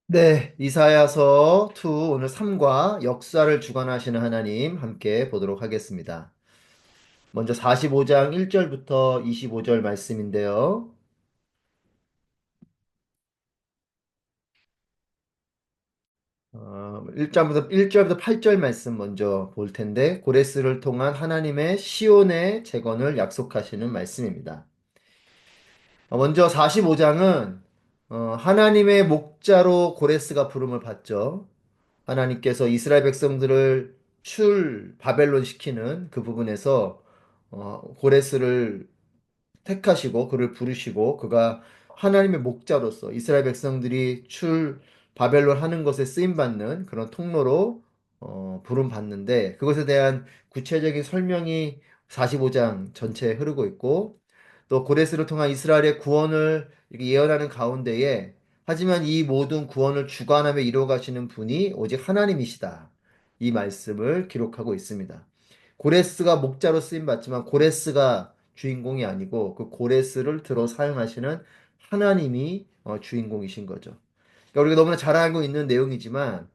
네, 이사야서 2 오늘 3과 역사를 주관하시는 하나님 함께 보도록 하겠습니다. 먼저 45장 1절부터 25절 말씀인데요. 1절부터 8절 말씀 먼저 볼 텐데 고레스를 통한 하나님의 시온의 재건을 약속하시는 말씀입니다. 먼저 45장은 하나님의 목자로 고레스가 부름을 받죠. 하나님께서 이스라엘 백성들을 바벨론 시키는 그 부분에서 고레스를 택하시고 그를 부르시고 그가 하나님의 목자로서 이스라엘 백성들이 바벨론 하는 것에 쓰임 받는 그런 통로로 부름 받는데 그것에 대한 구체적인 설명이 45장 전체에 흐르고 있고 또 고레스를 통한 이스라엘의 구원을 이렇게 예언하는 가운데에 하지만 이 모든 구원을 주관하며 이루어 가시는 분이 오직 하나님이시다. 이 말씀을 기록하고 있습니다. 고레스가 목자로 쓰임 받지만 고레스가 주인공이 아니고 그 고레스를 들어 사용하시는 하나님이 주인공이신 거죠. 그러니까 우리가 너무나 잘 알고 있는 내용이지만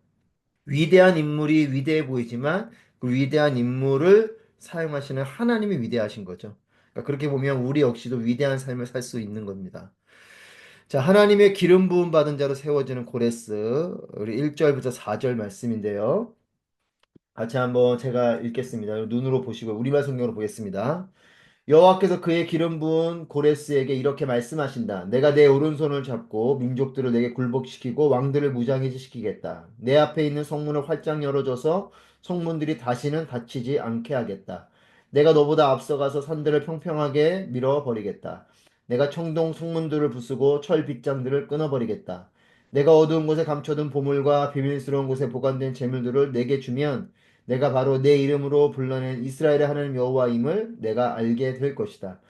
위대한 인물이 위대해 보이지만 그 위대한 인물을 사용하시는 하나님이 위대하신 거죠. 그러니까 그렇게 보면 우리 역시도 위대한 삶을 살 수 있는 겁니다. 자, 하나님의 기름 부음 받은 자로 세워지는 고레스 우리 1절부터 4절 말씀인데요. 같이 한번 제가 읽겠습니다. 눈으로 보시고 우리말 성경으로 보겠습니다. 여호와께서 그의 기름 부은 고레스에게 이렇게 말씀하신다. 내가 내 오른손을 잡고 민족들을 내게 굴복시키고 왕들을 무장해제시키겠다. 내 앞에 있는 성문을 활짝 열어줘서 성문들이 다시는 닫히지 않게 하겠다. 내가 너보다 앞서가서 산들을 평평하게 밀어버리겠다. 내가 청동 성문들을 부수고 철 빗장들을 끊어버리겠다. 내가 어두운 곳에 감춰둔 보물과 비밀스러운 곳에 보관된 재물들을 내게 주면 내가 바로 내 이름으로 불러낸 이스라엘의 하나님 여호와임을 내가 알게 될 것이다.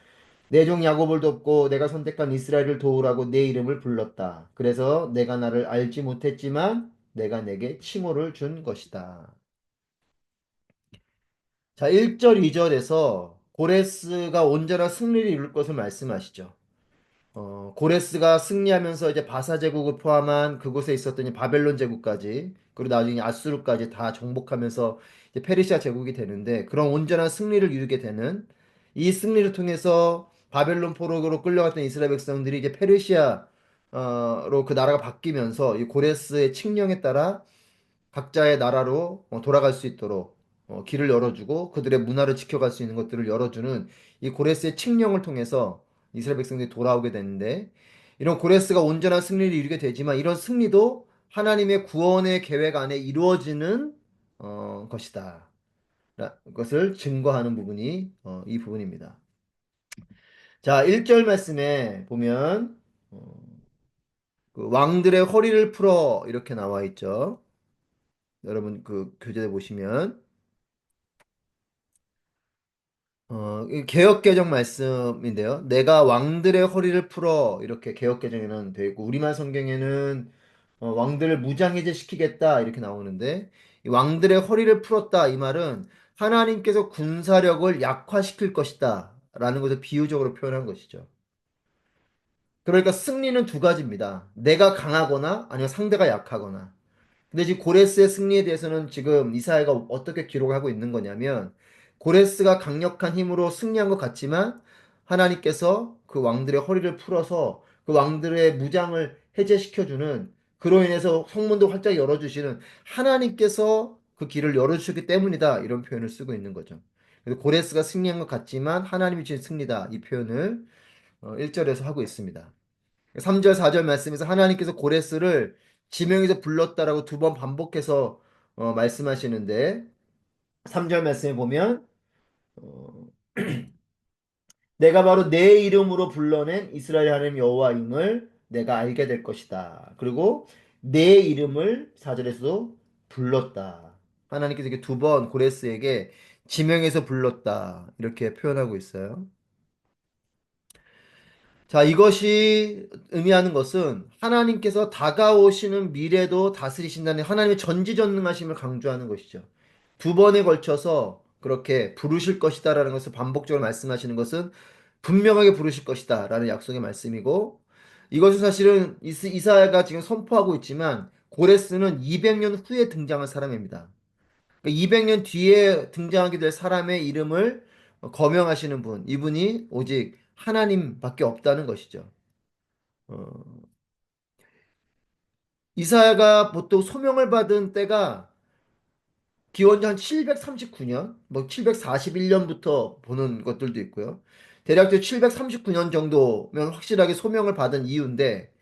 내 종 야곱을 돕고 내가 선택한 이스라엘을 도우라고 내 이름을 불렀다. 그래서 내가 나를 알지 못했지만 내가 내게 칭호를 준 것이다. 자, 1절, 2절에서 고레스가 온전한 승리를 이룰 것을 말씀하시죠. 고레스가 승리하면서 이제 바사 제국을 포함한 그곳에 있었던 이 바벨론 제국까지 그리고 나중에 아수르까지 다 정복하면서 이제 페르시아 제국이 되는데 그런 온전한 승리를 이루게 되는 이 승리를 통해서 바벨론 포로로 끌려갔던 이스라엘 백성들이 이제 페르시아로 그 나라가 바뀌면서 이 고레스의 칙령에 따라 각자의 나라로 돌아갈 수 있도록 길을 열어주고 그들의 문화를 지켜갈 수 있는 것들을 열어주는 이 고레스의 칙령을 통해서 이스라엘 백성들이 돌아오게 되는데 이런 고레스가 온전한 승리를 이루게 되지만 이런 승리도 하나님의 구원의 계획 안에 이루어지는 것이다. 것을 증거하는 부분이 이 부분입니다. 자, 1절 말씀에 보면 그 왕들의 허리를 풀어 이렇게 나와 있죠. 여러분 그 교재에 보시면 이 개역개정 말씀인데요. 내가 왕들의 허리를 풀어 이렇게 개역개정에는 되어 있고 우리말 성경에는 왕들을 무장해제 시키겠다 이렇게 나오는데 이 왕들의 허리를 풀었다 이 말은 하나님께서 군사력을 약화시킬 것이다 라는 것을 비유적으로 표현한 것이죠. 그러니까 승리는 두 가지입니다. 내가 강하거나 아니면 상대가 약하거나. 근데 지금 고레스의 승리에 대해서는 지금 이사야가 어떻게 기록하고 있는 거냐면 고레스가 강력한 힘으로 승리한 것 같지만 하나님께서 그 왕들의 허리를 풀어서 그 왕들의 무장을 해제시켜주는 그로 인해서 성문도 활짝 열어주시는 하나님께서 그 길을 열어주셨기 때문이다 이런 표현을 쓰고 있는 거죠. 그래서 고레스가 승리한 것 같지만 하나님이 주신 승리다 이 표현을 1절에서 하고 있습니다. 3절, 4절 말씀에서 하나님께서 고레스를 지명해서 불렀다라고 두 번 반복해서 말씀하시는데 3절 말씀에 보면 어, 내가 바로 내 이름으로 불러낸 이스라엘 하나님 여호와임을 내가 알게 될 것이다. 그리고 내 이름을 4절에서도 불렀다. 하나님께서 이렇게 두 번 고레스에게 지명해서 불렀다. 이렇게 표현하고 있어요. 자, 이것이 의미하는 것은 하나님께서 다가오시는 미래도 다스리신다는 하나님의 전지전능하심을 강조하는 것이죠. 두 번에 걸쳐서 그렇게 부르실 것이다라는 것을 반복적으로 말씀하시는 것은 분명하게 부르실 것이다라는 약속의 말씀이고 이것은 사실은 이사야가 지금 선포하고 있지만 고레스는 200년 후에 등장한 사람입니다. 200년 뒤에 등장하게 될 사람의 이름을 거명하시는 분, 이분이 오직 하나님밖에 없다는 것이죠. 어, 이사야가 보통 소명을 받은 때가 기원전 한 739년, 뭐 741년부터 보는 것들도 있고요. 대략 739년 정도면 확실하게 소명을 받은 이유인데,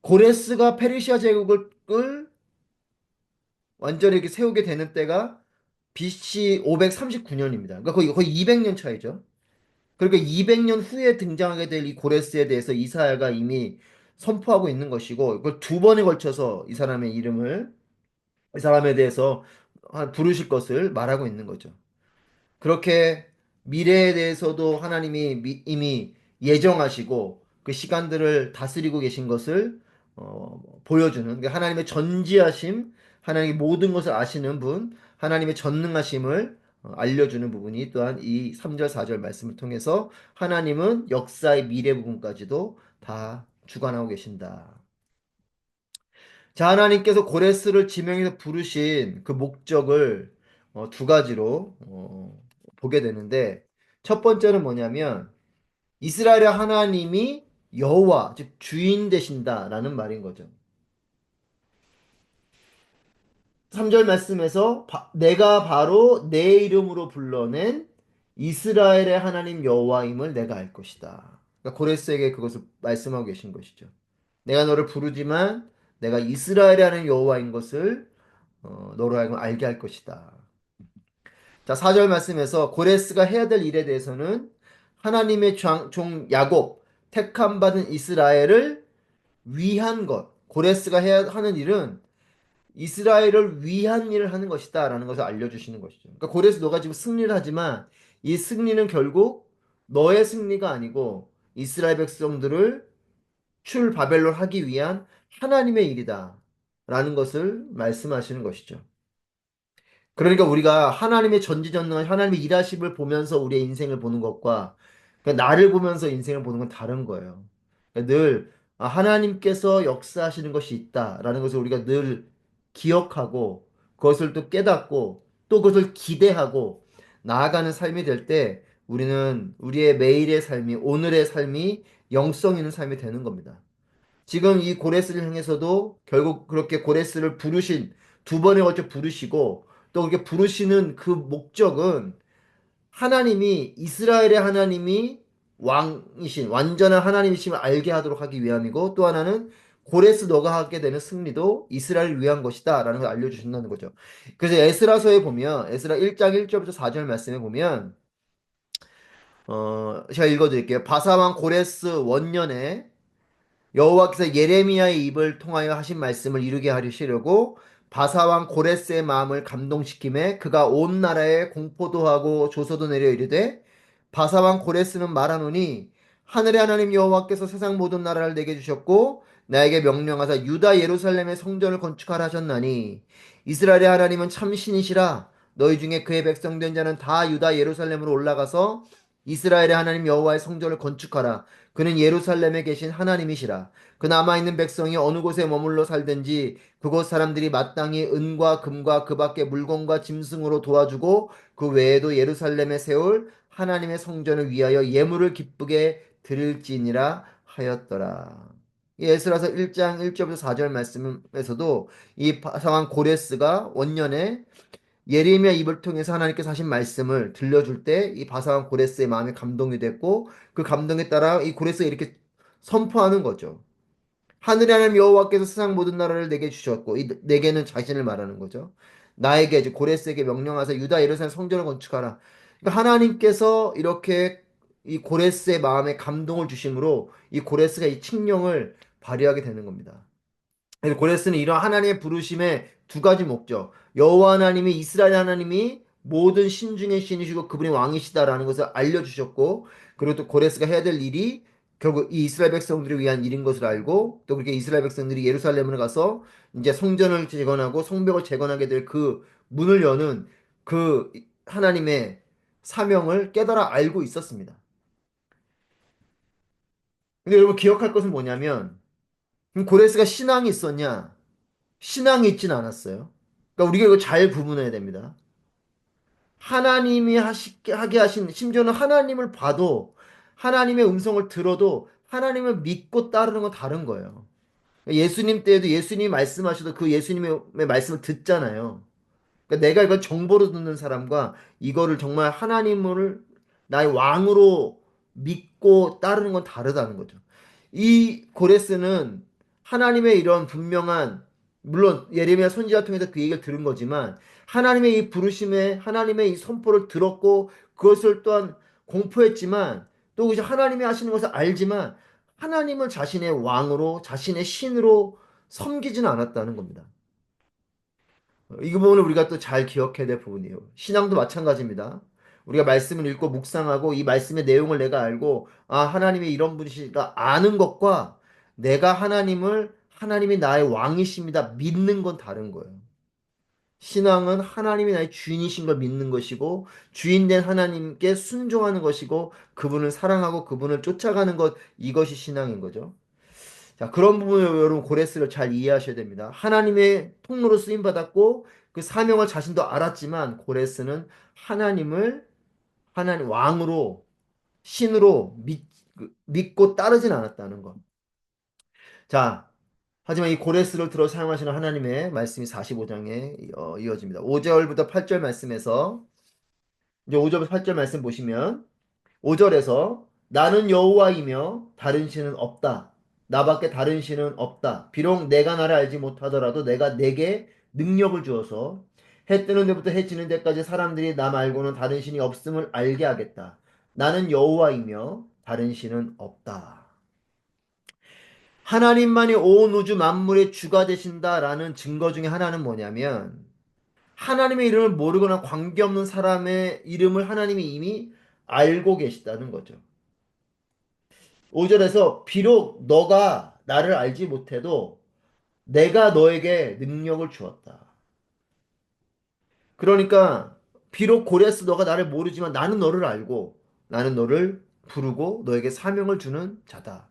고레스가 페르시아 제국을 완전히 이렇게 세우게 되는 때가 BC 539년입니다. 그러니까 거의 200년 차이죠. 그러니까 200년 후에 등장하게 될 이 고레스에 대해서 이사야가 이미 선포하고 있는 것이고, 그걸 두 번에 걸쳐서 이 사람의 이름을, 이 사람에 대해서 부르실 것을 말하고 있는 거죠. 그렇게 미래에 대해서도 하나님이 이미 예정하시고 그 시간들을 다스리고 계신 것을 보여주는, 그러니까 하나님의 전지하심, 하나님의 모든 것을 아시는 분, 하나님의 전능하심을 알려주는 부분이 또한 이 3절, 4절 말씀을 통해서 하나님은 역사의 미래 부분까지도 다 주관하고 계신다. 자, 하나님께서 고레스를 지명해서 부르신 그 목적을 두 가지로 보게 되는데, 첫 번째는 뭐냐면 이스라엘의 하나님이 여호와, 즉 주인 되신다라는 말인 거죠. 3절 말씀에서 내가 바로 내 이름으로 불러낸 이스라엘의 하나님 여호와임을 내가 알 것이다. 그러니까 고레스에게 그것을 말씀하고 계신 것이죠. 내가 너를 부르지만 내가 이스라엘의 하나님 여호와인 것을 너로 하여금 알게 할 것이다. 자, 4절 말씀에서 고레스가 해야 될 일에 대해서는 하나님의 종 야곱, 택함 받은 이스라엘을 위한 것. 고레스가 해야 하는 일은 이스라엘을 위한 일을 하는 것이다 라는 것을 알려주시는 것이죠. 그러니까 고레스 너가 지금 승리를 하지만 이 승리는 결국 너의 승리가 아니고 이스라엘 백성들을 출 바벨론 하기 위한 하나님의 일이다 라는 것을 말씀하시는 것이죠. 그러니까 우리가 하나님의 전지전능한 하나님의 일하심을 보면서 우리의 인생을 보는 것과 나를 보면서 인생을 보는 건 다른 거예요. 그러니까 늘 하나님께서 역사하시는 것이 있다라는 것을 우리가 늘 기억하고 그것을 또 깨닫고 또 그것을 기대하고 나아가는 삶이 될 때 우리는 우리의 매일의 삶이 오늘의 삶이 영성 있는 삶이 되는 겁니다. 지금 이 고레스를 향해서도 결국 그렇게 고레스를 부르신 두 번에 걸쳐 부르시고 또 그렇게 부르시는 그 목적은 하나님이 이스라엘의 하나님이 왕이신 완전한 하나님이심을 알게 하도록 하기 위함이고 또 하나는 고레스 너가 하게 되는 승리도 이스라엘을 위한 것이다 라는 걸 알려주신다는 거죠. 그래서 에스라서에 보면 에스라 1장 1절부터 4절 말씀에 보면 제가 읽어드릴게요. 바사왕 고레스 원년에 여호와께서 예레미야의 입을 통하여 하신 말씀을 이루게 하시려고 바사왕 고레스의 마음을 감동시키매 그가 온 나라에 공포도 하고 조서도 내려 이르되 바사왕 고레스는 말하노니 하늘의 하나님 여호와께서 세상 모든 나라를 내게 주셨고 나에게 명령하사 유다 예루살렘의 성전을 건축하라 하셨나니 이스라엘의 하나님은 참신이시라 너희 중에 그의 백성된 자는 다 유다 예루살렘으로 올라가서 이스라엘의 하나님 여호와의 성전을 건축하라 그는 예루살렘에 계신 하나님이시라. 그 남아있는 백성이 어느 곳에 머물러 살든지 그곳 사람들이 마땅히 은과 금과 그 밖에 물건과 짐승으로 도와주고 그 외에도 예루살렘에 세울 하나님의 성전을 위하여 예물을 기쁘게 드릴지니라 하였더라. 이 에스라서 1장 1절부터 4절 말씀에서도 이 상황 고레스가 원년에 예레미야 입을 통해서 하나님께서 하신 말씀을 들려줄 때 이 바사한 고레스의 마음이 감동이 됐고 그 감동에 따라 이 고레스가 이렇게 선포하는 거죠. 하늘의 하나님 여호와께서 세상 모든 나라를 내게 주셨고 이 내게는 자신을 말하는 거죠. 나에게 이제 고레스에게 명령하사 유다 예루살렘 성전을 건축하라. 그러니까 하나님께서 이렇게 이 고레스의 마음에 감동을 주심으로 이 고레스가 이 칙령을 발휘하게 되는 겁니다. 그래서 고레스는 이런 하나님의 부르심의 두 가지 목적. 여호와 하나님이 이스라엘 하나님이 모든 신 중의 신이시고 그분이 왕이시다라는 것을 알려주셨고 그리고 또 고레스가 해야 될 일이 결국 이 이스라엘 백성들을 위한 일인 것을 알고 또 그렇게 이스라엘 백성들이 예루살렘을 가서 이제 성전을 재건하고 성벽을 재건하게 될 그 문을 여는 그 하나님의 사명을 깨달아 알고 있었습니다. 근데 여러분 기억할 것은 뭐냐면, 그럼 고레스가 신앙이 있었냐? 신앙이 있진 않았어요. 그러니까 우리가 이거 잘 구분해야 됩니다. 하나님이 하게 하신, 심지어는 하나님을 봐도, 하나님의 음성을 들어도, 하나님을 믿고 따르는 건 다른 거예요. 예수님 때에도 예수님이 말씀하셔도 그 예수님의 말씀을 듣잖아요. 그러니까 내가 이걸 정보로 듣는 사람과 이거를 정말 하나님을 나의 왕으로 믿고 따르는 건 다르다는 거죠. 이 고레스는 하나님의 이런 분명한, 물론 예레미야 선지자 통해서 그 얘기를 들은 거지만 하나님의 이 부르심에 하나님의 이 선포를 들었고 그것을 또한 공포했지만 또 이제 하나님이 하시는 것을 알지만 하나님을 자신의 왕으로 자신의 신으로 섬기지는 않았다는 겁니다. 이 부분을 우리가 또 잘 기억해야 될 부분이에요. 신앙도 마찬가지입니다. 우리가 말씀을 읽고 묵상하고 이 말씀의 내용을 내가 알고 아 하나님이 이런 분이시가 아는 것과 내가 하나님이 나의 왕이십니다 믿는 건 다른 거예요. 신앙은 하나님이 나의 주인이신 걸 믿는 것이고 주인된 하나님께 순종하는 것이고 그분을 사랑하고 그분을 쫓아가는 것 이것이 신앙인 거죠. 자, 그런 부분을 여러분 고레스를 잘 이해하셔야 됩니다. 하나님의 통로로 쓰임 받았고 그 사명을 자신도 알았지만 고레스는 하나님을 하나님 왕으로 신으로 믿고 따르진 않았다는 것. 자, 하지만 이 고레스를 들어 사용하시는 하나님의 말씀이 45장에 이어집니다. 5절부터 8절 말씀에서 이제 5절부터 8절 말씀 보시면 5절에서 나는 여호와이며 다른 신은 없다. 나밖에 다른 신은 없다. 비록 내가 나를 알지 못하더라도 내가 내게 능력을 주어서 해 뜨는 데부터 해 지는 데까지 사람들이 나 말고는 다른 신이 없음을 알게 하겠다. 나는 여호와이며 다른 신은 없다. 하나님만이 온 우주 만물의 주가 되신다라는 증거 중에 하나는 뭐냐면 하나님의 이름을 모르거나 관계없는 사람의 이름을 하나님이 이미 알고 계시다는 거죠. 5절에서 비록 너가 나를 알지 못해도 내가 너에게 능력을 주었다. 그러니까 비록 고레스 너가 나를 모르지만 나는 너를 알고 나는 너를 부르고 너에게 사명을 주는 자다.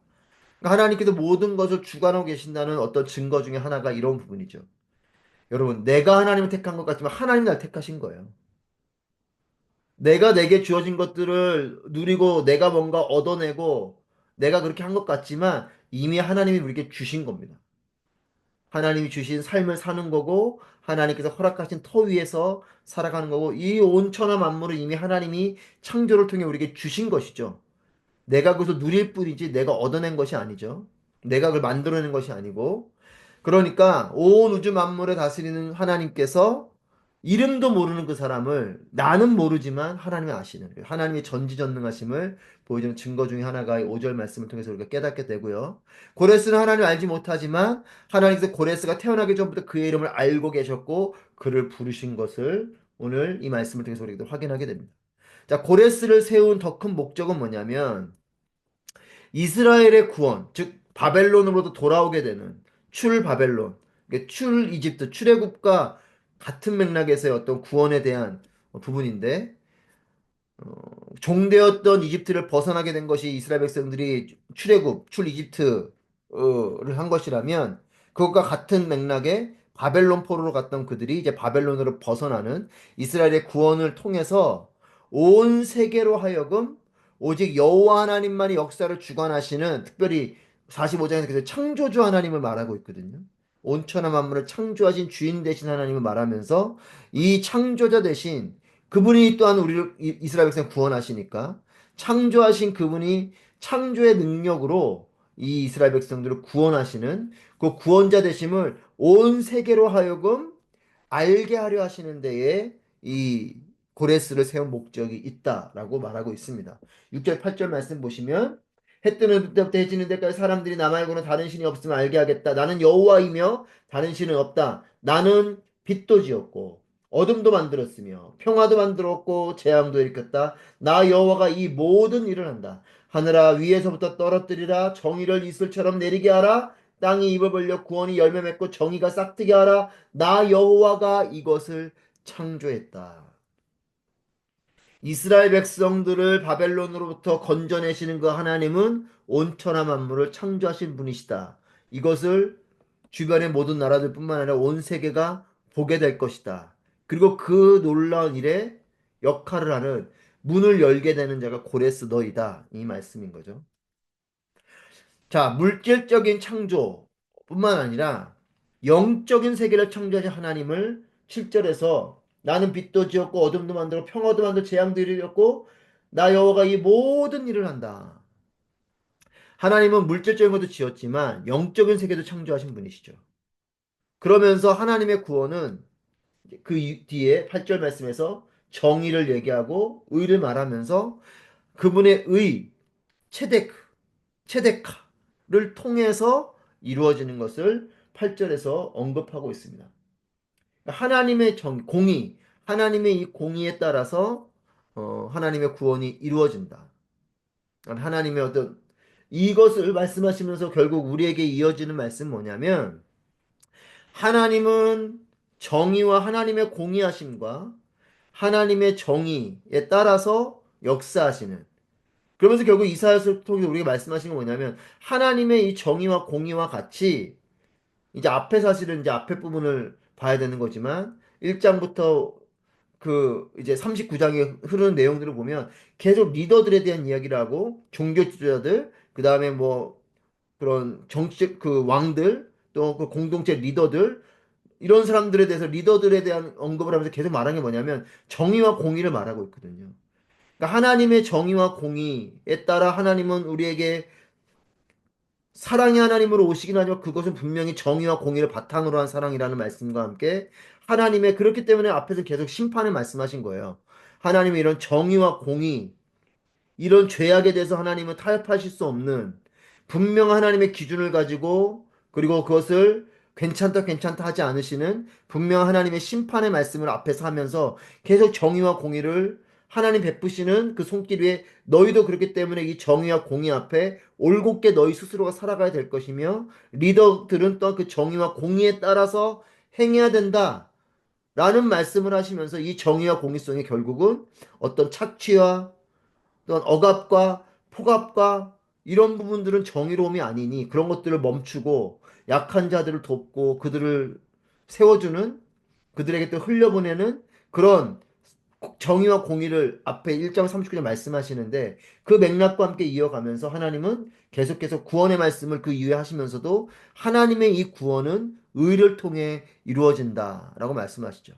그러니까 하나님께서 모든 것을 주관하고 계신다는 어떤 증거 중에 하나가 이런 부분이죠. 여러분, 내가 하나님을 택한 것 같지만 하나님 날 택하신 거예요. 내가 내게 주어진 것들을 누리고 내가 뭔가 얻어내고 내가 그렇게 한 것 같지만 이미 하나님이 우리에게 주신 겁니다. 하나님이 주신 삶을 사는 거고 하나님께서 허락하신 터 위에서 살아가는 거고 이 온천하 만물을 이미 하나님이 창조를 통해 우리에게 주신 것이죠. 내가 그것을 누릴 뿐이지 내가 얻어낸 것이 아니죠. 내가 그걸 만들어낸 것이 아니고 그러니까 온 우주 만물을 다스리는 하나님께서 이름도 모르는 그 사람을 나는 모르지만 하나님이 아시는 거예요. 하나님의 전지전능하심을 보여주는 증거 중에 하나가 5절 말씀을 통해서 우리가 깨닫게 되고요. 고레스는 하나님을 알지 못하지만 하나님께서 고레스가 태어나기 전부터 그의 이름을 알고 계셨고 그를 부르신 것을 오늘 이 말씀을 통해서 우리가 확인하게 됩니다. 자, 고레스를 세운 더 큰 목적은 뭐냐면 이스라엘의 구원, 즉 바벨론으로부터 돌아오게 되는 출 바벨론, 그러니까 출 이집트, 출애굽과 같은 맥락에서의 어떤 구원에 대한 부분인데 종되었던 이집트를 벗어나게 된 것이 이스라엘 백성들이 출애굽, 출 이집트를 한 것이라면 그것과 같은 맥락에 바벨론 포로로 갔던 그들이 이제 바벨론으로 벗어나는 이스라엘의 구원을 통해서 온 세계로 하여금 오직 여호와 하나님만이 역사를 주관하시는 특별히 45장에서 그래서 창조주 하나님을 말하고 있거든요. 온천하 만물을 창조하신 주인 되신 하나님을 말하면서 이 창조자 대신 그분이 또한 우리를 이스라엘 백성 구원하시니까 창조하신 그분이 창조의 능력으로 이 이스라엘 백성들을 구원하시는 그 구원자 되심을 온 세계로 하여금 알게 하려 하시는 데에 이 고레스를 세운 목적이 있다라고 말하고 있습니다. 6절 8절 말씀 보시면 해 뜨는 때부터 해 지는 데까지 사람들이 나 말고는 다른 신이 없음을 알게 하겠다. 나는 여호와이며 다른 신은 없다. 나는 빛도 지었고 어둠도 만들었으며 평화도 만들었고 재앙도 일으켰다. 나 여호와가 이 모든 일을 한다. 하늘아 위에서부터 떨어뜨리라. 정의를 이슬처럼 내리게 하라. 땅이 입을 벌려 구원이 열매 맺고 정의가 싹트게 하라. 나 여호와가 이것을 창조했다. 이스라엘 백성들을 바벨론으로부터 건져내시는 그 하나님은 온천하 만물을 창조하신 분이시다. 이것을 주변의 모든 나라들뿐만 아니라 온 세계가 보게 될 것이다. 그리고 그 놀라운 일에 역할을 하는 문을 열게 되는 자가 고레스 너이다. 이 말씀인 거죠. 자, 물질적인 창조뿐만 아니라 영적인 세계를 창조하신 하나님을 7절에서 나는 빛도 지었고 어둠도 만들고 평화도 만들고 재앙도 이루었고 나 여호와가 이 모든 일을 한다. 하나님은 물질적인 것도 지었지만 영적인 세계도 창조하신 분이시죠. 그러면서 하나님의 구원은 그 뒤에 8절 말씀에서 정의를 얘기하고 의를 말하면서 그분의 의, 체데크, 체데카를 통해서 이루어지는 것을 8절에서 언급하고 있습니다. 하나님의 공의, 하나님의 이 공의에 따라서 하나님의 구원이 이루어진다. 하나님의 어떤 이것을 말씀하시면서 결국 우리에게 이어지는 말씀 뭐냐면 하나님은 정의와 하나님의 공의하심과 하나님의 정의에 따라서 역사하시는 그러면서 결국 이사야서를 통해서 우리가 말씀하신 건 뭐냐면 하나님의 이 정의와 공의와 같이 이제 앞에 사실은 이제 앞에 부분을 봐야 되는 거지만 1장부터 그 이제 39장에 흐르는 내용들을 보면 계속 리더들에 대한 이야기를 하고 종교 지도자들 그다음에 뭐 그런 정치적 그 왕들 또 그 공동체 리더들 이런 사람들에 대해서 리더들에 대한 언급을 하면서 계속 말하는 게 뭐냐면 정의와 공의를 말하고 있거든요. 그러니까 하나님의 정의와 공의에 따라 하나님은 우리에게 사랑의 하나님으로 오시긴 하지만 그것은 분명히 정의와 공의를 바탕으로 한 사랑이라는 말씀과 함께 하나님의 그렇기 때문에 앞에서 계속 심판을 말씀하신 거예요. 하나님의 이런 정의와 공의 이런 죄악에 대해서 하나님은 타협하실 수 없는 분명한 하나님의 기준을 가지고 그리고 그것을 괜찮다 괜찮다 하지 않으시는 분명한 하나님의 심판의 말씀을 앞에서 하면서 계속 정의와 공의를 하나님 베푸시는 그 손길 위에 너희도 그렇기 때문에 이 정의와 공의 앞에 올곧게 너희 스스로가 살아가야 될 것이며 리더들은 또 그 정의와 공의에 따라서 행해야 된다. 라는 말씀을 하시면서 이 정의와 공의성이 결국은 어떤 착취와 또한 억압과 폭압과 이런 부분들은 정의로움이 아니니 그런 것들을 멈추고 약한 자들을 돕고 그들을 세워주는 그들에게 또 흘려보내는 그런 정의와 공의를 앞에 1장 39절 말씀하시는데 그 맥락과 함께 이어가면서 하나님은 계속해서 구원의 말씀을 그 이후에 하시면서도 하나님의 이 구원은 의를 통해 이루어진다라고 말씀하시죠.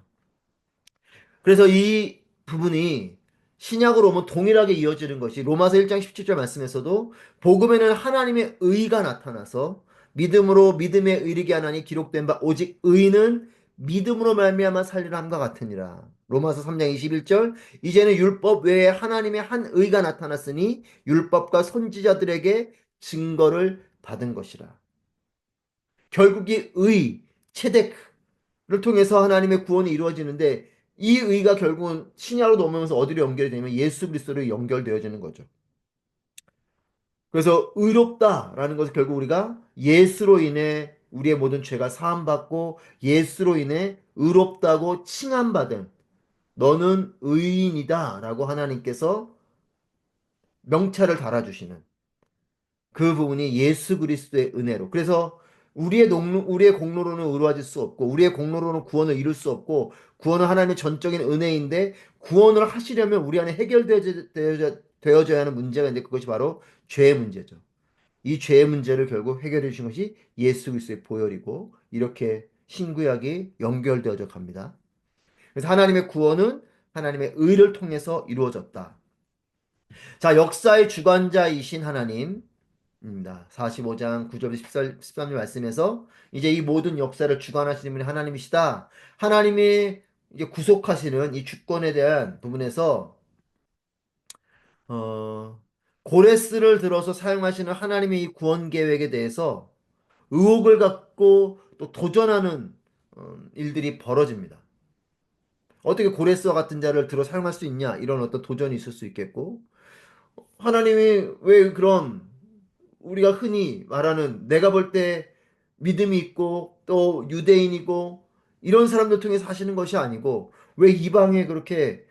그래서 이 부분이 신약으로 오면 동일하게 이어지는 것이 로마서 1장 17절 말씀에서도 복음에는 하나님의 의가 나타나서 믿음으로 믿음에 이르게 하나니 기록된 바 오직 의는 믿음으로 말미암아 살리라 함과 같으니라. 로마서 3장 21절 이제는 율법 외에 하나님의 한 의가 나타났으니 율법과 선지자들에게 증거를 받은 것이라. 결국 이 의, 체데크 를 통해서 하나님의 구원이 이루어지는데 이 의가 결국은 신약으로 넘어오면서 어디로 연결이 되냐면 예수 그리스도로 연결되어지는 거죠. 그래서 의롭다라는 것은 결국 우리가 예수로 인해 우리의 모든 죄가 사함받고 예수로 인해 의롭다고 칭함받은 너는 의인이다라고 하나님께서 명찰을 달아주시는 그 부분이 예수 그리스도의 은혜로. 그래서 우리의 공로로는 의로워질 수 없고, 우리의 공로로는 구원을 이룰 수 없고, 구원은 하나님의 전적인 은혜인데, 구원을 하시려면 우리 안에 되어져야 하는 문제가 있는데, 그것이 바로 죄의 문제죠. 이 죄의 문제를 결국 해결해 주신 것이 예수 그리스도의 보혈이고, 이렇게 신구약이 연결되어져 갑니다. 그래서 하나님의 구원은 하나님의 의를 통해서 이루어졌다. 자, 역사의 주관자이신 하나님, 입니다. 45장 9절부터 13절 말씀에서 이제 이 모든 역사를 주관하시는 분이 하나님이시다. 하나님이 이제 구속하시는 이 주권에 대한 부분에서 어, 고레스를 들어서 사용하시는 하나님의 이 구원 계획에 대해서 의혹을 갖고 또 도전하는 일들이 벌어집니다. 어떻게 고레스와 같은 자를 들어 사용할 수 있냐? 이런 어떤 도전이 있을 수 있겠고 하나님이 왜 그런 우리가 흔히 말하는 내가 볼 때 믿음이 있고 또 유대인이고 이런 사람들 통해서 하시는 것이 아니고 왜 이방에 그렇게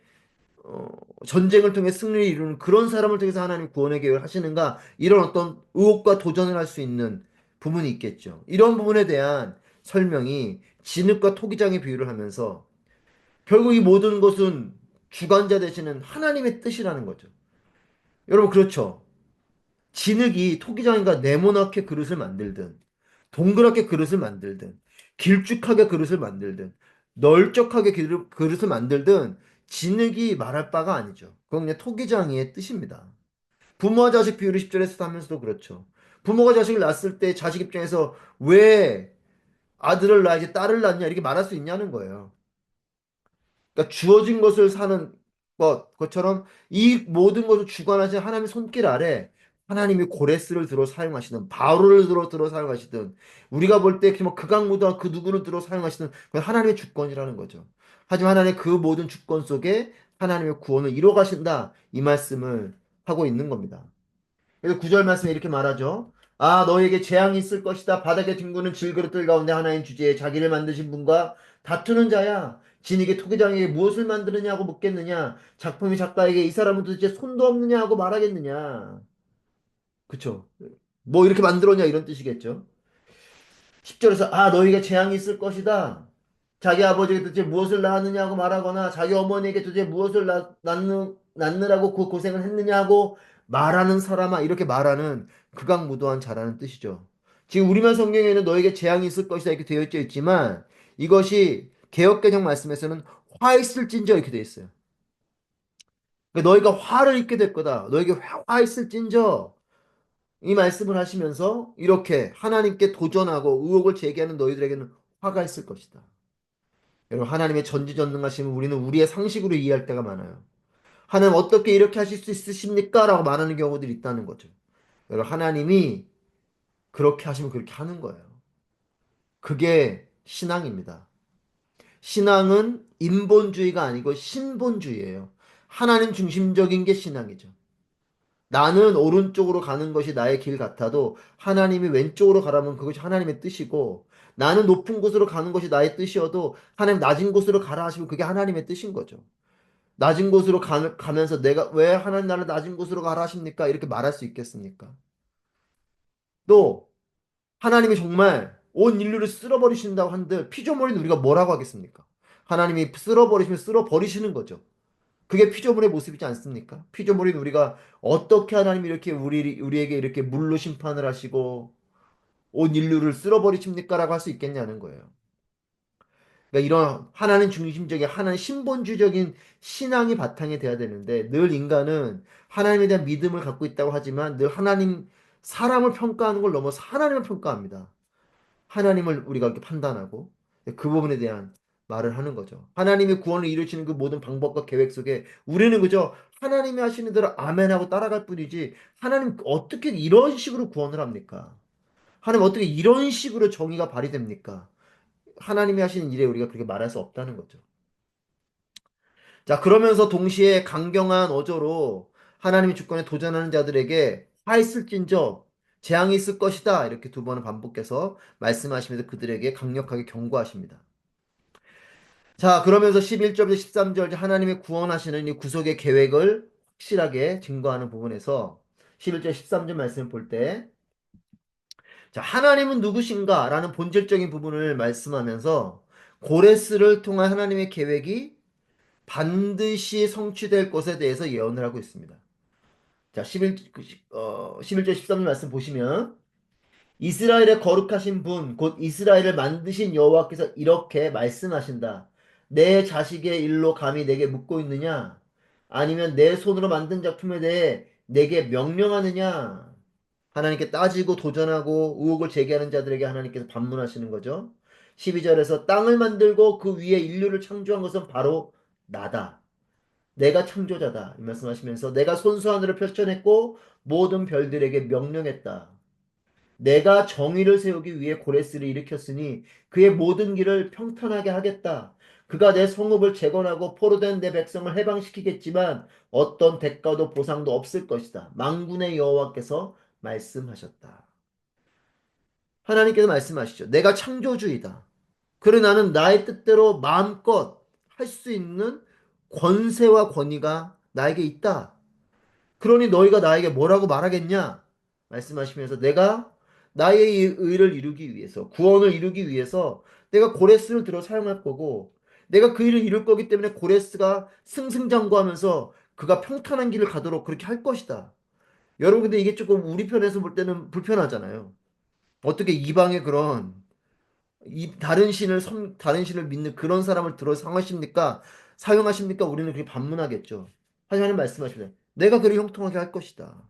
어, 전쟁을 통해 승리를 이루는 그런 사람을 통해서 하나님 구원의 계획을 하시는가? 이런 어떤 의혹과 도전을 할 수 있는 부분이 있겠죠. 이런 부분에 대한 설명이 진흙과 토기장의 비유를 하면서 결국 이 모든 것은 주관자 되시는 하나님의 뜻이라는 거죠. 여러분, 그렇죠. 진흙이 토기장이가 네모나게 그릇을 만들든, 동그랗게 그릇을 만들든, 길쭉하게 그릇을 만들든, 널쩍하게 그릇을 만들든, 진흙이 말할 바가 아니죠. 그건 그냥 토기장이의 뜻입니다. 부모와 자식 비유를 10절에서 하면서도 그렇죠. 부모가 자식을 낳았을 때 자식 입장에서 왜 아들을 낳아야지 딸을 낳냐 이렇게 말할 수 있냐는 거예요. 그러니까 주어진 것을 사는 것처럼 이 모든 것을 주관하신 하나님의 손길 아래 하나님이 고레스를 들어 사용하시든 바로를 들어 사용하시든 우리가 볼 때 뭐 극악무도한 그 누구를 들어 사용하시든 그건 하나님의 주권이라는 거죠. 하지만 하나님의 그 모든 주권 속에 하나님의 구원을 이뤄 가신다 이 말씀을 하고 있는 겁니다. 그래서 구절 말씀에 이렇게 말하죠. 아, 너에게 재앙이 있을 것이다. 바닥에 뒹구는 질그릇들 가운데 하나인 주제에 자기를 만드신 분과 다투는 자야. 진에게 토기장에게 무엇을 만드느냐고 묻겠느냐. 작품이 작가에게 이 사람은 도대체 손도 없느냐 하고 말하겠느냐. 그쵸? 뭐 이렇게 만들었냐 이런 뜻이겠죠. 10절에서 아 너희가 재앙이 있을 것이다. 자기 아버지에게 도대체 무엇을 낳았느냐고 말하거나 자기 어머니에게 도대체 무엇을 낳느라고 그 고생을 했느냐고 말하는 사람아 이렇게 말하는 극악무도한 자라는 뜻이죠. 지금 우리말 성경에는 너에게 재앙이 있을 것이다 이렇게 되어 있지만 이것이 개역개정 말씀에서는 화 있을진저 이렇게 되어 있어요. 그러니까 너희가 화를 입게 될 거다. 너에게 화 있을진저 이 말씀을 하시면서 이렇게 하나님께 도전하고 의혹을 제기하는 너희들에게는 화가 있을 것이다. 여러분, 하나님의 전지전능하심을 우리는 우리의 상식으로 이해할 때가 많아요. 하나님 어떻게 이렇게 하실 수 있으십니까? 라고 말하는 경우들이 있다는 거죠. 여러분, 하나님이 그렇게 하시면 그렇게 하는 거예요. 그게 신앙입니다. 신앙은 인본주의가 아니고 신본주의예요. 하나님 중심적인 게 신앙이죠. 나는 오른쪽으로 가는 것이 나의 길 같아도 하나님이 왼쪽으로 가라면 그것이 하나님의 뜻이고 나는 높은 곳으로 가는 것이 나의 뜻이어도 하나님 낮은 곳으로 가라 하시면 그게 하나님의 뜻인 거죠. 낮은 곳으로 가면서 내가 왜 하나님 나를 낮은 곳으로 가라 하십니까? 이렇게 말할 수 있겠습니까? 또 하나님이 정말 온 인류를 쓸어버리신다고 한들 피조물인 우리가 뭐라고 하겠습니까? 하나님이 쓸어버리시면 쓸어버리시는 거죠. 그게 피조물의 모습이지 않습니까? 피조물인 우리가 어떻게 하나님이 이렇게 우리에게 이렇게 물로 심판을 하시고 온 인류를 쓸어버리십니까? 라고 할 수 있겠냐는 거예요. 그러니까 이런 하나님 중심적인 하나님 신본주의적인 신앙이 바탕이 돼야 되는데 늘 인간은 하나님에 대한 믿음을 갖고 있다고 하지만 늘 사람을 평가하는 걸 넘어서 하나님을 평가합니다. 하나님을 우리가 이렇게 판단하고 그 부분에 대한 말을 하는 거죠. 하나님이 구원을 이루시는 그 모든 방법과 계획 속에 우리는 그저 하나님이 하시는 대로 아멘하고 따라갈 뿐이지 하나님 어떻게 이런 식으로 구원을 합니까? 하나님 어떻게 이런 식으로 정의가 발휘됩니까? 하나님이 하시는 일에 우리가 그렇게 말할 수 없다는 거죠. 자, 그러면서 동시에 강경한 어조로 하나님의 주권에 도전하는 자들에게 화 있을진저 재앙이 있을 것이다. 이렇게 두 번을 반복해서 말씀하시면서 그들에게 강력하게 경고하십니다. 자, 그러면서 11절부터 13절 하나님의 구원하시는 이 구속의 계획을 확실하게 증거하는 부분에서 11절 13절 말씀을 볼 때, 자, 하나님은 누구신가? 라는 본질적인 부분을 말씀하면서 고레스를 통한 하나님의 계획이 반드시 성취될 것에 대해서 예언을 하고 있습니다. 자, 11절 13절 말씀 보시면 이스라엘의 거룩하신 분, 곧 이스라엘을 만드신 여호와께서 이렇게 말씀하신다. 내 자식의 일로 감히 내게 묻고 있느냐? 아니면 내 손으로 만든 작품에 대해 내게 명령하느냐? 하나님께 따지고 도전하고 의혹을 제기하는 자들에게 하나님께서 반문하시는 거죠. 12절에서 땅을 만들고 그 위에 인류를 창조한 것은 바로 나다. 내가 창조자다. 이 말씀하시면서 내가 손수 하늘을 펼쳐냈고 모든 별들에게 명령했다. 내가 정의를 세우기 위해 고레스를 일으켰으니 그의 모든 길을 평탄하게 하겠다. 그가 내 성읍을 재건하고 포로된 내 백성을 해방시키겠지만 어떤 대가도 보상도 없을 것이다. 만군의 여호와께서 말씀하셨다. 하나님께서 말씀하시죠. 내가 창조주이다. 그래 나는 나의 뜻대로 마음껏 할 수 있는 권세와 권위가 나에게 있다. 그러니 너희가 나에게 뭐라고 말하겠냐? 말씀하시면서 내가 나의 이 의를 이루기 위해서, 구원을 이루기 위해서 내가 고레스를 들어 사용할 거고, 내가 그 일을 이룰 거기 때문에 고레스가 승승장구하면서 그가 평탄한 길을 가도록 그렇게 할 것이다. 여러분, 근데 이게 조금 우리 편에서 볼 때는 불편하잖아요. 어떻게 이방의 그런 다른 신을 믿는 그런 사람을 들어 사용하십니까? 우리는 그렇게 반문하겠죠. 하나님 말씀하십니다. 내가 그를 형통하게 할 것이다.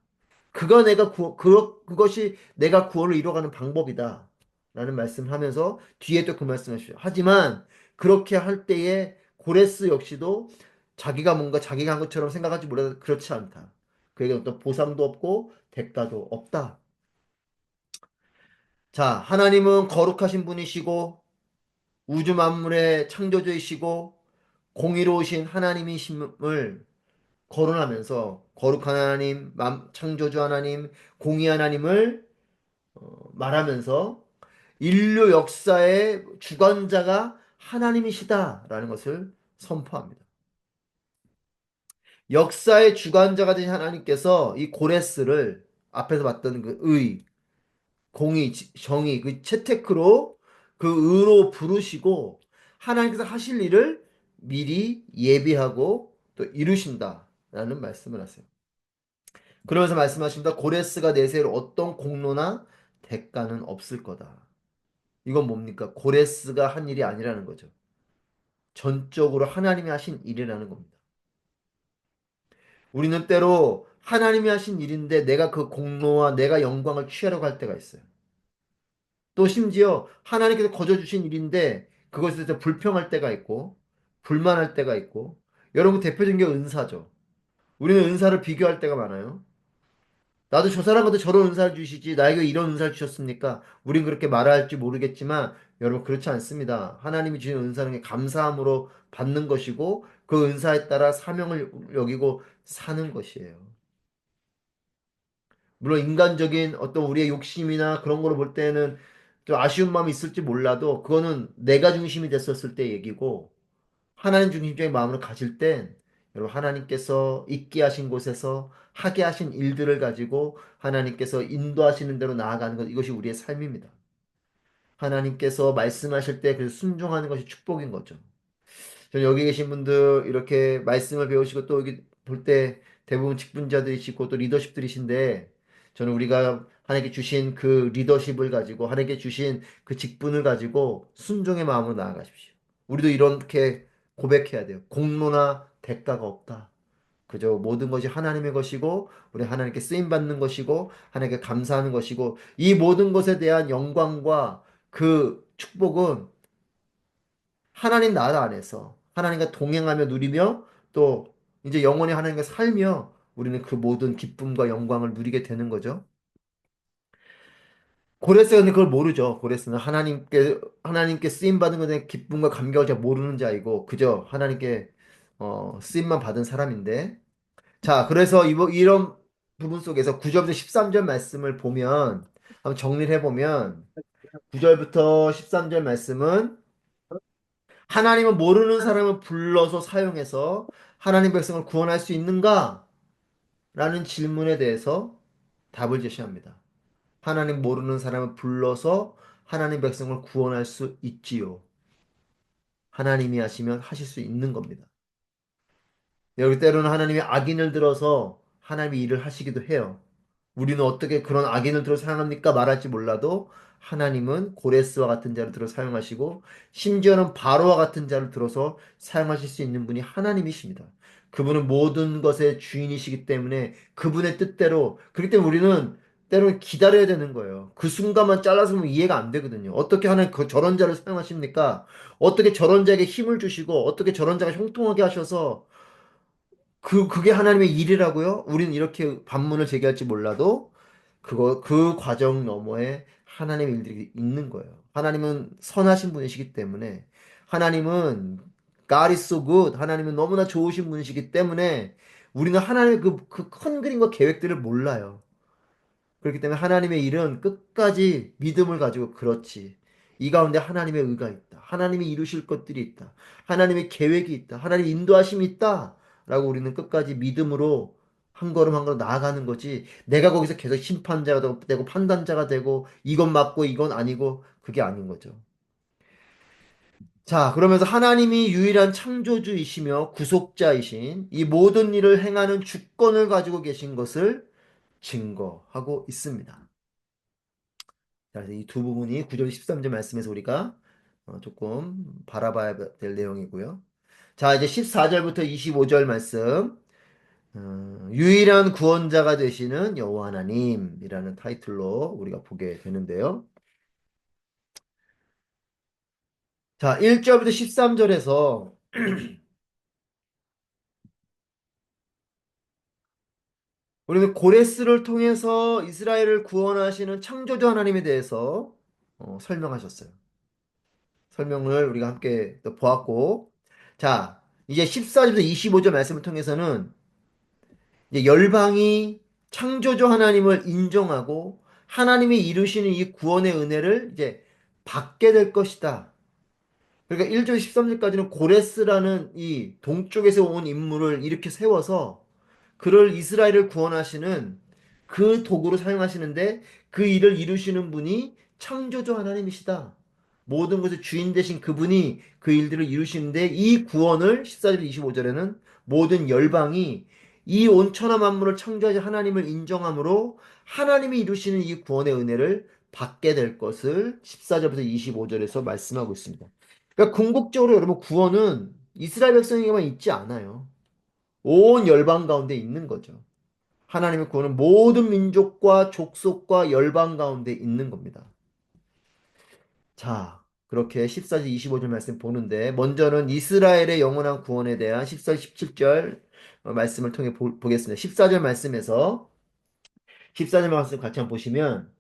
그것이 내가 구원을 이뤄가는 방법이다. 라는 말씀하면서 뒤에 또 그 말씀하시죠. 하지만 그렇게 할 때에 고레스 역시도 자기가 뭔가 자기가 한 것처럼 생각하지 몰라도 그렇지 않다. 그에게 어떤 보상도 없고 대가도 없다. 자, 하나님은 거룩하신 분이시고 우주 만물의 창조주이시고 공의로우신 하나님이심을 거론하면서 거룩한 하나님, 창조주 하나님, 공의 하나님을 말하면서 인류 역사의 주관자가 하나님이시다라는 것을 선포합니다. 역사의 주관자가 된 하나님께서 이 고레스를 앞에서 봤던 그 공의, 정의, 그 채테크로 그 의로 부르시고 하나님께서 하실 일을 미리 예비하고 또 이루신다라는 말씀을 하세요. 그러면서 말씀하십니다. 고레스가 내세울 어떤 공로나 대가는 없을 거다. 이건 뭡니까? 고레스가 한 일이 아니라는 거죠. 전적으로 하나님이 하신 일이라는 겁니다. 우리는 때로 하나님이 하신 일인데 내가 그 공로와 내가 영광을 취하려고 할 때가 있어요. 또 심지어 하나님께서 거저 주신 일인데 그것에 대해서 불평할 때가 있고 불만할 때가 있고 여러분 대표적인 게 은사죠. 우리는 은사를 비교할 때가 많아요. 나도 저 사람한테 저런 은사를 주시지 나에게 이런 은사를 주셨습니까? 우린 그렇게 말할지 모르겠지만 여러분 그렇지 않습니다. 하나님이 주신 은사는 감사함으로 받는 것이고 그 은사에 따라 사명을 여기고 사는 것이에요. 물론 인간적인 어떤 우리의 욕심이나 그런 거를 볼 때는 좀 아쉬운 마음이 있을지 몰라도 그거는 내가 중심이 됐었을 때 얘기고 하나님 중심적인 마음을 가질 땐 여러분 하나님께서 있게 하신 곳에서 하게 하신 일들을 가지고 하나님께서 인도하시는 대로 나아가는 것 이것이 우리의 삶입니다. 하나님께서 말씀하실 때 그 순종하는 것이 축복인 거죠. 저는 여기 계신 분들 이렇게 말씀을 배우시고 또 여기 볼 때 대부분 직분자들이시고 또 리더십들이신데 저는 우리가 하나님께 주신 그 리더십을 가지고 하나님께 주신 그 직분을 가지고 순종의 마음으로 나아가십시오. 우리도 이렇게 고백해야 돼요. 공로나 대가가 없다. 그저 모든 것이 하나님의 것이고 우리 하나님께 쓰임 받는 것이고 하나님께 감사하는 것이고 이 모든 것에 대한 영광과 그 축복은 하나님 나라 안에서 하나님과 동행하며 누리며 또 이제 영원히 하나님과 살며 우리는 그 모든 기쁨과 영광을 누리게 되는 거죠. 고레스는 그걸 모르죠. 고레스는 하나님께 쓰임 받은 것에 기쁨과 감격을 잘 모르는 자이고 그저 하나님께 쓰임만 받은 사람인데 자, 그래서 이런 부분 속에서 9절부터 13절 말씀을 보면 한번 정리를 해보면 9절부터 13절 말씀은 하나님은 모르는 사람을 불러서 사용해서 하나님 백성을 구원할 수 있는가? 라는 질문에 대해서 답을 제시합니다. 하나님 모르는 사람을 불러서 하나님 백성을 구원할 수 있지요. 하나님이 하시면 하실 수 있는 겁니다. 여기 때로는 하나님이 악인을 들어서 하나님이 일을 하시기도 해요. 우리는 어떻게 그런 악인을 들어 사용합니까? 말할지 몰라도 하나님은 고레스와 같은 자를 들어 사용하시고 심지어는 바로와 같은 자를 들어서 사용하실 수 있는 분이 하나님이십니다. 그분은 모든 것의 주인이시기 때문에 그분의 뜻대로 그렇기 때문에 우리는 때로는 기다려야 되는 거예요. 그 순간만 잘라서 보면 이해가 안 되거든요. 어떻게 하나님 저런 자를 사용하십니까? 어떻게 저런 자에게 힘을 주시고 어떻게 저런 자가 형통하게 하셔서 그게 하나님의 일이라고요? 우리는 이렇게 반문을 제기할지 몰라도 그 과정 너머에 하나님의 일들이 있는 거예요. 하나님은 선하신 분이시기 때문에 하나님은 God is so good. 하나님은 너무나 좋으신 분이시기 때문에 우리는 하나님의 그 큰 그림과 계획들을 몰라요. 그렇기 때문에 하나님의 일은 끝까지 믿음을 가지고 그렇지. 이 가운데 하나님의 의가 있다. 하나님이 이루실 것들이 있다. 하나님의 계획이 있다. 하나님의 인도하심이 있다. 라고 우리는 끝까지 믿음으로 한 걸음 한 걸음 나아가는 거지. 내가 거기서 계속 심판자가 되고 판단자가 되고 이건 맞고 이건 아니고 그게 아닌 거죠. 자, 그러면서 하나님이 유일한 창조주이시며 구속자이신 이 모든 일을 행하는 주권을 가지고 계신 것을 증거하고 있습니다. 자, 이 두 부분이 9절 13절 말씀에서 우리가 조금 바라봐야 될 내용이고요. 자, 이제 14절부터 25절 말씀. 유일한 구원자가 되시는 여호와 하나님이라는 타이틀로 우리가 보게 되는데요. 자, 1절부터 13절에서 우리는 고레스를 통해서 이스라엘을 구원하시는 창조주 하나님에 대해서 설명하셨어요. 설명을 우리가 함께 또 보았고, 자, 이제 14절부터 25절 말씀을 통해서는 이제 열방이 창조주 하나님을 인정하고 하나님이 이루시는 이 구원의 은혜를 이제 받게 될 것이다. 그러니까 1절 13절까지는 고레스라는 이 동쪽에서 온 인물을 이렇게 세워서 그를 이스라엘을 구원하시는 그 도구로 사용하시는데 그 일을 이루시는 분이 창조주 하나님이시다. 모든 것의 주인 되신 그분이 그 일들을 이루시는데 이 구원을 14절 25절에는 모든 열방이 이 온 천하 만물을 창조하신 하나님을 인정함으로 하나님이 이루시는 이 구원의 은혜를 받게 될 것을 14절부터 25절에서 말씀하고 있습니다. 그러니까 궁극적으로 여러분 구원은 이스라엘 백성에게만 있지 않아요. 온 열방 가운데 있는 거죠. 하나님의 구원은 모든 민족과 족속과 열방 가운데 있는 겁니다. 자, 그렇게 14절 25절 말씀 보는데 먼저는 이스라엘의 영원한 구원에 대한 14절 17절 말씀을 통해 보겠습니다. 14절 말씀에서 14절 말씀 같이 한번 보시면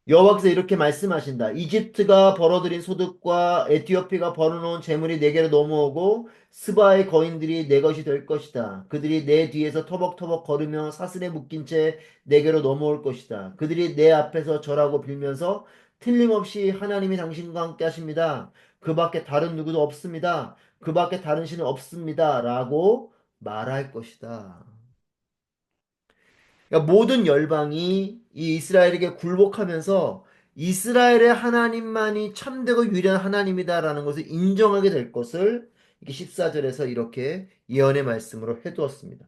여호와께서 이렇게 말씀하신다. 이집트가 벌어들인 소득과 에티오피아가 벌어놓은 재물이 내게로 넘어오고 스바의 거인들이 내 것이 될 것이다. 그들이 내 뒤에서 터벅터벅 걸으며 사슬에 묶인 채 내게로 넘어올 것이다. 그들이 내 앞에서 절하고 빌면서 틀림없이 하나님이 당신과 함께 하십니다. 그 밖에 다른 누구도 없습니다. 그 밖에 다른 신은 없습니다. 라고 말할 것이다. 그러니까 모든 열방이 이 이스라엘에게 굴복하면서 이스라엘의 하나님만이 참되고 유일한 하나님이다라는 것을 인정하게 될 것을 이렇게 14절에서 이렇게 예언의 말씀으로 해두었습니다.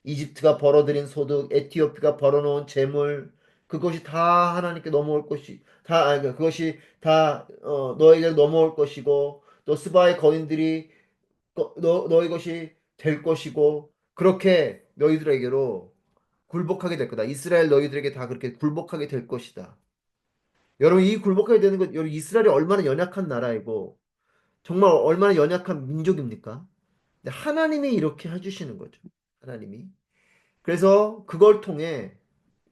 이집트가 벌어들인 소득, 에티오피아가 벌어놓은 재물, 그것이 다 하나님께 넘어올 것이 그것이 다 너에게 넘어올 것이고 또 스바의 거인들이 너희 것이 될 것이고 그렇게 너희들에게로 굴복하게 될 거다. 이스라엘 너희들에게 다 그렇게 굴복하게 될 것이다. 여러분 이 굴복하게 되는 것 여러분 이스라엘이 얼마나 연약한 나라이고 정말 얼마나 연약한 민족입니까? 근데 하나님이 이렇게 해주시는 거죠. 하나님이. 그래서 그걸 통해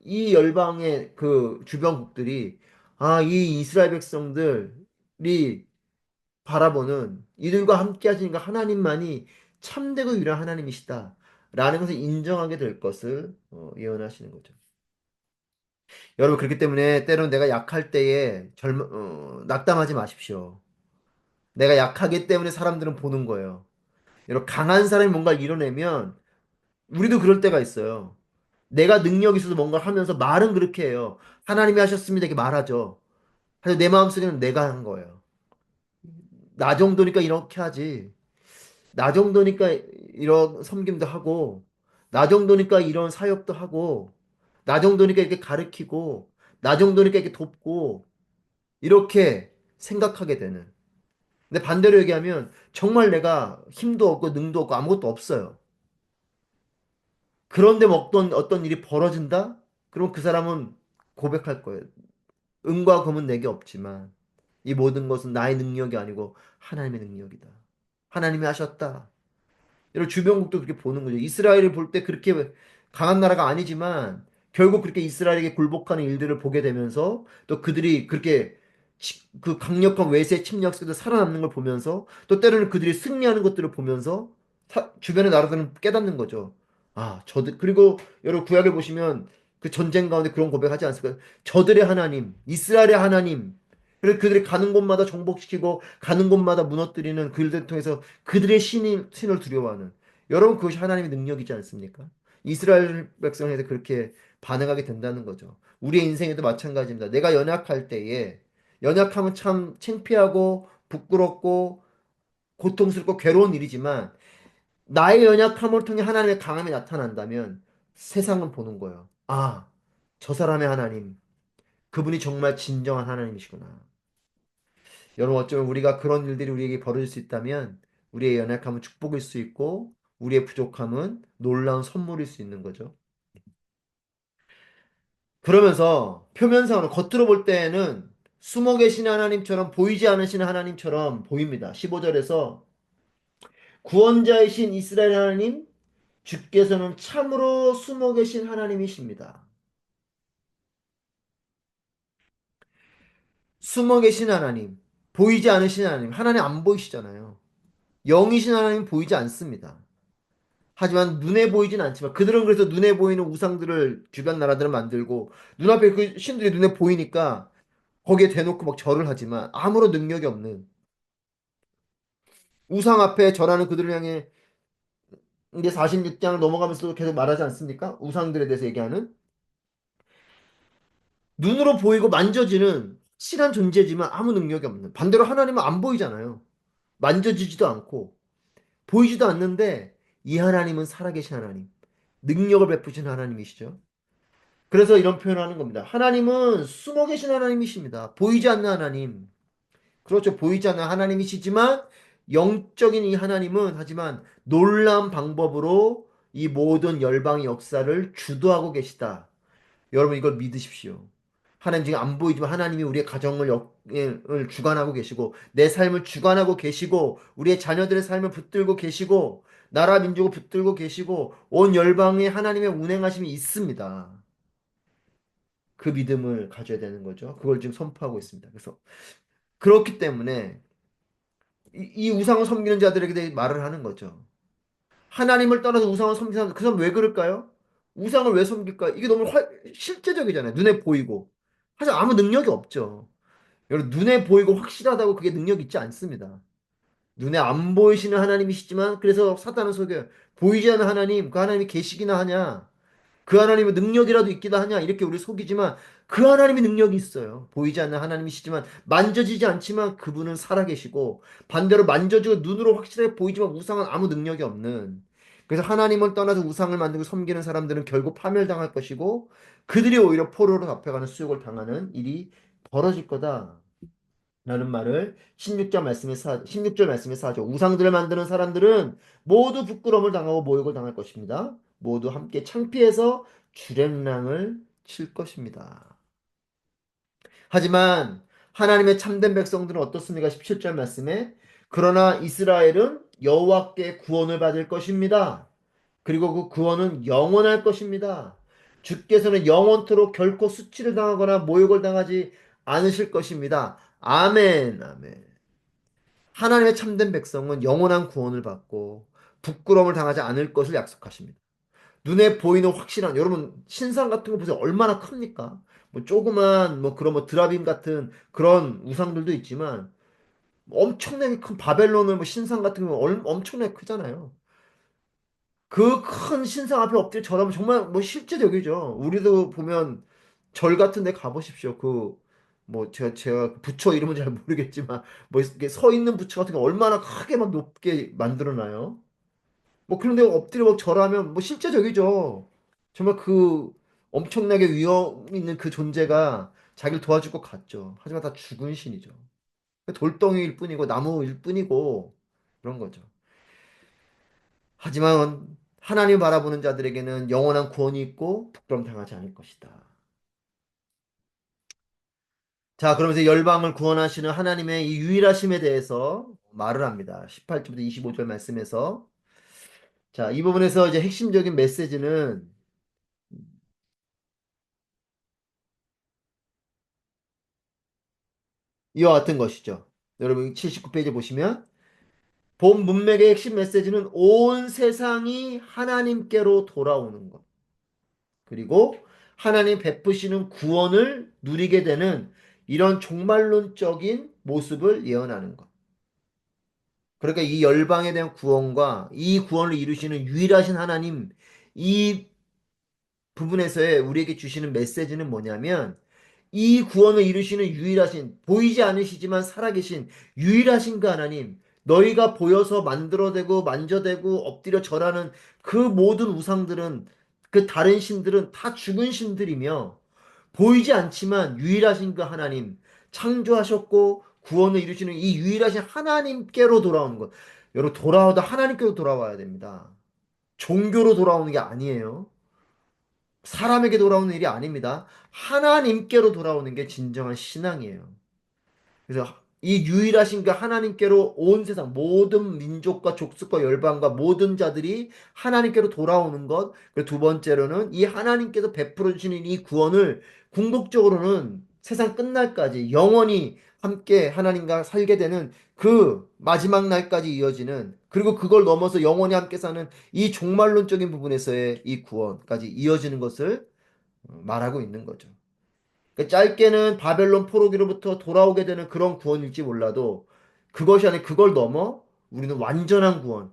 이 열방의 그 주변국들이 이 이스라엘 백성들이 바라보는 이들과 함께 하시니까 하나님만이 참되고 유일한 하나님이시다. 라는 것을 인정하게 될 것을 예언하시는 거죠. 여러분 그렇기 때문에 때로는 내가 약할 때에 낙담하지 마십시오. 내가 약하기 때문에 사람들은 보는 거예요. 여러분 강한 사람이 뭔가를 이뤄내면 우리도 그럴 때가 있어요. 내가 능력이 있어서 뭔가를 하면서 말은 그렇게 해요. 하나님이 하셨습니다. 이렇게 말하죠. 하지만 내 마음속에는 내가 한 거예요. 나 정도니까 이렇게 하지. 나 정도니까 이런 섬김도 하고, 나 정도니까 이런 사역도 하고, 나 정도니까 이렇게 가르치고, 나 정도니까 이렇게 돕고, 이렇게 생각하게 되는. 근데 반대로 얘기하면 정말 내가 힘도 없고 능도 없고 아무것도 없어요. 그런데 뭐 어떤 일이 벌어진다? 그럼 그 사람은 고백할 거예요. 은과 금은 내게 없지만 이 모든 것은 나의 능력이 아니고 하나님의 능력이다. 하나님이 하셨다. 이런 주변국도 그렇게 보는 거죠. 이스라엘을 볼 때 그렇게 강한 나라가 아니지만 결국 그렇게 이스라엘에게 굴복하는 일들을 보게 되면서 또 그들이 그렇게 그 강력한 외세 침략 속에서 살아남는 걸 보면서 또 때로는 그들이 승리하는 것들을 보면서 주변의 나라들은 깨닫는 거죠. 저들 그리고 여러분 구약을 보시면 그 전쟁 가운데 그런 고백하지 않습니까? 저들의 하나님, 이스라엘의 하나님 그래서 그들이 가는 곳마다 정복시키고 가는 곳마다 무너뜨리는 그들을 통해서 그들의 신을 두려워하는, 여러분 그것이 하나님의 능력이지 않습니까? 이스라엘 백성에서 그렇게 반응하게 된다는 거죠. 우리의 인생에도 마찬가지입니다. 내가 연약할 때에, 연약하면 참 창피하고 부끄럽고 고통스럽고 괴로운 일이지만 나의 연약함을 통해 하나님의 강함이 나타난다면 세상은 보는 거예요. 아, 저 사람의 하나님, 그분이 정말 진정한 하나님이시구나. 여러분, 어쩌면 우리가 그런 일들이 우리에게 벌어질 수 있다면 우리의 연약함은 축복일 수 있고 우리의 부족함은 놀라운 선물일 수 있는 거죠. 그러면서 표면상으로 겉으로 볼 때에는 숨어 계신 하나님처럼 보이지 않으시는 하나님처럼 보입니다. 15절에서 구원자이신 이스라엘 하나님, 주께서는 참으로 숨어 계신 하나님이십니다. 숨어 계신 하나님, 보이지 않으신 하나님, 하나님 안 보이시잖아요. 영이신 하나님 보이지 않습니다. 하지만 눈에 보이진 않지만 그들은 그래서 눈에 보이는 우상들을 주변 나라들은 만들고 눈앞에 그 신들이 눈에 보이니까 거기에 대놓고 막 절을 하지만 아무런 능력이 없는 우상 앞에 절하는 그들을 향해 이제 46장을 넘어가면서도 계속 말하지 않습니까? 우상들에 대해서 얘기하는 눈으로 보이고 만져지는 실한 존재지만 아무 능력이 없는, 반대로 하나님은 안 보이잖아요. 만져지지도 않고 보이지도 않는데 이 하나님은 살아계신 하나님, 능력을 베푸신 하나님이시죠. 그래서 이런 표현을 하는 겁니다. 하나님은 숨어 계신 하나님이십니다. 보이지 않는 하나님. 그렇죠. 보이지 않는 하나님이시지만 영적인 이 하나님은 하지만 놀라운 방법으로 이 모든 열방의 역사를 주도하고 계시다. 여러분 이걸 믿으십시오. 하나님 지금 안 보이지만 하나님이 우리의 가정을 을 주관하고 계시고 내 삶을 주관하고 계시고 우리의 자녀들의 삶을 붙들고 계시고 나라 민족을 붙들고 계시고 온 열방에 하나님의 운행하심이 있습니다. 그 믿음을 가져야 되는 거죠. 그걸 지금 선포하고 있습니다. 그래서 그렇기 때문에 이 우상을 섬기는 자들에게 대해 말을 하는 거죠. 하나님을 떠나서 우상을 섬기는 사람, 그 사람 왜 그럴까요? 우상을 왜 섬길까? 이게 너무 실제적이잖아요. 눈에 보이고. 하지만 아무 능력이 없죠. 여러분, 눈에 보이고 확실하다고 그게 능력 있지 않습니다. 눈에 안 보이시는 하나님이시지만, 그래서 사탄은 속여요. 보이지 않는 하나님, 그 하나님이 계시기나 하냐? 그 하나님의 능력이라도 있기도 하냐? 이렇게 우리 속이지만 그 하나님의 능력이 있어요. 보이지 않는 하나님이시지만 만져지지 않지만 그분은 살아계시고 반대로 만져지고 눈으로 확실하게 보이지만 우상은 아무 능력이 없는, 그래서 하나님을 떠나서 우상을 만들고 섬기는 사람들은 결국 파멸당할 것이고 그들이 오히려 포로로 잡혀가는 수욕을 당하는 일이 벌어질 거다. 라는 말을 16절 말씀에서 하죠. 우상들을 만드는 사람들은 모두 부끄러움을 당하고 모욕을 당할 것입니다. 모두 함께 창피해서 주랭랑을 칠 것입니다. 하지만 하나님의 참된 백성들은 어떻습니까? 17절 말씀에 그러나 이스라엘은 여호와께 구원을 받을 것입니다. 그리고 그 구원은 영원할 것입니다. 주께서는 영원토록 결코 수치를 당하거나 모욕을 당하지 않으실 것입니다. 아멘, 아멘. 하나님의 참된 백성은 영원한 구원을 받고 부끄러움을 당하지 않을 것을 약속하십니다. 눈에 보이는 확실한, 여러분 신상 같은 거 보세요. 얼마나 큽니까? 뭐 조그만 뭐 그런 뭐 드라빔 같은 그런 우상들도 있지만 엄청나게 큰 바벨론의 뭐 신상 같은 거 엄청나게 크잖아요. 그 큰 신상 앞에 엎드려 절하면 정말 뭐 실제적이죠. 우리도 보면 절 같은 데 가보십시오. 그 뭐 제가 부처 이름은 잘 모르겠지만 뭐 이렇게 서 있는 부처 같은 게 얼마나 크게 막 높게 만들어놔요. 뭐 그런 데 엎드려 막 절하면 뭐 실제적이죠. 정말 그 엄청나게 위험 있는 그 존재가 자기를 도와줄 것 같죠. 하지만 다 죽은 신이죠. 돌덩이일 뿐이고 나무일 뿐이고 그런 거죠. 하지만 하나님 바라보는 자들에게는 영원한 구원이 있고 부끄럼 당하지 않을 것이다. 자, 그러면서 열방을 구원하시는 하나님의 이 유일하심에 대해서 말을 합니다. 18절부터 25절 말씀에서. 자, 이 부분에서 이제 핵심적인 메시지는 이와 같은 것이죠. 여러분 79페이지 보시면 본 문맥의 핵심 메시지는 온 세상이 하나님께로 돌아오는 것. 그리고 하나님 베푸시는 구원을 누리게 되는 이런 종말론적인 모습을 예언하는 것. 그러니까 이 열방에 대한 구원과 이 구원을 이루시는 유일하신 하나님, 이 부분에서의 우리에게 주시는 메시지는 뭐냐면 이 구원을 이루시는 유일하신, 보이지 않으시지만 살아계신 유일하신 그 하나님, 너희가 보여서 만들어대고 만져대고 엎드려 절하는 그 모든 우상들은, 그 다른 신들은 다 죽은 신들이며 보이지 않지만 유일하신 그 하나님, 창조하셨고 구원을 이루시는 이 유일하신 하나님께로 돌아오는 것. 여러분, 돌아오다 하나님께로 돌아와야 됩니다. 종교로 돌아오는 게 아니에요. 사람에게 돌아오는 일이 아닙니다. 하나님께로 돌아오는 게 진정한 신앙이에요. 그래서 이 유일하신 그 하나님께로 온 세상 모든 민족과 족속과 열방과 모든 자들이 하나님께로 돌아오는 것. 그리고 두 번째로는 이 하나님께서 베풀어 주시는 이 구원을 궁극적으로는 세상 끝날까지 영원히 함께 하나님과 살게 되는 그 마지막 날까지 이어지는, 그리고 그걸 넘어서 영원히 함께 사는 이 종말론적인 부분에서의 이 구원까지 이어지는 것을 말하고 있는 거죠. 그러니까 짧게는 바벨론 포로기로부터 돌아오게 되는 그런 구원일지 몰라도 그것이 아니라 그걸 넘어 우리는 완전한 구원,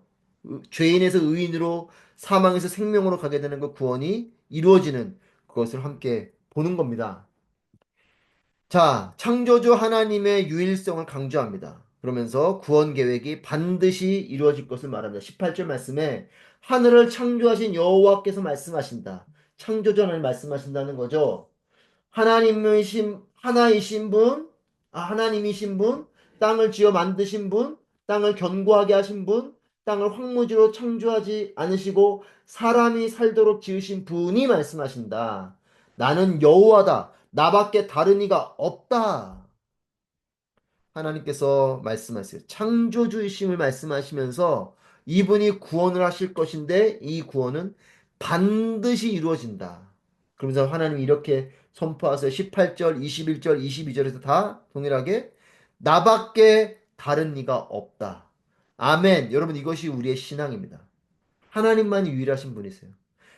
죄인에서 의인으로, 사망에서 생명으로 가게 되는 그 구원이 이루어지는 그것을 함께 보는 겁니다. 자, 창조주 하나님의 유일성을 강조합니다. 그러면서 구원 계획이 반드시 이루어질 것을 말합니다. 18절 말씀에 하늘을 창조하신 여호와께서 말씀하신다. 창조주 하나님 말씀하신다는 거죠. 하나이신 분, 하나님이신 분, 땅을 지어 만드신 분, 땅을 견고하게 하신 분, 땅을 황무지로 창조하지 않으시고 사람이 살도록 지으신 분이 말씀하신다. 나는 여호와다. 나밖에 다른 이가 없다. 하나님께서 말씀하세요. 창조주이심을 말씀하시면서 이분이 구원을 하실 것인데 이 구원은 반드시 이루어진다. 그러면서 하나님이 이렇게 선포하세요. 18절, 21절, 22절에서 다 동일하게 나밖에 다른 이가 없다. 아멘. 여러분, 이것이 우리의 신앙입니다. 하나님만이 유일하신 분이세요.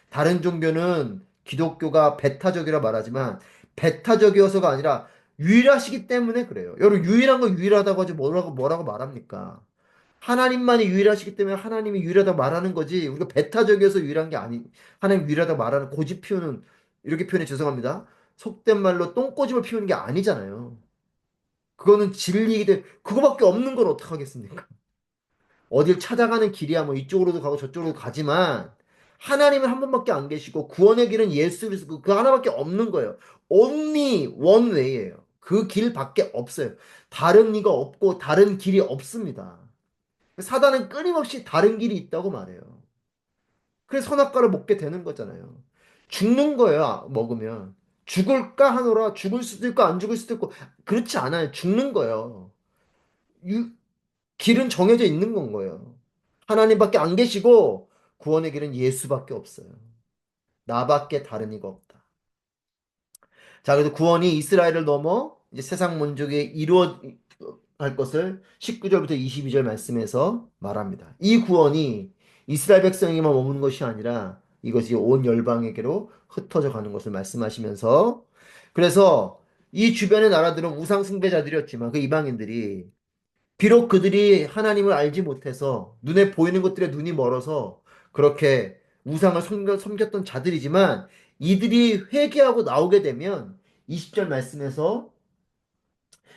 다른 종교는 기독교가 배타적이라 말하지만 배타적이어서가 아니라 유일하시기 때문에 그래요. 여러분, 유일한 거 유일하다고 하지 뭐라고 말합니까? 하나님만이 유일하시기 때문에 하나님이 유일하다고 말하는 거지. 우리가 배타적이어서 유일한 게 아니, 하나님 유일하다고 말하는 고집 피우는, 이렇게 표현해 죄송합니다. 속된 말로 똥꼬집을 피우는 게 아니잖아요. 그거는 진리이기 때문에 그거밖에 없는 걸 어떡하겠습니까? 어딜 찾아가는 길이야 뭐 이쪽으로도 가고 저쪽으로도 가지만 하나님은 한 분밖에 안 계시고 구원의 길은 예수 그리스도 그 하나밖에 없는 거예요. Only one way예요. 그 길밖에 없어요. 다른 이가 없고 다른 길이 없습니다. 사단은 끊임없이 다른 길이 있다고 말해요. 그래서 선악과를 먹게 되는 거잖아요. 죽는 거예요. 먹으면. 죽을까 하노라. 죽을 수도 있고 안 죽을 수도 있고 그렇지 않아요. 죽는 거예요. 길은 정해져 있는 건 거예요. 하나님밖에 안 계시고 구원의 길은 예수밖에 없어요. 나밖에 다른 이가 없다. 자, 그래서 구원이 이스라엘을 넘어 이제 세상 민족에 이루어갈 것을 19절부터 22절 말씀에서 말합니다. 이 구원이 이스라엘 백성에게만 머무는 것이 아니라 이것이 온 열방에게로 흩어져 가는 것을 말씀하시면서, 그래서 이 주변의 나라들은 우상 숭배자들이었지만 그 이방인들이 비록 그들이 하나님을 알지 못해서 눈에 보이는 것들에 눈이 멀어서 그렇게 우상을 섬겼던 자들이지만 이들이 회개하고 나오게 되면 20절 말씀에서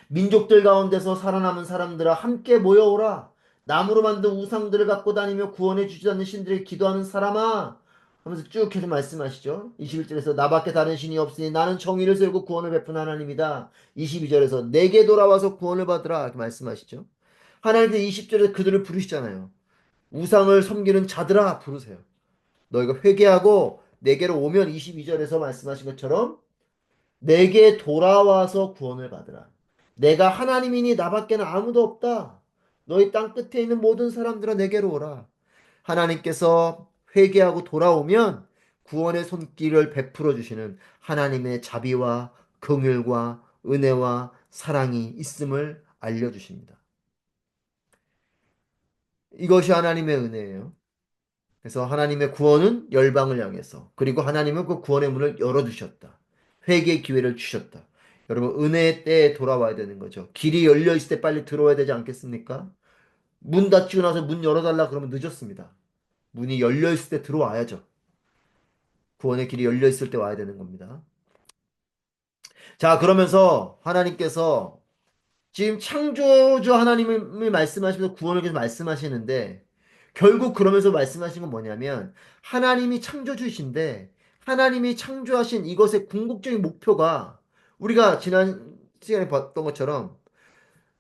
민족들 가운데서 살아남은 사람들아 함께 모여오라. 나무로 만든 우상들을 갖고 다니며 구원해 주지 않는 신들에게 기도하는 사람아 하면서 쭉 계속 말씀하시죠. 21절에서 나밖에 다른 신이 없으니 나는 정의를 세우고 구원을 베푼 하나님이다. 22절에서 내게 돌아와서 구원을 받으라 이렇게 말씀하시죠. 하나님께서 20절에 그들을 부르시잖아요. 우상을 섬기는 자들아 부르세요. 너희가 회개하고 내게로 오면 22절에서 말씀하신 것처럼 내게 돌아와서 구원을 받으라. 내가 하나님이니 나밖에는 아무도 없다. 너희 땅 끝에 있는 모든 사람들아 내게로 오라. 하나님께서 회개하고 돌아오면 구원의 손길을 베풀어 주시는 하나님의 자비와 긍휼과 은혜와 사랑이 있음을 알려 주십니다. 이것이 하나님의 은혜예요. 그래서 하나님의 구원은 열방을 향해서, 그리고 하나님은 그 구원의 문을 열어두셨다. 회개의 기회를 주셨다. 여러분, 은혜의 때에 돌아와야 되는 거죠. 길이 열려 있을 때 빨리 들어와야 되지 않겠습니까? 문 닫히고 나서 문 열어달라 그러면 늦었습니다. 문이 열려 있을 때 들어와야죠. 구원의 길이 열려 있을 때 와야 되는 겁니다. 자, 그러면서 하나님께서 지금 창조주 하나님을 말씀하시면서 구원을 계속 말씀하시는데 결국 그러면서 말씀하신 건 뭐냐면 하나님이 창조주이신데 하나님이 창조하신 이것의 궁극적인 목표가 우리가 지난 시간에 봤던 것처럼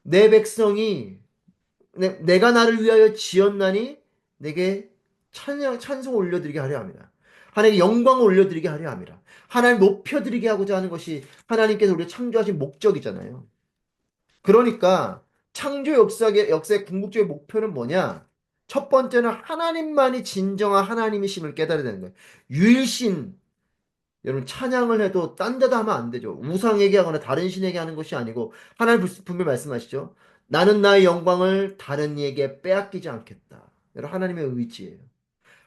내 백성이 내가 나를 위하여 지었나니 내게 찬송 올려드리게 하려 합니다. 하나님께 영광을 올려드리게 하려 합니다. 하나님 높여드리게 하고자 하는 것이 하나님께서 우리를 창조하신 목적이잖아요. 그러니까 창조 역사의 궁극적인 목표는 뭐냐? 첫 번째는 하나님만이 진정한 하나님이심을 깨달아야 되는 거예요. 유일신, 여러분 찬양을 해도 딴 데다 하면 안 되죠. 우상에게 하거나 다른 신에게 하는 것이 아니고 하나님 분명히 말씀하시죠. 나는 나의 영광을 다른 이에게 빼앗기지 않겠다. 여러분 하나님의 의지예요.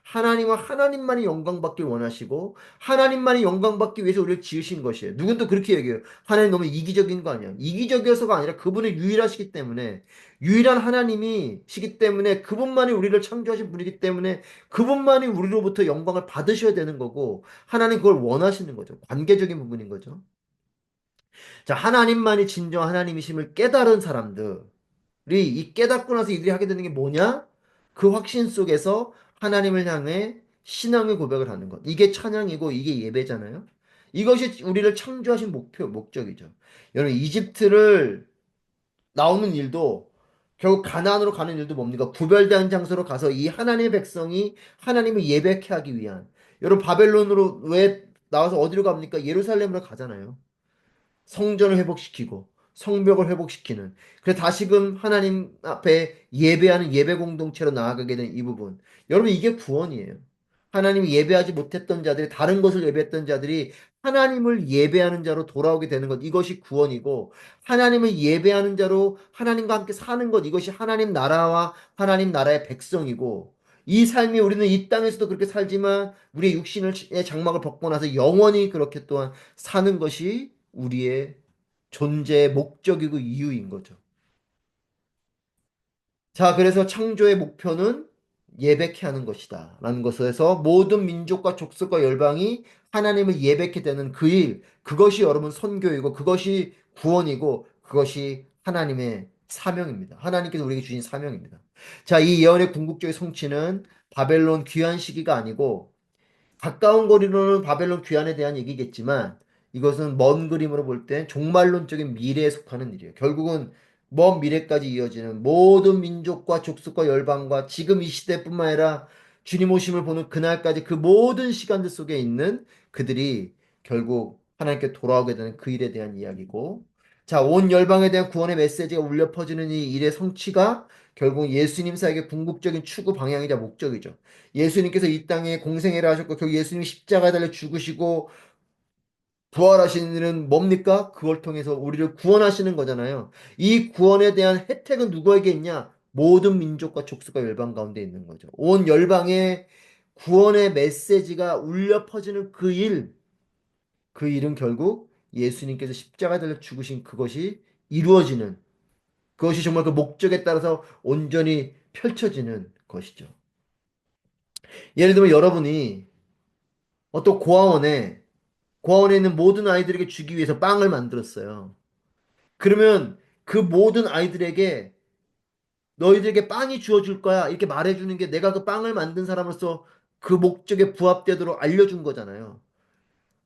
하나님은 하나님만이 영광받길 원하시고 하나님만이 영광받기 위해서 우리를 지으신 것이에요. 누군도 그렇게 얘기해요. 하나님 너무 이기적인 거 아니야. 이기적이어서가 아니라 그분은 유일하시기 때문에 유일한 하나님이시기 때문에 그분만이 우리를 창조하신 분이기 때문에 그분만이 우리로부터 영광을 받으셔야 되는 거고 하나님 그걸 원하시는 거죠. 관계적인 부분인 거죠. 자, 하나님만이 진정 하나님이심을 깨달은 사람들 이 깨닫고 나서 이들이 하게 되는 게 뭐냐? 그 확신 속에서 하나님을 향해 신앙의 고백을 하는 것. 이게 찬양이고 이게 예배잖아요. 이것이 우리를 창조하신 목적이죠. 여러분, 이집트를 나오는 일도 결국 가나안으로 가는 일도 뭡니까? 구별된 장소로 가서 이 하나님의 백성이 하나님을 예배케 하기 위한. 여러분, 바벨론으로 왜 나와서 어디로 갑니까? 예루살렘으로 가잖아요. 성전을 회복시키고 성벽을 회복시키는 그래서 다시금 하나님 앞에 예배하는 예배 공동체로 나아가게 된 이 부분 여러분 이게 구원이에요. 하나님이 예배하지 못했던 자들이 다른 것을 예배했던 자들이 하나님을 예배하는 자로 돌아오게 되는 것 이것이 구원이고 하나님을 예배하는 자로 하나님과 함께 사는 것 이것이 하나님 나라와 하나님 나라의 백성이고 이 삶이 우리는 이 땅에서도 그렇게 살지만 우리의 육신의 장막을 벗고 나서 영원히 그렇게 또한 사는 것이 우리의 존재의 목적이고 이유인 거죠. 자, 그래서 창조의 목표는 예배케 하는 것이다. 라는 것에서 모든 민족과 족속과 열방이 하나님을 예배케 되는 그 일, 그것이 여러분 선교이고 그것이 구원이고 그것이 하나님의 사명입니다. 하나님께서 우리에게 주신 사명입니다. 자, 이 예언의 궁극적인 성취는 바벨론 귀환 시기가 아니고 가까운 거리로는 바벨론 귀환에 대한 얘기겠지만 이것은 먼 그림으로 볼 때 종말론적인 미래에 속하는 일이에요. 결국은 먼 미래까지 이어지는 모든 민족과 족속과 열방과 지금 이 시대뿐만 아니라 주님 오심을 보는 그날까지 그 모든 시간들 속에 있는 그들이 결국 하나님께 돌아오게 되는 그 일에 대한 이야기고 자, 온 열방에 대한 구원의 메시지가 울려 퍼지는 이 일의 성취가 결국 예수님 사역의 궁극적인 추구 방향이자 목적이죠. 예수님께서 이 땅에 공생애를 하셨고 결국 예수님이 십자가에 달려 죽으시고 부활하시는 일은 뭡니까? 그걸 통해서 우리를 구원하시는 거잖아요. 이 구원에 대한 혜택은 누구에게 있냐? 모든 민족과 족속과 열방 가운데 있는 거죠. 온 열방에 구원의 메시지가 울려 퍼지는 그 일, 그 일은 결국 예수님께서 십자가에 달려 죽으신 그것이 이루어지는 그것이 정말 그 목적에 따라서 온전히 펼쳐지는 것이죠. 예를 들면 여러분이 어떤 고아원에 있는 모든 아이들에게 주기 위해서 빵을 만들었어요. 그러면 그 모든 아이들에게 너희들에게 빵이 주어질 거야. 이렇게 말해주는 게 내가 그 빵을 만든 사람으로서 그 목적에 부합되도록 알려준 거잖아요.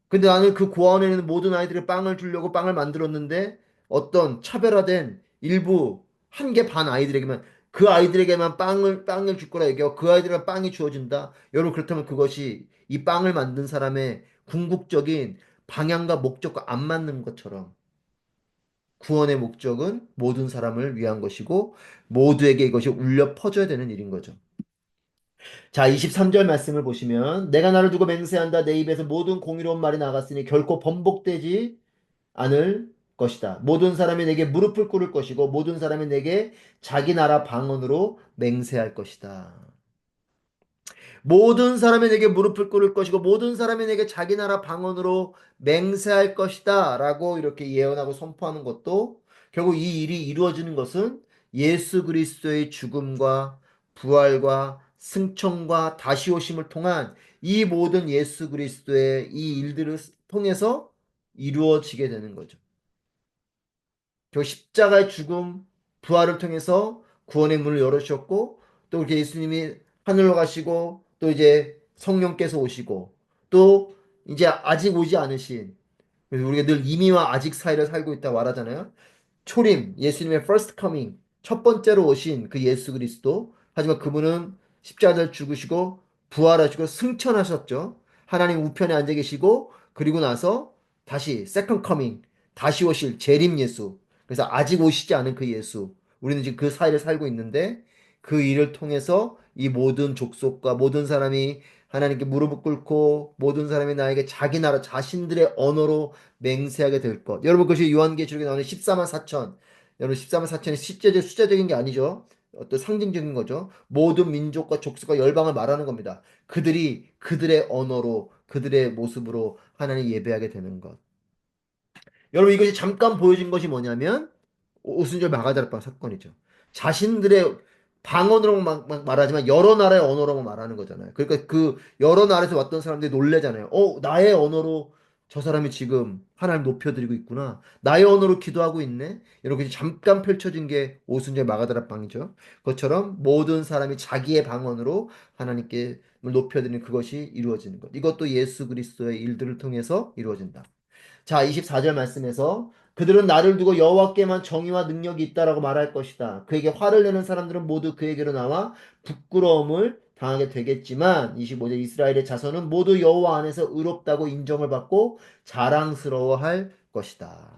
근데 나는 그 고아원에 있는 모든 아이들에게 빵을 주려고 빵을 만들었는데 어떤 차별화된 일부 한 개 반 아이들에게만 그 아이들에게만 빵을 줄 거라 얘기하고 그 아이들에게 빵이 주어진다. 여러분 그렇다면 그것이 이 빵을 만든 사람의 궁극적인 방향과 목적과 안 맞는 것처럼 구원의 목적은 모든 사람을 위한 것이고 모두에게 이것이 울려 퍼져야 되는 일인 거죠. 자, 23절 말씀을 보시면 내가 나를 두고 맹세한다. 내 입에서 모든 공의로운 말이 나갔으니 결코 번복되지 않을 것이다. 모든 사람이 내게 무릎을 꿇을 것이고 모든 사람이 내게 자기 나라 방언으로 맹세할 것이다. 모든 사람이 내게 무릎을 꿇을 것이고 모든 사람이 내게 자기 나라 방언으로 맹세할 것이다 라고 이렇게 예언하고 선포하는 것도 결국 이 일이 이루어지는 것은 예수 그리스도의 죽음과 부활과 승천과 다시 오심을 통한 이 모든 예수 그리스도의 이 일들을 통해서 이루어지게 되는 거죠. 그 십자가의 죽음, 부활을 통해서 구원의 문을 열어주셨고, 또 이렇게 예수님이 하늘로 가시고, 또 이제 성령께서 오시고, 또 이제 아직 오지 않으신, 그래서 우리가 늘 이미와 아직 사이를 살고 있다고 말하잖아요. 초림, 예수님의 first coming, 첫 번째로 오신 그 예수 그리스도. 하지만 그분은 십자가를 죽으시고 부활하시고 승천하셨죠. 하나님 우편에 앉아 계시고 그리고 나서 다시 second coming, 다시 오실 재림 예수. 그래서 아직 오시지 않은 그 예수. 우리는 지금 그 사이를 살고 있는데 그 일을 통해서 이 모든 족속과 모든 사람이 하나님께 무릎을 꿇고 모든 사람이 나에게 자기 나라 자신들의 언어로 맹세하게 될 것. 여러분 그것이 요한계시록에 나오는 14만 4천. 여러분 14만 4천이 실제적 숫자적인 게 아니죠. 어떤 상징적인 거죠. 모든 민족과 족속과 열방을 말하는 겁니다. 그들이 그들의 언어로 그들의 모습으로 하나님 예배하게 되는 것. 여러분 이것이 잠깐 보여진 것이 뭐냐면 오순절 마가다락방 사건이죠. 자신들의 방언으로 말하지만 여러 나라의 언어로 말하는 거잖아요. 그러니까 그 여러 나라에서 왔던 사람들이 놀래잖아요. 나의 언어로 저 사람이 지금 하나님 높여드리고 있구나. 나의 언어로 기도하고 있네. 이렇게 잠깐 펼쳐진 게 오순절 마가다락방이죠. 그것처럼 모든 사람이 자기의 방언으로 하나님께 높여드리는 그것이 이루어지는 것. 이것도 예수 그리스도의 일들을 통해서 이루어진다. 자, 24절 말씀에서 그들은 나를 두고 여호와께만 정의와 능력이 있다라고 말할 것이다. 그에게 화를 내는 사람들은 모두 그에게로 나와 부끄러움을 당하게 되겠지만 25절 이스라엘의 자손은 모두 여호와 안에서 의롭다고 인정을 받고 자랑스러워할 것이다.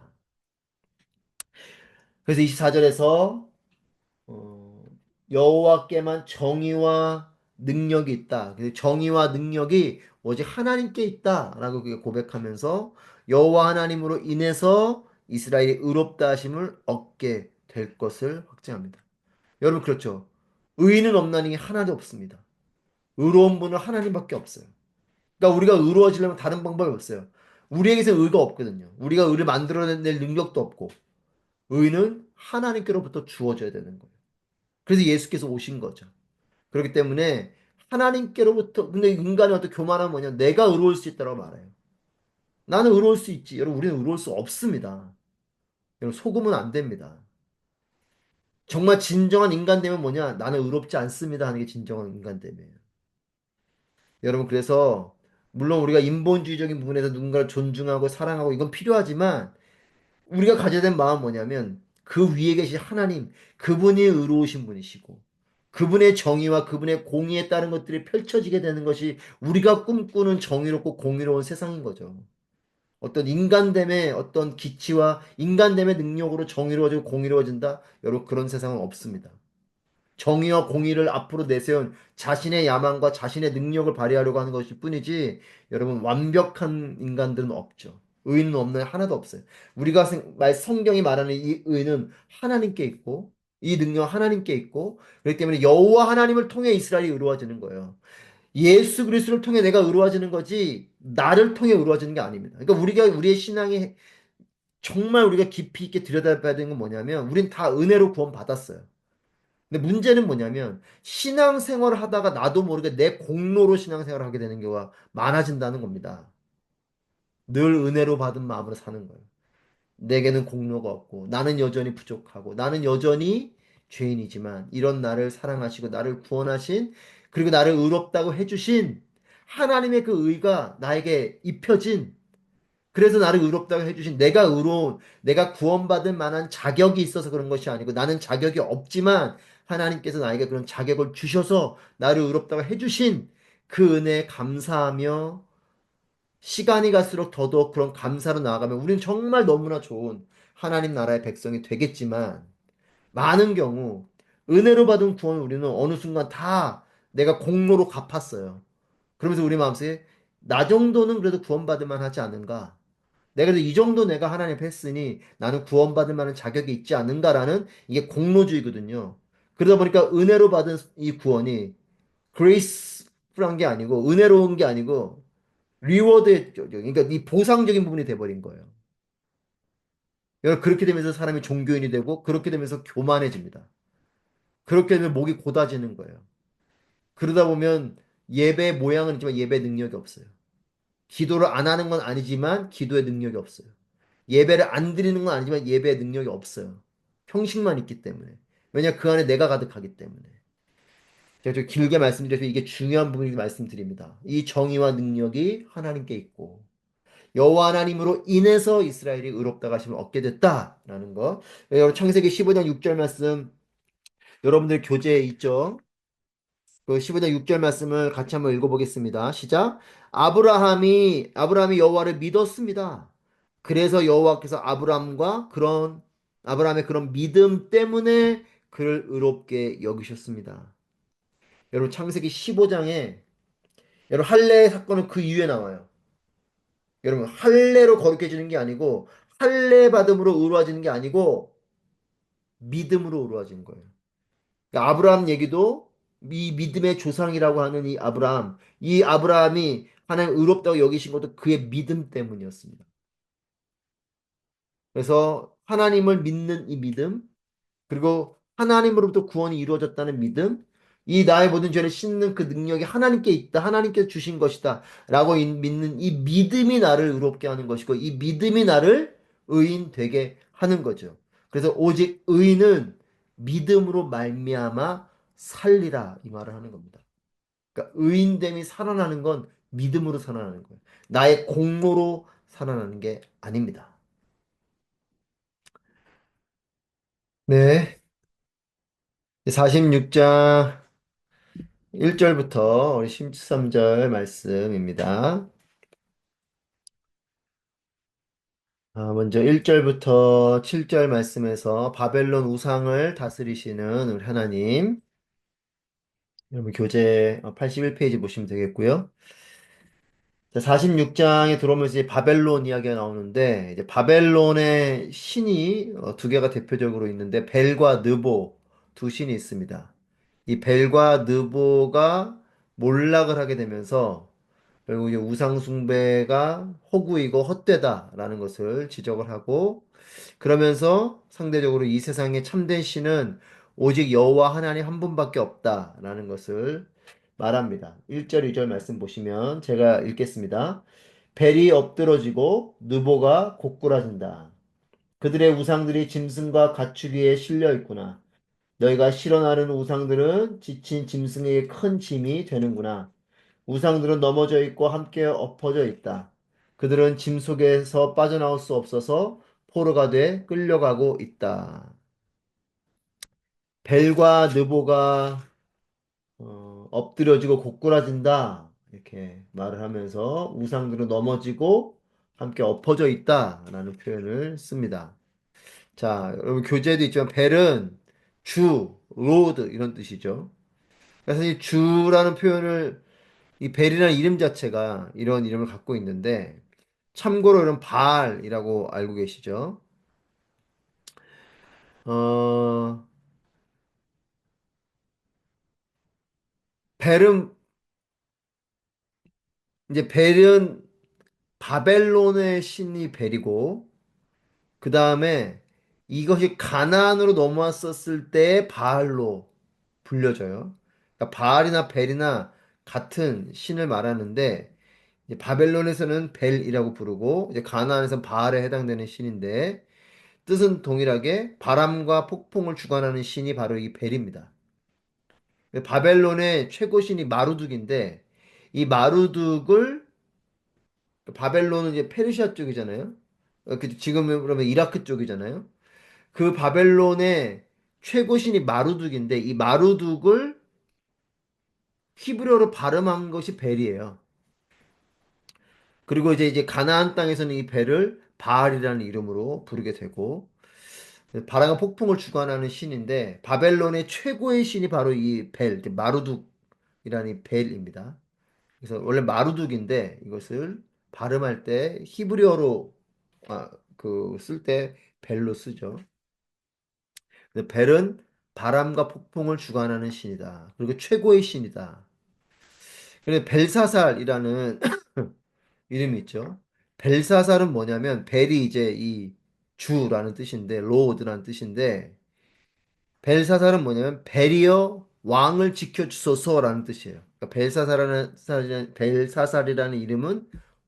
그래서 24절에서 여호와께만 정의와 능력이 있다. 그래서 정의와 능력이 오직 하나님께 있다라고 고백하면서 여호와 하나님으로 인해서 이스라엘이 의롭다 하심을 얻게 될 것을 확증합니다. 여러분 그렇죠? 의인은 없나니 하나도 없습니다. 의로운 분은 하나님밖에 없어요. 그러니까 우리가 의로워지려면 다른 방법이 없어요. 우리에게서 의가 없거든요. 우리가 의를 만들어낼 능력도 없고 의는 하나님께로부터 주어져야 되는 거예요. 그래서 예수께서 오신 거죠. 그렇기 때문에 하나님께로부터 근데 인간의 어떤 교만은 뭐냐? 내가 의로울 수 있다고 말해요. 나는 의로울 수 있지. 여러분 우리는 의로울 수 없습니다. 여러분 속으면 안 됩니다. 정말 진정한 인간됨은 뭐냐? 나는 의롭지 않습니다 하는 게 진정한 인간됨이에요. 여러분 그래서 물론 우리가 인본주의적인 부분에서 누군가를 존중하고 사랑하고 이건 필요하지만 우리가 가져야 될 마음은 뭐냐면 그 위에 계신 하나님, 그분이 의로우신 분이시고 그분의 정의와 그분의 공의에 따른 것들이 펼쳐지게 되는 것이 우리가 꿈꾸는 정의롭고 공의로운 세상인 거죠. 어떤 인간됨의 어떤 기치와 인간됨의 능력으로 정의로워지고 공의로워진다? 여러분 그런 세상은 없습니다. 정의와 공의를 앞으로 내세운 자신의 야망과 자신의 능력을 발휘하려고 하는 것일 뿐이지 여러분 완벽한 인간들은 없죠. 의인은 없나요? 하나도 없어요. 우리가 성경이 말하는 이 의는 하나님께 있고 이 능력 하나님께 있고 그렇기 때문에 여호와 하나님을 통해 이스라엘이 의로워지는 거예요. 예수 그리스도를 통해 내가 의로워지는 거지 나를 통해 의로워지는 게 아닙니다. 그러니까 우리의 신앙이 정말 우리가 깊이 있게 들여다봐야 되는 건 뭐냐면 우린 다 은혜로 구원 받았어요. 근데 문제는 뭐냐면 신앙생활을 하다가 나도 모르게 내 공로로 신앙생활을 하게 되는 경우가 많아진다는 겁니다. 늘 은혜로 받은 마음으로 사는 거예요. 내게는 공로가 없고 나는 여전히 부족하고 나는 여전히 죄인이지만 이런 나를 사랑하시고 나를 구원하신 그리고 나를 의롭다고 해주신 하나님의 그 의가 나에게 입혀진 그래서 나를 의롭다고 해주신 내가 의로운, 내가 구원받을 만한 자격이 있어서 그런 것이 아니고 나는 자격이 없지만 하나님께서 나에게 그런 자격을 주셔서 나를 의롭다고 해주신 그 은혜에 감사하며 시간이 갈수록 더더욱 그런 감사로 나아가면 우리는 정말 너무나 좋은 하나님 나라의 백성이 되겠지만 많은 경우 은혜로 받은 구원을 우리는 어느 순간 다 내가 공로로 갚았어요. 그러면서 우리 마음속에 나 정도는 그래도 구원받을 만하지 않은가? 내가 이 정도 내가 하나님 앞에 했으니 나는 구원받을 만한 자격이 있지 않은가라는 이게 공로주의거든요. 그러다 보니까 은혜로 받은 이 구원이 grace 한 게 아니고 은혜로운 게 아니고 리워드의 그러니까 이 보상적인 부분이 돼버린 거예요. 여러분, 그렇게 되면서 사람이 종교인이 되고 그렇게 되면서 교만해집니다. 그렇게 되면 목이 곧아지는 거예요. 그러다 보면 예배 모양은 있지만 예배 능력이 없어요. 기도를 안 하는 건 아니지만 기도의 능력이 없어요. 예배를 안 드리는 건 아니지만 예배의 능력이 없어요. 형식만 있기 때문에. 왜냐 그 안에 내가 가득하기 때문에. 제가 좀 길게 말씀드려서 이게 중요한 부분을 말씀드립니다. 이 정의와 능력이 하나님께 있고 여호와 하나님으로 인해서 이스라엘이 의롭다가 하심을 얻게 됐다라는 거. 여러분 창세기 15장 6절 말씀 여러분들 교재에 있죠? 그 15장 6절 말씀을 같이 한번 읽어보겠습니다. 시작. 아브라함이 여호와를 믿었습니다. 그래서 여호와께서 아브라함의 그런 믿음 때문에 그를 의롭게 여기셨습니다. 여러분 창세기 15장에 여러분 할례 사건은 그 이후에 나와요. 여러분 할례로 거룩해지는 게 아니고 할례 받음으로 의로워지는 게 아니고 믿음으로 의로워지는 거예요. 그러니까 아브라함 얘기도 이 믿음의 조상이라고 하는 이 아브라함이 하나님 의롭다고 여기신 것도 그의 믿음 때문이었습니다. 그래서 하나님을 믿는 이 믿음, 그리고 하나님으로부터 구원이 이루어졌다는 믿음, 이 나의 모든 죄를 씻는 그 능력이 하나님께 있다, 하나님께서 주신 것이다, 라고 믿는 이 믿음이 나를 의롭게 하는 것이고, 이 믿음이 나를 의인 되게 하는 거죠. 그래서 오직 의인은 믿음으로 말미암아 살리라, 이 말을 하는 겁니다. 그러니까 의인됨이 살아나는 건 믿음으로 살아나는 거예요. 나의 공로로 살아나는 게 아닙니다. 네. 46장 1절부터 우리 13절 말씀입니다. 먼저 1절부터 7절 말씀에서 바벨론 우상을 다스리시는 우리 하나님, 여러분 교재 81페이지 보시면 되겠고요. 46장에 들어오면서 이제 바벨론 이야기가 나오는데, 이제 바벨론의 신이 두 개가 대표적으로 있는데, 벨과 느보 두 신이 있습니다. 이 벨과 느보가 몰락을 하게 되면서, 결국 이제 우상숭배가 허구이고 헛되다라는 것을 지적을 하고, 그러면서 상대적으로 이 세상의 참된 신은 오직 여호와 하나님 한 분밖에 없다라는 것을 말합니다. 1절, 2절 말씀 보시면 제가 읽겠습니다. 벨이 엎드러지고 느보가 고꾸라진다. 그들의 우상들이 짐승과 가축 위에 실려 있구나. 너희가 실어 나르는 우상들은 지친 짐승에게 큰 짐이 되는구나. 우상들은 넘어져 있고 함께 엎어져 있다. 그들은 짐 속에서 빠져나올 수 없어서 포로가 돼 끌려가고 있다. 벨과 느보가 엎드려지고 고꾸라진다. 이렇게 말을 하면서 우상들은 넘어지고 함께 엎어져 있다라는 표현을 씁니다. 자, 여러분 교재에도 있지만 벨은 주, 로드 이런 뜻이죠. 그래서 이 주라는 표현을 이 벨이라는 이름 자체가 이런 이름을 갖고 있는데 참고로 이런 바알이라고 알고 계시죠? 어, 벨은 이제 벨은 바벨론의 신이 벨이고 그 다음에 이것이 가나안으로 넘어왔었을 때 바알로 불려져요. 그러니까 바알이나 벨이나 같은 신을 말하는데 이제 바벨론에서는 벨이라고 부르고 이제 가나안에서는 바알에 해당되는 신인데 뜻은 동일하게 바람과 폭풍을 주관하는 신이 바로 이 벨입니다. 바벨론의 최고 신이 마루둑인데 이 마루둑을 바벨론은 이제 페르시아 쪽이잖아요. 지금은 그러면 이라크 쪽이잖아요. 그 바벨론의 최고 신이 마루둑인데 이 마루둑을 히브리어로 발음한 것이 벨이에요. 그리고 이제 가나안 땅에서는 이 벨을 바알이라는 이름으로 부르게 되고 바람과 폭풍을 주관하는 신인데 바벨론의 최고의 신이 바로 이 벨, 마루둑이라는 이 벨입니다. 그래서 원래 마루둑인데 이것을 발음할 때 히브리어로 쓸 때 벨로 쓰죠. 근데 벨은 바람과 폭풍을 주관하는 신이다. 그리고 최고의 신이다. 그래 벨사살이라는 이름이 있죠. 벨사살은 뭐냐면 벨이 이제 이 주라는 뜻인데 로드라는 뜻인데 벨사살은 뭐냐면 벨이여 왕을 지켜주소서라는 뜻이에요. 그러니까 벨사살이라는 이름은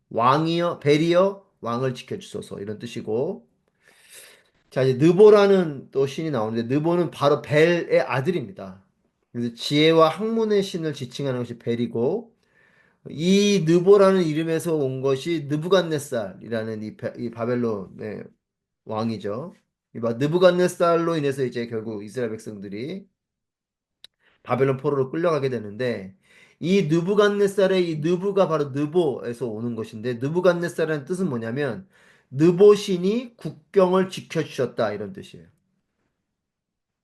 왕이여 벨이여 왕을 지켜주소서 이런 뜻이고 자 이제 느보라는 또 신이 나오는데 느보는 바로 벨의 아들입니다. 그래서 지혜와 학문의 신을 지칭하는 것이 벨이고 이 느보라는 이름에서 온 것이 느부갓네살이라는 이 바벨론의 왕이죠. 이 느부갓네살로 인해서 이제 결국 이스라엘 백성들이 바벨론 포로로 끌려가게 되는데 이 느부갓네살의 이 느부가 바로 느보에서 오는 것인데 느부갓네살이라는 뜻은 뭐냐면 느보 신이 국경을 지켜주셨다 이런 뜻이에요.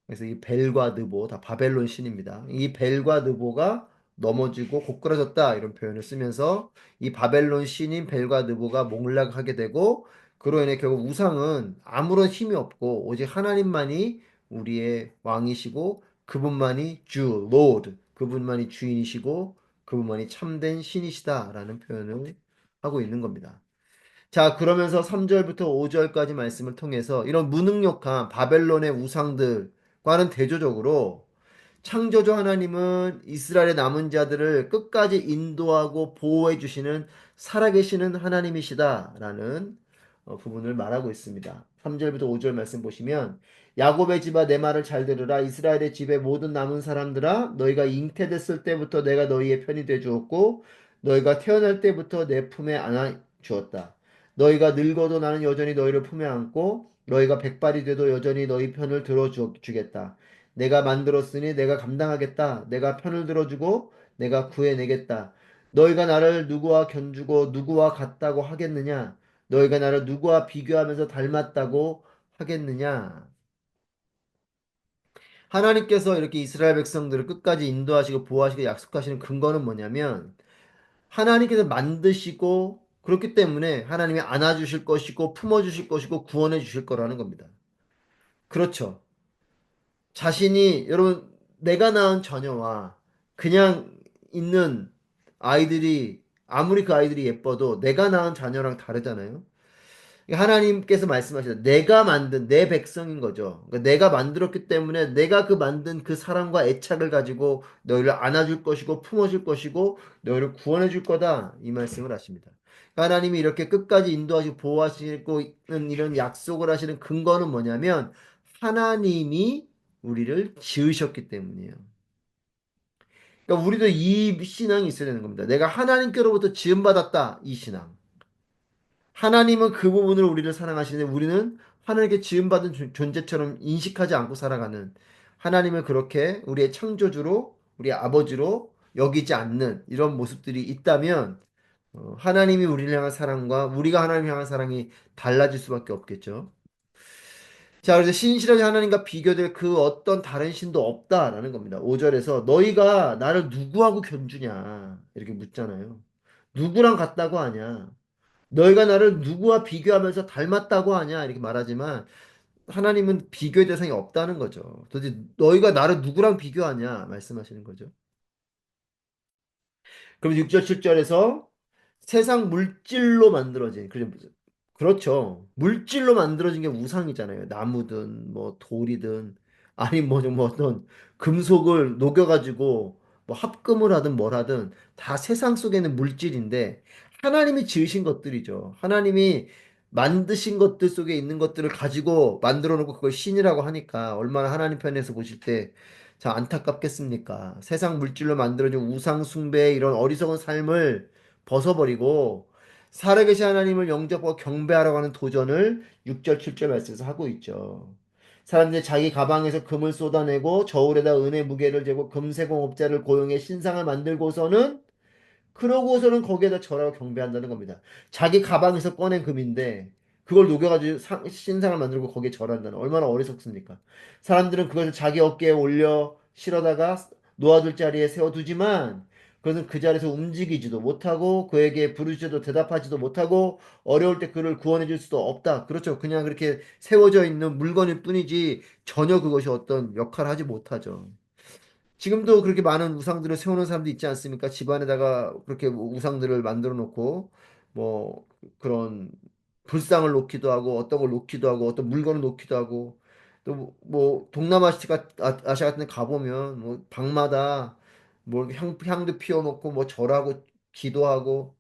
그래서 이 벨과 느보 다 바벨론 신입니다. 이 벨과 느보가 넘어지고 고꾸라졌다 이런 표현을 쓰면서 이 바벨론 신인 벨과 느보가 몰락하게 되고 그로 인해 결국 우상은 아무런 힘이 없고 오직 하나님만이 우리의 왕이시고 그분만이 주, Lord, 그분만이 주인이시고 그분만이 참된 신이시다라는 표현을 하고 있는 겁니다. 자, 그러면서 3절부터 5절까지 말씀을 통해서 이런 무능력한 바벨론의 우상들과는 대조적으로 창조주 하나님은 이스라엘의 남은 자들을 끝까지 인도하고 보호해 주시는 살아계시는 하나님이시다라는 부분을 말하고 있습니다. 3절부터 5절 말씀 보시면 야곱의 집아 내 말을 잘 들으라 이스라엘의 집의 모든 남은 사람들아 너희가 잉태됐을 때부터 내가 너희의 편이 되어 주었고 너희가 태어날 때부터 내 품에 안아 주었다. 너희가 늙어도 나는 여전히 너희를 품에 안고 너희가 백발이 돼도 여전히 너희 편을 들어 주겠다. 내가 만들었으니 내가 감당하겠다. 내가 편을 들어주고 내가 구해내겠다. 너희가 나를 누구와 견주고 누구와 같다고 하겠느냐? 너희가 나를 누구와 비교하면서 닮았다고 하겠느냐? 하나님께서 이렇게 이스라엘 백성들을 끝까지 인도하시고 보호하시고 약속하시는 근거는 뭐냐면 하나님께서 만드시고 그렇기 때문에 하나님이 안아주실 것이고 품어주실 것이고 구원해 주실 거라는 겁니다. 그렇죠. 자신이 여러분 내가 낳은 자녀와 그냥 있는 아이들이 아무리 그 아이들이 예뻐도 내가 낳은 자녀랑 다르잖아요. 하나님께서 말씀하시다. 내가 만든 내 백성인 거죠. 그러니까 내가 만들었기 때문에 내가 그 만든 그 사랑과 애착을 가지고 너희를 안아줄 것이고 품어줄 것이고 너희를 구원해 줄 거다. 이 말씀을 하십니다. 하나님이 이렇게 끝까지 인도하시고 보호하시고 있는 이런 약속을 하시는 근거는 뭐냐면 하나님이 우리를 지으셨기 때문이에요. 그러니까 우리도 이 신앙이 있어야 되는 겁니다. 내가 하나님께로부터 지음받았다. 이 신앙. 하나님은 그 부분으로 우리를 사랑하시는데 우리는 하나님께 지음받은 존재처럼 인식하지 않고 살아가는 하나님을 그렇게 우리의 창조주로 우리의 아버지로 여기지 않는 이런 모습들이 있다면 하나님이 우리를 향한 사랑과 우리가 하나님을 향한 사랑이 달라질 수밖에 없겠죠. 자, 그래서 신실하게 하나님과 비교될 그 어떤 다른 신도 없다라는 겁니다. 5절에서 너희가 나를 누구하고 견주냐 이렇게 묻잖아요. 누구랑 같다고 하냐? 너희가 나를 누구와 비교하면서 닮았다고 하냐 이렇게 말하지만 하나님은 비교의 대상이 없다는 거죠. 도대체 너희가 나를 누구랑 비교하냐 말씀하시는 거죠. 그럼 6절 7절에서 세상 물질로 만들어진 그렇죠. 물질로 만들어진 게 우상이잖아요. 나무든 뭐 돌이든 아니 뭐 어떤 금속을 녹여가지고 뭐 합금을 하든 뭘 하든 다 세상 속에는 물질인데 하나님이 지으신 것들이죠. 하나님이 만드신 것들 속에 있는 것들을 가지고 만들어 놓고 그걸 신이라고 하니까 얼마나 하나님 편에서 보실 때 자 안타깝겠습니까? 세상 물질로 만들어진 우상 숭배의 이런 어리석은 삶을 벗어버리고 살아계신 하나님을 영접하고 경배하라고 하는 도전을 6절, 7절 말씀에서 하고 있죠. 사람들이 자기 가방에서 금을 쏟아내고 저울에다 은의 무게를 재고 금세공업자를 고용해 신상을 만들고서는 그러고서는 거기에다 절하고 경배한다는 겁니다. 자기 가방에서 꺼낸 금인데 그걸 녹여가지고 신상을 만들고 거기에 절한다는 얼마나 어리석습니까? 사람들은 그것을 자기 어깨에 올려 실어다가 놓아둘 자리에 세워두지만 그것은 그 자리에서 움직이지도 못하고 그에게 부르짖어도 대답하지도 못하고 어려울 때 그를 구원해 줄 수도 없다. 그렇죠. 그냥 그렇게 세워져 있는 물건일 뿐이지 전혀 그것이 어떤 역할을 하지 못하죠. 지금도 그렇게 많은 우상들을 세우는 사람도 있지 않습니까? 집안에다가 그렇게 뭐 우상들을 만들어 놓고 뭐 그런 불상을 놓기도 하고 어떤 걸 놓기도 하고 어떤 물건을 놓기도 하고 또 뭐 동남아시아 아시아 같은 데 가보면 뭐 방마다 뭐 이렇게 향도 피워놓고 뭐 절하고 기도하고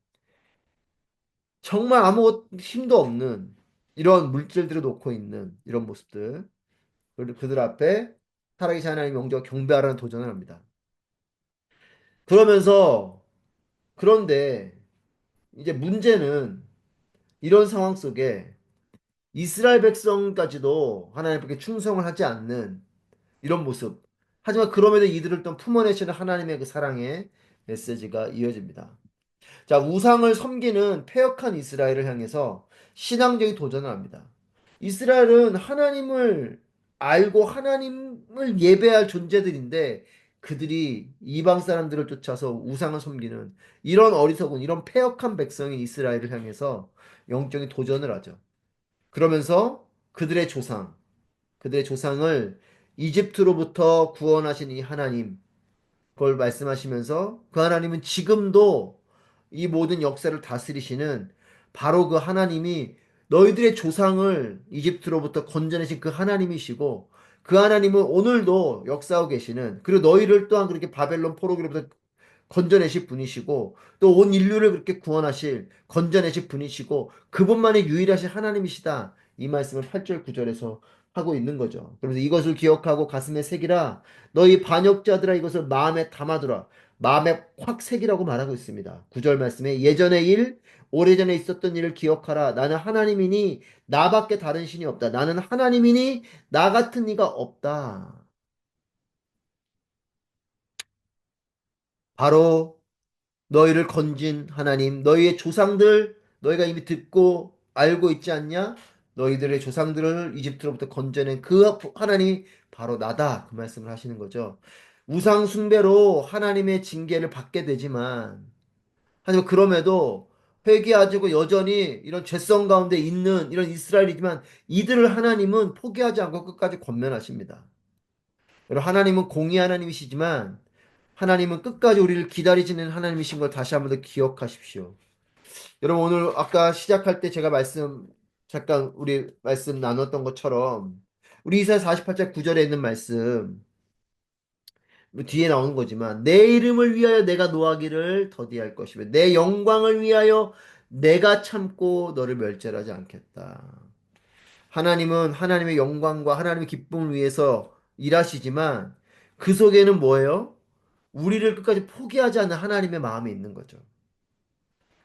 정말 아무 힘도 없는 이런 물질들을 놓고 있는 이런 모습들. 그리고 그들 앞에 살아계신 하나님 영접과 경배하라는 도전을 합니다. 그러면서 그런데 이제 문제는 이런 상황 속에 이스라엘 백성까지도 하나님께 충성을 하지 않는 이런 모습. 하지만 그럼에도 이들을 또 품어내시는 하나님의 그 사랑의 메시지가 이어집니다. 자, 우상을 섬기는 패역한 이스라엘을 향해서 신앙적인 도전을 합니다. 이스라엘은 하나님을 알고 하나님을 예배할 존재들인데 그들이 이방 사람들을 쫓아서 우상을 섬기는 이런 어리석은 이런 패역한 백성인 이스라엘을 향해서 영적인 도전을 하죠. 그러면서 그들의 조상을 이집트로부터 구원하신 이 하나님, 그걸 말씀하시면서 그 하나님은 지금도 이 모든 역사를 다스리시는 바로 그 하나님이 너희들의 조상을 이집트로부터 건져내신 그 하나님이시고 그 하나님은 오늘도 역사하고 계시는 그리고 너희를 또한 그렇게 바벨론 포로기로부터 건져내실 분이시고 또 온 인류를 그렇게 구원하실 건져내실 분이시고 그분만의 유일하신 하나님이시다. 이 말씀을 8절 9절에서 하고 있는 거죠. 그래서 이것을 기억하고 가슴에 새기라. 너희 반역자들아 이것을 마음에 담아두라. 마음에 확 새기라고 말하고 있습니다. 9절 말씀에 예전의 일, 오래전에 있었던 일을 기억하라. 나는 하나님이니 나밖에 다른 신이 없다. 나는 하나님이니 나 같은 이가 없다. 바로 너희를 건진 하나님, 너희의 조상들, 너희가 이미 듣고 알고 있지 않냐? 너희들의 조상들을 이집트로부터 건져낸 그 하나님이 바로 나다. 그 말씀을 하시는 거죠. 우상 숭배로 하나님의 징계를 받게 되지만, 하지만 그럼에도 회개하고 여전히 이런 죄성 가운데 있는 이런 이스라엘이지만 이들을 하나님은 포기하지 않고 끝까지 권면하십니다. 여러분, 하나님은 공의 하나님이시지만 하나님은 끝까지 우리를 기다리시는 하나님이신 걸 다시 한번 더 기억하십시오. 여러분 오늘 아까 시작할 때 제가 잠깐 우리 말씀 나눴던 것처럼 우리 이사야 48장 9절에 있는 말씀 뭐 뒤에 나오는 거지만 내 이름을 위하여 내가 노하기를 더디할 것이며 내 영광을 위하여 내가 참고 너를 멸절하지 않겠다. 하나님은 하나님의 영광과 하나님의 기쁨을 위해서 일하시지만 그 속에는 뭐예요? 우리를 끝까지 포기하지 않는 하나님의 마음이 있는 거죠.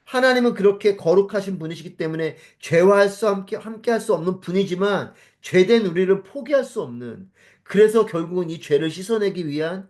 하나님은 그렇게 거룩하신 분이시기 때문에 죄와 함께 할 수 없는 분이지만 죄된 우리를 포기할 수 없는 그래서 결국은 이 죄를 씻어내기 위한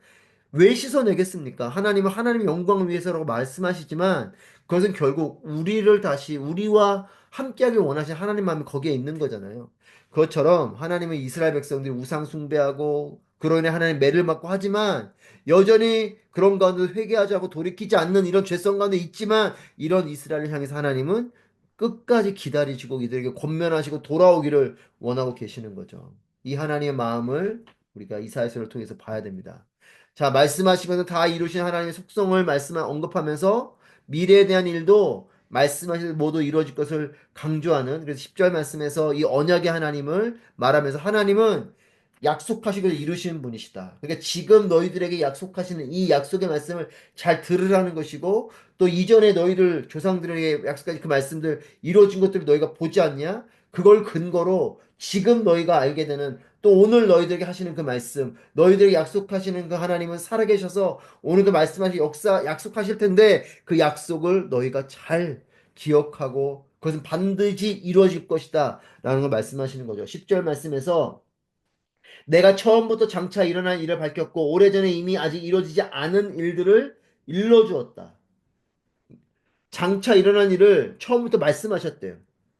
왜 씻어내겠습니까? 하나님은 하나님의 영광을 위해서라고 말씀하시지만 그것은 결국 우리를 다시 우리와 함께하길 원하시는 하나님 마음이 거기에 있는 거잖아요. 그것처럼 하나님은 이스라엘 백성들이 우상 숭배하고 그로 인해 하나님 매를 맞고 하지만 여전히 그런 가운데 회개하지 않고 돌이키지 않는 이런 죄성 가운데 있지만 이런 이스라엘을 향해서 하나님은 끝까지 기다리시고 이들에게 권면하시고 돌아오기를 원하고 계시는 거죠. 이 하나님의 마음을 우리가 이사야서를 통해서 봐야 됩니다. 자, 말씀하시면서 다 이루신 하나님의 속성을 언급하면서 미래에 대한 일도 말씀하신 모두 이루어질 것을 강조하는 그래서 10절 말씀에서 이 언약의 하나님을 말하면서 하나님은 약속하시고 이루시는 분이시다. 그러니까 지금 너희들에게 약속하시는 이 약속의 말씀을 잘 들으라는 것이고 또 이전에 너희들 조상들에게 약속하신 그 말씀들 이루어진 것들을 너희가 보지 않냐? 그걸 근거로 지금 너희가 알게 되는 또 오늘 너희들에게 하시는 그 말씀, 너희들에게 약속하시는 그 하나님은 살아계셔서 오늘도 말씀하신 약속하실 텐데 그 약속을 너희가 잘 기억하고 그것은 반드시 이루어질 것이다. 라는 걸 말씀하시는 거죠. 10절 말씀에서 내가 처음부터 장차 일어날 일을 밝혔고 오래전에 이미 아직 이루어지지 않은 일들을 일러주었다. 장차 일어난 일을 처음부터 말씀하셨대요.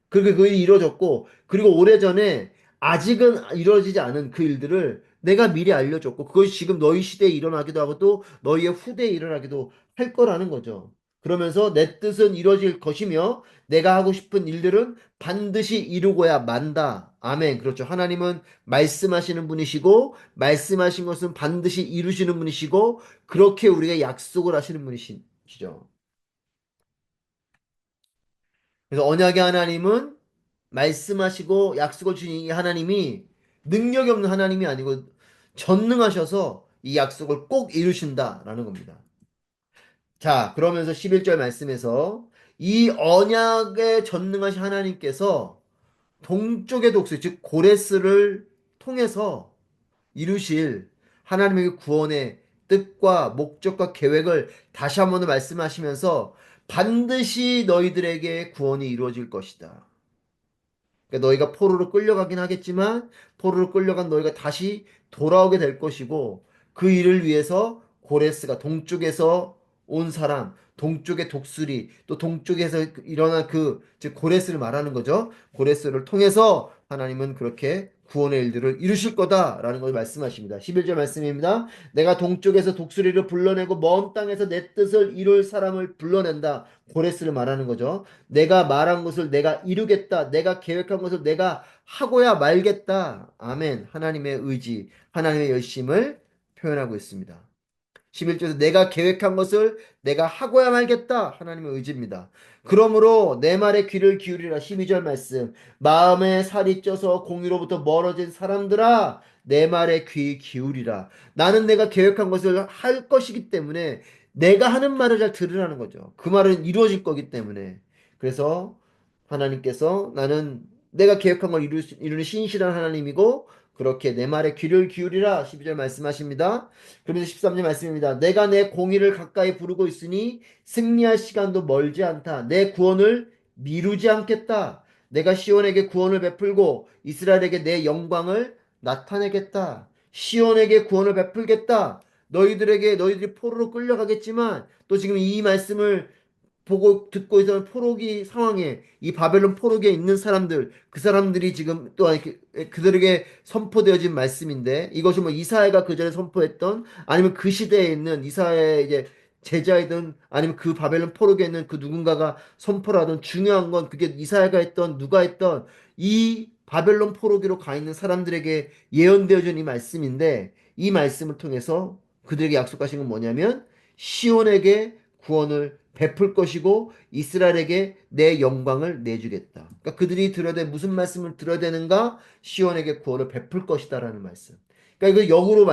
그리고 그 일이 이루어졌고 그리고 오래전에 아직은 이루어지지 않은 그 일들을 내가 미리 알려줬고 그것이 지금 너희 시대에 일어나기도 하고 또 너희의 후대에 일어나기도 할 거라는 거죠. 그러면서 내 뜻은 이루어질 것이며 내가 하고 싶은 일들은 반드시 이루고야 만다. 아멘. 그렇죠. 하나님은 말씀하시는 분이시고 말씀하신 것은 반드시 이루시는 분이시고 그렇게 우리가 약속을 하시는 분이시죠. 그래서 언약의 하나님은 말씀하시고 약속을 주신 이 하나님이 능력이 없는 하나님이 아니고 전능하셔서 이 약속을 꼭 이루신다라는 겁니다. 자, 그러면서 11절 말씀에서 이 언약에 전능하신 하나님께서 동쪽의 독수, 즉 고레스를 통해서 이루실 하나님의 구원의 뜻과 목적과 계획을 다시 한번 더 말씀하시면서 반드시 너희들에게 구원이 이루어질 것이다. 그러니까 너희가 포로로 끌려가긴 하겠지만 포로로 끌려간 너희가 다시 돌아오게 될 것이고 그 일을 위해서 고레스가 동쪽에서 온 사람, 동쪽의 독수리, 또 동쪽에서 일어난 즉 고레스를 말하는 거죠. 고레스를 통해서 하나님은 그렇게 구원의 일들을 이루실 거다라는 걸 말씀하십니다. 11절 말씀입니다. 내가 동쪽에서 독수리를 불러내고 먼 땅에서 내 뜻을 이룰 사람을 불러낸다. 고레스를 말하는 거죠. 내가 말한 것을 내가 이루겠다. 내가 계획한 것을 내가 하고야 말겠다. 아멘. 하나님의 의지, 하나님의 열심을 표현하고 있습니다. 11절에서 내가 계획한 것을 내가 하고야 말겠다. 하나님의 의지입니다. 그러므로 내 말에 귀를 기울이라. 12절 말씀. 마음에 살이 쪄서 공의로부터 멀어진 사람들아, 내 말에 귀 기울이라. 나는 내가 계획한 것을 할 것이기 때문에 내가 하는 말을 잘 들으라는 거죠. 그 말은 이루어질 거기 때문에. 그래서 하나님께서 나는 내가 계획한 걸 이루는 신실한 하나님이고 그렇게 내 말에 귀를 기울이라. 12절 말씀하십니다. 그러면서 13절 말씀입니다. 내가 내 공의를 가까이 부르고 있으니 승리할 시간도 멀지 않다. 내 구원을 미루지 않겠다. 내가 시온에게 구원을 베풀고 이스라엘에게 내 영광을 나타내겠다. 시온에게 구원을 베풀겠다. 너희들이 포로로 끌려가겠지만 또 지금 이 말씀을 보고 듣고 있는 포로기 상황에 이 바벨론 포로기에 있는 사람들 그 사람들이 지금 또 그들에게 선포되어진 말씀인데 이것이 뭐 이사야가 그 전에 선포했던 아니면 그 시대에 있는 이사야의 이제 제자이든 아니면 그 바벨론 포로기에 있는 그 누군가가 선포하던 중요한 건 그게 이사야가 했던 누가 했던 이 바벨론 포로기로 가 있는 사람들에게 예언되어진 이 말씀인데 이 말씀을 통해서 그들에게 약속하신 건 뭐냐면 시온에게 구원을 베풀 것이고 이스라엘에게 내 영광을 내주겠다. 그러니까 그들이 들어야 돼 무슨 말씀을 들어야 되는가? 시온에게 구원을 베풀 것이다라는 말씀. 그러니까 이거 역으로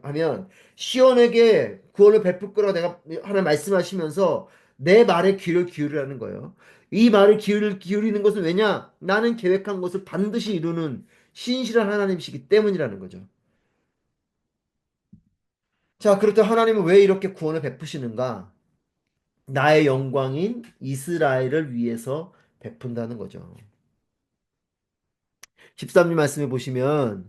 하면 시온에게 구원을 베풀 거라고 내가 하나 말씀하시면서 내 말에 귀를 기울이라는 거예요. 이 말을 기울이는 것은 왜냐? 나는 계획한 것을 반드시 이루는 신실한 하나님이시기 때문이라는 거죠. 자, 그렇다면 하나님은 왜 이렇게 구원을 베푸시는가? 나의 영광인 이스라엘을 위해서 베푼다는 거죠. 13절 말씀해 보시면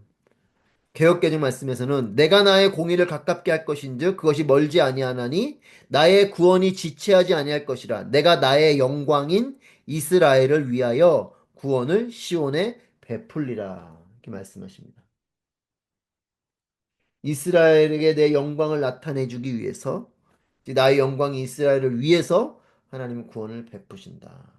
개역개정 말씀에서는 내가 나의 공의를 가깝게 할 것인즉 그것이 멀지 아니하나니 나의 구원이 지체하지 아니할 것이라 내가 나의 영광인 이스라엘을 위하여 구원을 시온에 베풀리라 이렇게 말씀하십니다. 이스라엘에게 내 영광을 나타내 주기 위해서 나의 영광이 이스라엘을 위해서 하나님은 구원을 베푸신다.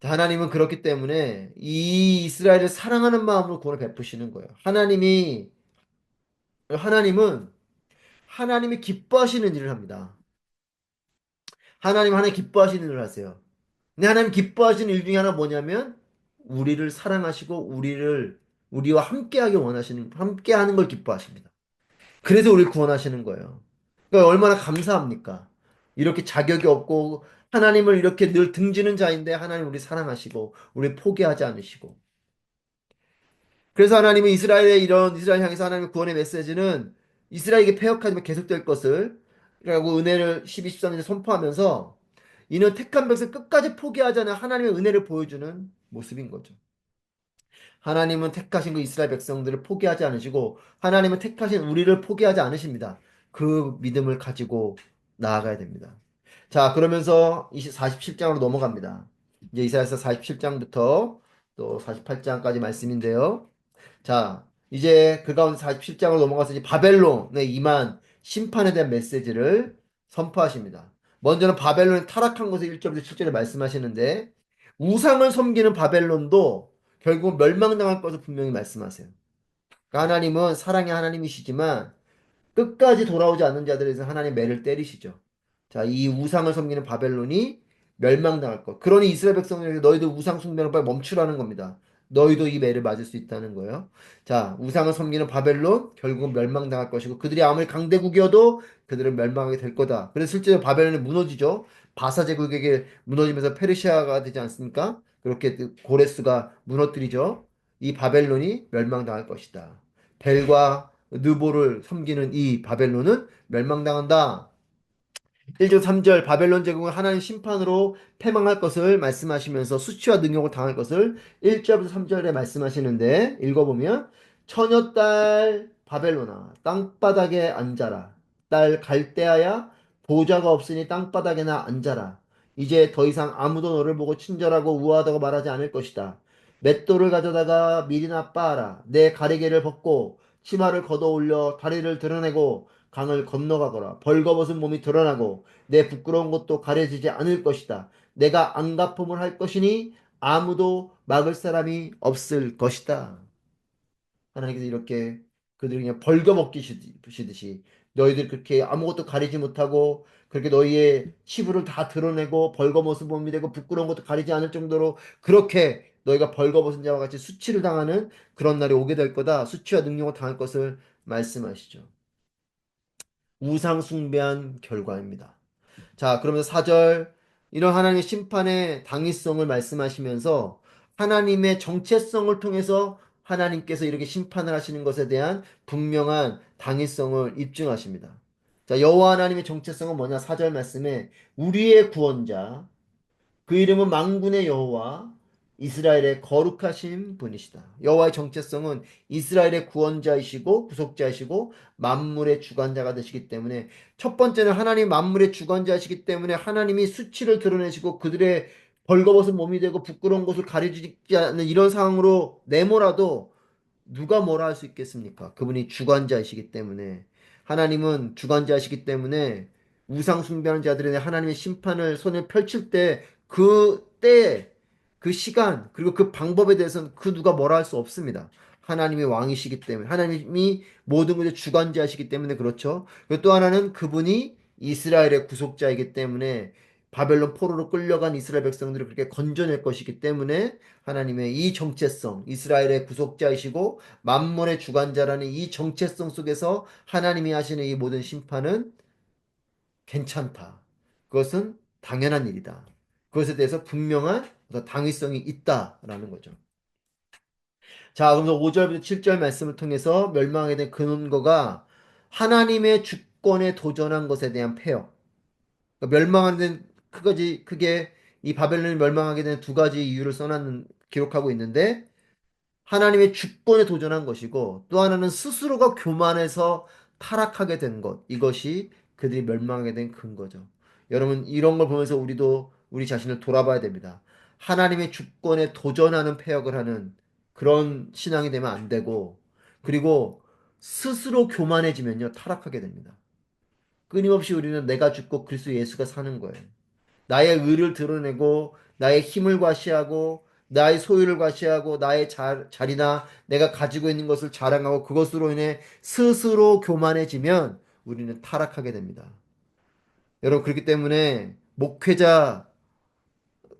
하나님은 그렇기 때문에 이 이스라엘을 사랑하는 마음으로 구원을 베푸시는 거예요. 하나님은 하나님이 기뻐하시는 일을 합니다. 하나님 기뻐하시는 일을 하세요. 근데 하나님 기뻐하시는 일 중에 하나 뭐냐면 우리를 사랑하시고 우리와 함께 하는 걸 기뻐하십니다. 그래서 우리를 구원하시는 거예요. 그러니까 얼마나 감사합니까? 이렇게 자격이 없고 하나님을 이렇게 늘 등지는 자인데 하나님 우리 사랑하시고 우리 포기하지 않으시고 그래서 하나님은 이스라엘 향해서 하나님의 구원의 메시지는 이스라엘에게 패역하지만 계속될 것을 라고 은혜를 12, 13년에 선포하면서 이는 택한 백성 끝까지 포기하지 않아 하나님의 은혜를 보여주는 모습인 거죠. 하나님은 택하신 그 이스라엘 백성들을 포기하지 않으시고 하나님은 택하신 우리를 포기하지 않으십니다. 그 믿음을 가지고 나아가야 됩니다. 자, 그러면서 47장으로 넘어갑니다. 이제 이사야서 47장부터 또 48장까지 말씀인데요. 자, 이제 그 가운데 47장으로 넘어가서 이제 바벨론에 임한 심판에 대한 메시지를 선포하십니다. 먼저는 바벨론이 타락한 것을 1절부터 7절에 말씀하시는데 우상을 섬기는 바벨론도 결국 멸망당할 것을 분명히 말씀하세요. 그러니까 하나님은 사랑의 하나님이시지만 끝까지 돌아오지 않는 자들에 대해서 하나님 매를 때리시죠. 자, 이 우상을 섬기는 바벨론이 멸망당할 것. 그러니 이스라엘 백성들에게 너희도 우상 숭배를 빨리 멈추라는 겁니다. 너희도 이 매를 맞을 수 있다는 거예요. 자, 우상을 섬기는 바벨론 결국은 멸망당할 것이고 그들이 아무리 강대국이어도 그들은 멸망하게 될 거다. 그래서 실제로 바벨론이 무너지죠. 바사 제국에게 무너지면서 페르시아가 되지 않습니까? 그렇게 고레스가 무너뜨리죠. 이 바벨론이 멸망당할 것이다. 벨과 느보를 섬기는 이 바벨론은 멸망당한다. 1절 3절 바벨론 제국은 하나님 심판으로 패망할 것을 말씀하시면서 수치와 능욕을 당할 것을 1절부터 3절에 말씀하시는데 읽어보면 처녀딸 바벨론아 땅바닥에 앉아라. 딸 갈대아야 보좌가 없으니 땅바닥에나 앉아라. 이제 더 이상 아무도 너를 보고 친절하고 우아하다고 말하지 않을 것이다. 맷돌을 가져다가 밀이나 빻아라. 내 가리개를 벗고 치마를 걷어 올려 다리를 드러내고 강을 건너가거라. 벌거벗은 몸이 드러나고 내 부끄러운 것도 가려지지 않을 것이다. 내가 안갚음을 할 것이니 아무도 막을 사람이 없을 것이다. 하나님께서 이렇게 그들을 그냥 벌거벗기시듯이 너희들 그렇게 아무것도 가리지 못하고 그렇게 너희의 치부를 다 드러내고 벌거벗은 몸이 되고 부끄러운 것도 가리지 않을 정도로 그렇게 너희가 벌거벗은 자와 같이 수치를 당하는 그런 날이 오게 될 거다. 수치와 능력을 당할 것을 말씀하시죠. 우상 숭배한 결과입니다. 자, 그러면서 4절 이런 하나님의 심판의 당위성을 말씀하시면서 하나님의 정체성을 통해서 하나님께서 이렇게 심판을 하시는 것에 대한 분명한 당위성을 입증하십니다. 자, 여호와 하나님의 정체성은 뭐냐? 4절 말씀에 우리의 구원자 그 이름은 만군의 여호와 이스라엘의 거룩하신 분이시다. 여호와의 정체성은 이스라엘의 구원자이시고 구속자이시고 만물의 주관자가 되시기 때문에 첫 번째는 하나님 만물의 주관자이시기 때문에 하나님이 수치를 드러내시고 그들의 벌거벗은 몸이 되고 부끄러운 것을 가려지지 않는 이런 상황으로 내모라도 누가 뭐라 할 수 있겠습니까? 그분이 주관자이시기 때문에 하나님은 주관자이시기 때문에 우상 숭배하는 자들에 대해 하나님의 심판을 손에 펼칠 때 그 때, 그 시간, 그리고 그 방법에 대해서는 그 누가 뭐라 할 수 없습니다. 하나님이 왕이시기 때문에 하나님이 모든 것의 주관자이시기 때문에 그렇죠. 그리고 또 하나는 그분이 이스라엘의 구속자이기 때문에 바벨론 포로로 끌려간 이스라엘 백성들을 그렇게 건져낼 것이기 때문에 하나님의 이 정체성, 이스라엘의 구속자이시고 만물의 주관자라는 이 정체성 속에서 하나님이 하시는 이 모든 심판은 괜찮다. 그것은 당연한 일이다. 그것에 대해서 분명한 당위성이 있다라는 거죠. 자, 그러면서 5절부터 7절 말씀을 통해서 멸망하게 된 근거가 하나님의 주권에 도전한 것에 대한 폐역. 그러니까 멸망하는 크게 이 바벨론이 멸망하게 된 두 가지 이유를 기록하고 있는데 하나님의 주권에 도전한 것이고 또 하나는 스스로가 교만해서 타락하게 된 것. 이것이 그들이 멸망하게 된 근거죠. 여러분 이런 걸 보면서 우리도 우리 자신을 돌아봐야 됩니다. 하나님의 주권에 도전하는 패역을 하는 그런 신앙이 되면 안 되고 그리고 스스로 교만해지면요 타락하게 됩니다. 끊임없이 우리는 내가 죽고 그리스도 예수가 사는 거예요. 나의 의를 드러내고 나의 힘을 과시하고 나의 소유를 과시하고 나의 자리나 내가 가지고 있는 것을 자랑하고 그것으로 인해 스스로 교만해지면 우리는 타락하게 됩니다. 여러분 그렇기 때문에 목회자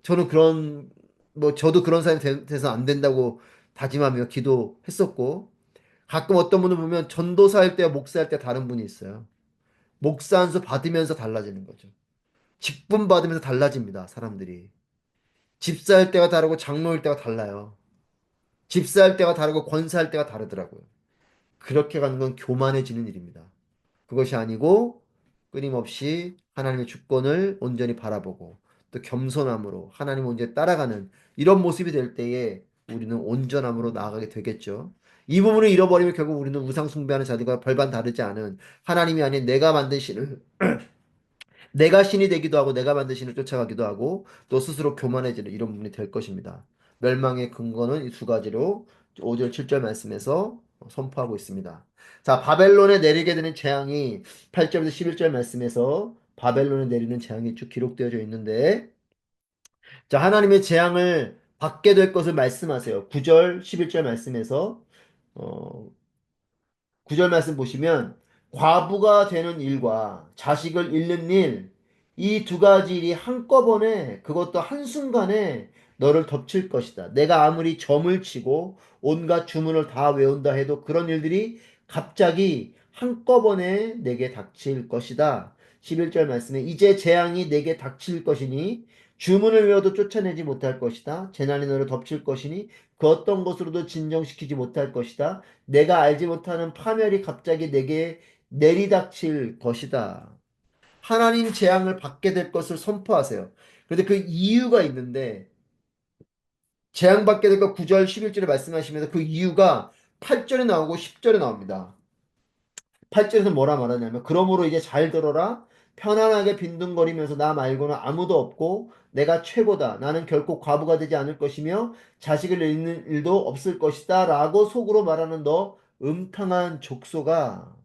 저는 그런 저도 그런 사람이 돼서 안 된다고 다짐하며 기도했었고 가끔 어떤 분을 보면 전도사일 때와 목사일 때 다른 분이 있어요. 목사 안수 받으면서 달라지는 거죠. 직분 받으면서 달라집니다. 사람들이. 집사일 때가 다르고 장로일 때가 달라요. 집사할 때가 다르고 권사할 때가 다르더라고요. 그렇게 가는 건 교만해지는 일입니다. 그것이 아니고 끊임없이 하나님의 주권을 온전히 바라보고 또 겸손함으로 하나님 온전히 따라가는 이런 모습이 될 때에 우리는 온전함으로 나아가게 되겠죠. 이 부분을 잃어버리면 결국 우리는 우상 숭배하는 자들과 별반 다르지 않은 하나님이 아닌 내가 만든 신을 내가 신이 되기도 하고 내가 만든 신을 쫓아가기도 하고 또 스스로 교만해지는 이런 부분이 될 것입니다. 멸망의 근거는 이 두 가지로 5절 7절 말씀에서 선포하고 있습니다. 자, 바벨론에 내리게 되는 재앙이 8절에서 11절 말씀에서 바벨론에 내리는 재앙이 쭉 기록되어져 있는데, 자, 하나님의 재앙을 받게 될 것을 말씀하세요. 9절, 11절 말씀에서, 어, 9절 말씀 보시면 과부가 되는 일과 자식을 잃는 일, 이 두 가지 일이 한꺼번에 그것도 한순간에 너를 덮칠 것이다. 내가 아무리 점을 치고 온갖 주문을 다 외운다 해도 그런 일들이 갑자기 한꺼번에 내게 닥칠 것이다. 11절 말씀에 이제 재앙이 내게 닥칠 것이니 주문을 외워도 쫓아내지 못할 것이다. 재난이 너를 덮칠 것이니 그 어떤 것으로도 진정시키지 못할 것이다. 내가 알지 못하는 파멸이 갑자기 내게 내리닥칠 것이다. 하나님 재앙을 받게 될 것을 선포하세요. 그런데 그 이유가 있는데 재앙받게 될 것 9절 11절에 말씀하시면서 그 이유가 8절에 나오고 10절에 나옵니다. 8절에서 뭐라 말하냐면 그러므로 이제 잘 들어라 편안하게 빈둥거리면서 나 말고는 아무도 없고 내가 최고다. 나는 결코 과부가 되지 않을 것이며 자식을 잃는 일도 없을 것이다. 라고 속으로 말하는 너 음탕한 족소가.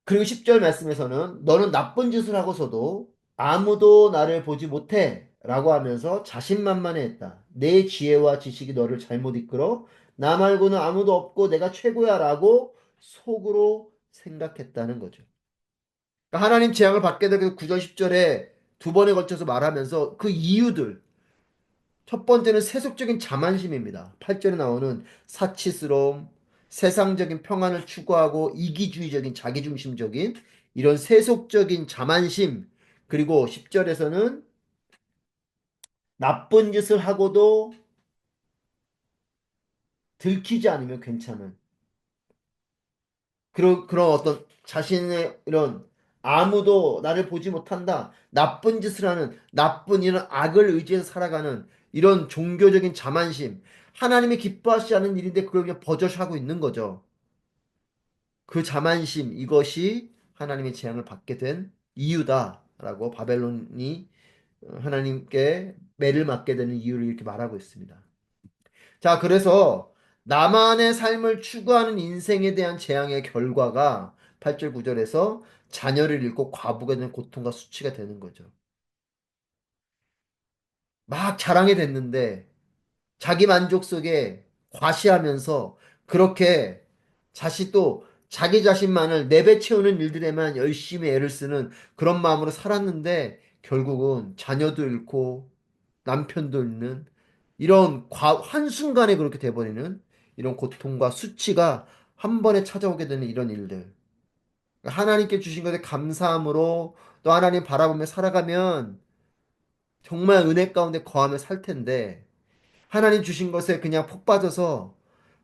그리고 10절 말씀에서는 너는 나쁜 짓을 하고서도 아무도 나를 보지 못해 라고 하면서 자신만만해 했다. 내 지혜와 지식이 너를 잘못 이끌어 나 말고는 아무도 없고 내가 최고야 라고 속으로 생각했다는 거죠. 그러니까 하나님 재앙을 받게 되고 9절 10절에 두 번에 걸쳐서 말하면서 그 이유들 첫 번째는 세속적인 자만심입니다. 8절에 나오는 사치스러움, 세상적인 평안을 추구하고 이기주의적인 자기중심적인 이런 세속적인 자만심, 그리고 10절에서는 나쁜 짓을 하고도 들키지 않으면 괜찮은 그런 어떤 자신의 이런 아무도 나를 보지 못한다. 나쁜 짓을 하는 나쁜 이런 악을 의지해서 살아가는 이런 종교적인 자만심. 하나님이 기뻐하시지 않은 일인데 그걸 그냥 버젓하고 있는 거죠. 그 자만심 이것이 하나님의 재앙을 받게 된 이유다라고 바벨론이 하나님께 매를 맞게 되는 이유를 이렇게 말하고 있습니다. 자, 그래서 나만의 삶을 추구하는 인생에 대한 재앙의 결과가 8절 9절에서 자녀를 잃고 과부가 되는 고통과 수치가 되는 거죠. 막 자랑이 됐는데 자기 만족 속에 과시하면서 그렇게 또 자기 자신만을 내배채우는 일들에만 열심히 애를 쓰는 그런 마음으로 살았는데 결국은 자녀도 잃고 남편도 잃는 이런 한순간에 그렇게 돼버리는 이런 고통과 수치가 한 번에 찾아오게 되는 이런 일들. 하나님께 주신 것에 감사함으로 또 하나님 바라보며 살아가면 정말 은혜 가운데 거하며 살 텐데 하나님 주신 것에 그냥 폭 빠져서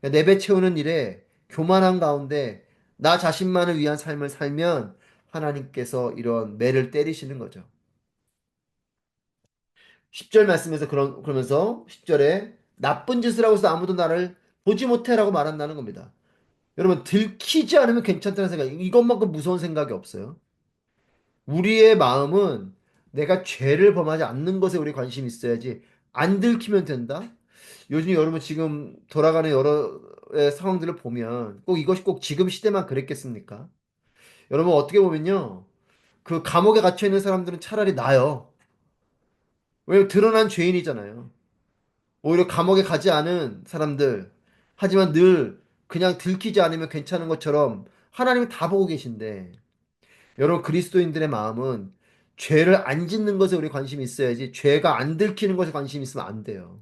내배채우는 일에 교만한 가운데 나 자신만을 위한 삶을 살면 하나님께서 이런 매를 때리시는 거죠. 10절 말씀에서 그러면서 10절에 나쁜 짓을 하고서 아무도 나를 보지 못해라고 말한다는 겁니다. 여러분 들키지 않으면 괜찮다는 생각 이것만큼 무서운 생각이 없어요. 우리의 마음은 내가 죄를 범하지 않는 것에 우리 관심이 있어야지 안 들키면 된다. 요즘 여러분 지금 돌아가는 여러 상황들을 보면 꼭 이것이 꼭 지금 시대만 그랬겠습니까? 여러분 어떻게 보면요. 그 감옥에 갇혀 있는 사람들은 차라리 나아요. 왜냐면 드러난 죄인이잖아요. 오히려 감옥에 가지 않은 사람들 하지만 늘 그냥 들키지 않으면 괜찮은 것처럼 하나님이 다 보고 계신데 여러분 그리스도인들의 마음은 죄를 안 짓는 것에 우리 관심이 있어야지 죄가 안 들키는 것에 관심이 있으면 안 돼요.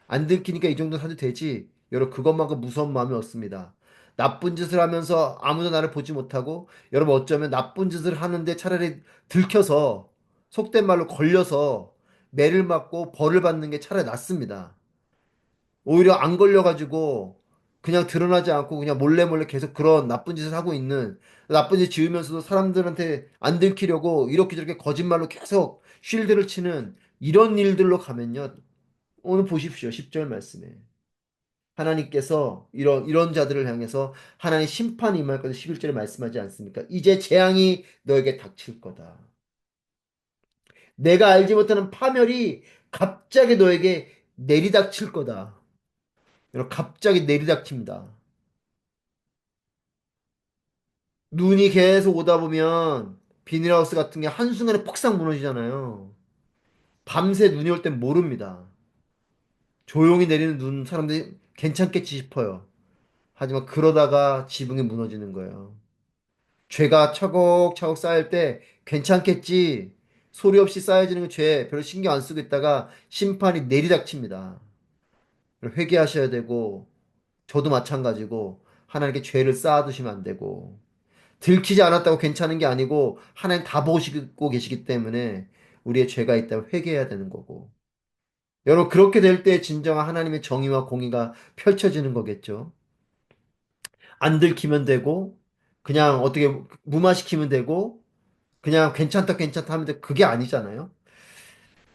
안 들키니까 이 정도 사도 되지. 여러분 그것만큼 무서운 마음이 없습니다. 나쁜 짓을 하면서 아무도 나를 보지 못하고 여러분 어쩌면 나쁜 짓을 하는데 차라리 들켜서 속된 말로 걸려서 매를 맞고 벌을 받는 게 차라리 낫습니다. 오히려 안 걸려가지고 그냥 드러나지 않고 그냥 몰래 몰래 계속 그런 나쁜 짓을 하고 있는 나쁜 짓 지으면서도 사람들한테 안 들키려고 이렇게 저렇게 거짓말로 계속 쉴드를 치는 이런 일들로 가면요. 오늘 보십시오. 10절 말씀에. 하나님께서 이런 자들을 향해서 하나님 심판이 임할 것을 11절에 말씀하지 않습니까? 이제 재앙이 너에게 닥칠 거다. 내가 알지 못하는 파멸이 갑자기 너에게 내리닥칠 거다. 여러분 갑자기 내리닥칩니다. 눈이 계속 오다 보면 비닐하우스 같은 게 한순간에 퍽싹 무너지잖아요. 밤새 눈이 올 땐 모릅니다. 조용히 내리는 눈 사람들이 괜찮겠지 싶어요. 하지만 그러다가 지붕이 무너지는 거예요. 죄가 차곡차곡 쌓일 때 괜찮겠지. 소리 없이 쌓여지는 죄 별로 신경 안 쓰고 있다가 심판이 내리닥칩니다. 회개하셔야 되고 저도 마찬가지고 하나님께 죄를 쌓아두시면 안 되고 들키지 않았다고 괜찮은 게 아니고 하나님 다 보시고 계시기 때문에 우리의 죄가 있다면 회개해야 되는 거고 여러분 그렇게 될 때 진정한 하나님의 정의와 공의가 펼쳐지는 거겠죠. 안 들키면 되고 그냥 어떻게 무마시키면 되고 그냥 괜찮다 괜찮다 하면 돼. 그게 아니잖아요.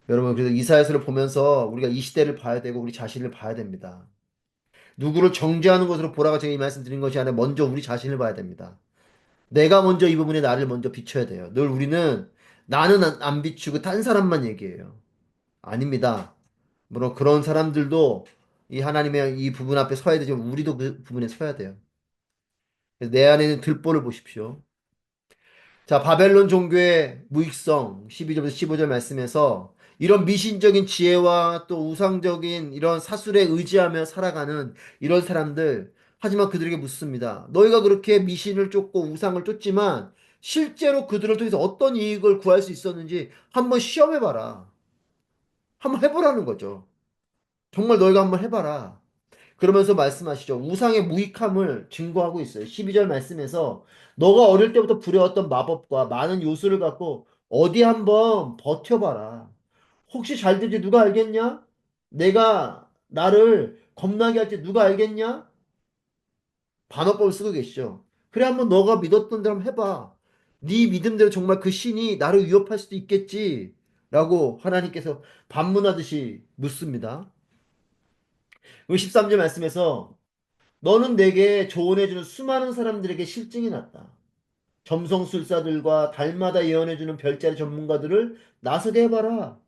여러분 그래서 이사야서를 보면서 우리가 이 시대를 봐야 되고 우리 자신을 봐야 됩니다. 누구를 정죄하는 것으로 보라가 제가 이 말씀 드린 것이 아니라 먼저 우리 자신을 봐야 됩니다. 내가 먼저 이 부분에 나를 먼저 비춰야 돼요. 늘 우리는 나는 안 비추고 딴 사람만 얘기해요. 아닙니다. 물론 그런 사람들도 이 하나님의 이 부분 앞에 서야 되지만 우리도 그 부분에 서야 돼요. 그래서 내 안에 있는 들보를 보십시오. 자, 바벨론 종교의 무익성 12절부터 15절 말씀에서 이런 미신적인 지혜와 또 우상적인 이런 사술에 의지하며 살아가는 이런 사람들 하지만 그들에게 묻습니다. 너희가 그렇게 미신을 쫓고 우상을 쫓지만 실제로 그들을 통해서 어떤 이익을 구할 수 있었는지 한번 시험해봐라. 한번 해보라는 거죠. 정말 너희가 한번 해봐라. 그러면서 말씀하시죠. 우상의 무익함을 증거하고 있어요. 12절 말씀에서 너가 어릴 때부터 부려왔던 마법과 많은 요술을 갖고 어디 한번 버텨봐라. 혹시 잘 되지 누가 알겠냐? 내가 나를 겁나게 할지 누가 알겠냐? 반어법을 쓰고 계시죠. 그래 한번 너가 믿었던 대로 한번 해봐. 네 믿음대로 정말 그 신이 나를 위협할 수도 있겠지. 라고 하나님께서 반문하듯이 묻습니다. 13절 말씀에서 너는 내게 조언해주는 수많은 사람들에게 실증이 났다. 점성술사들과 달마다 예언해주는 별자리 전문가들을 나서게 해봐라.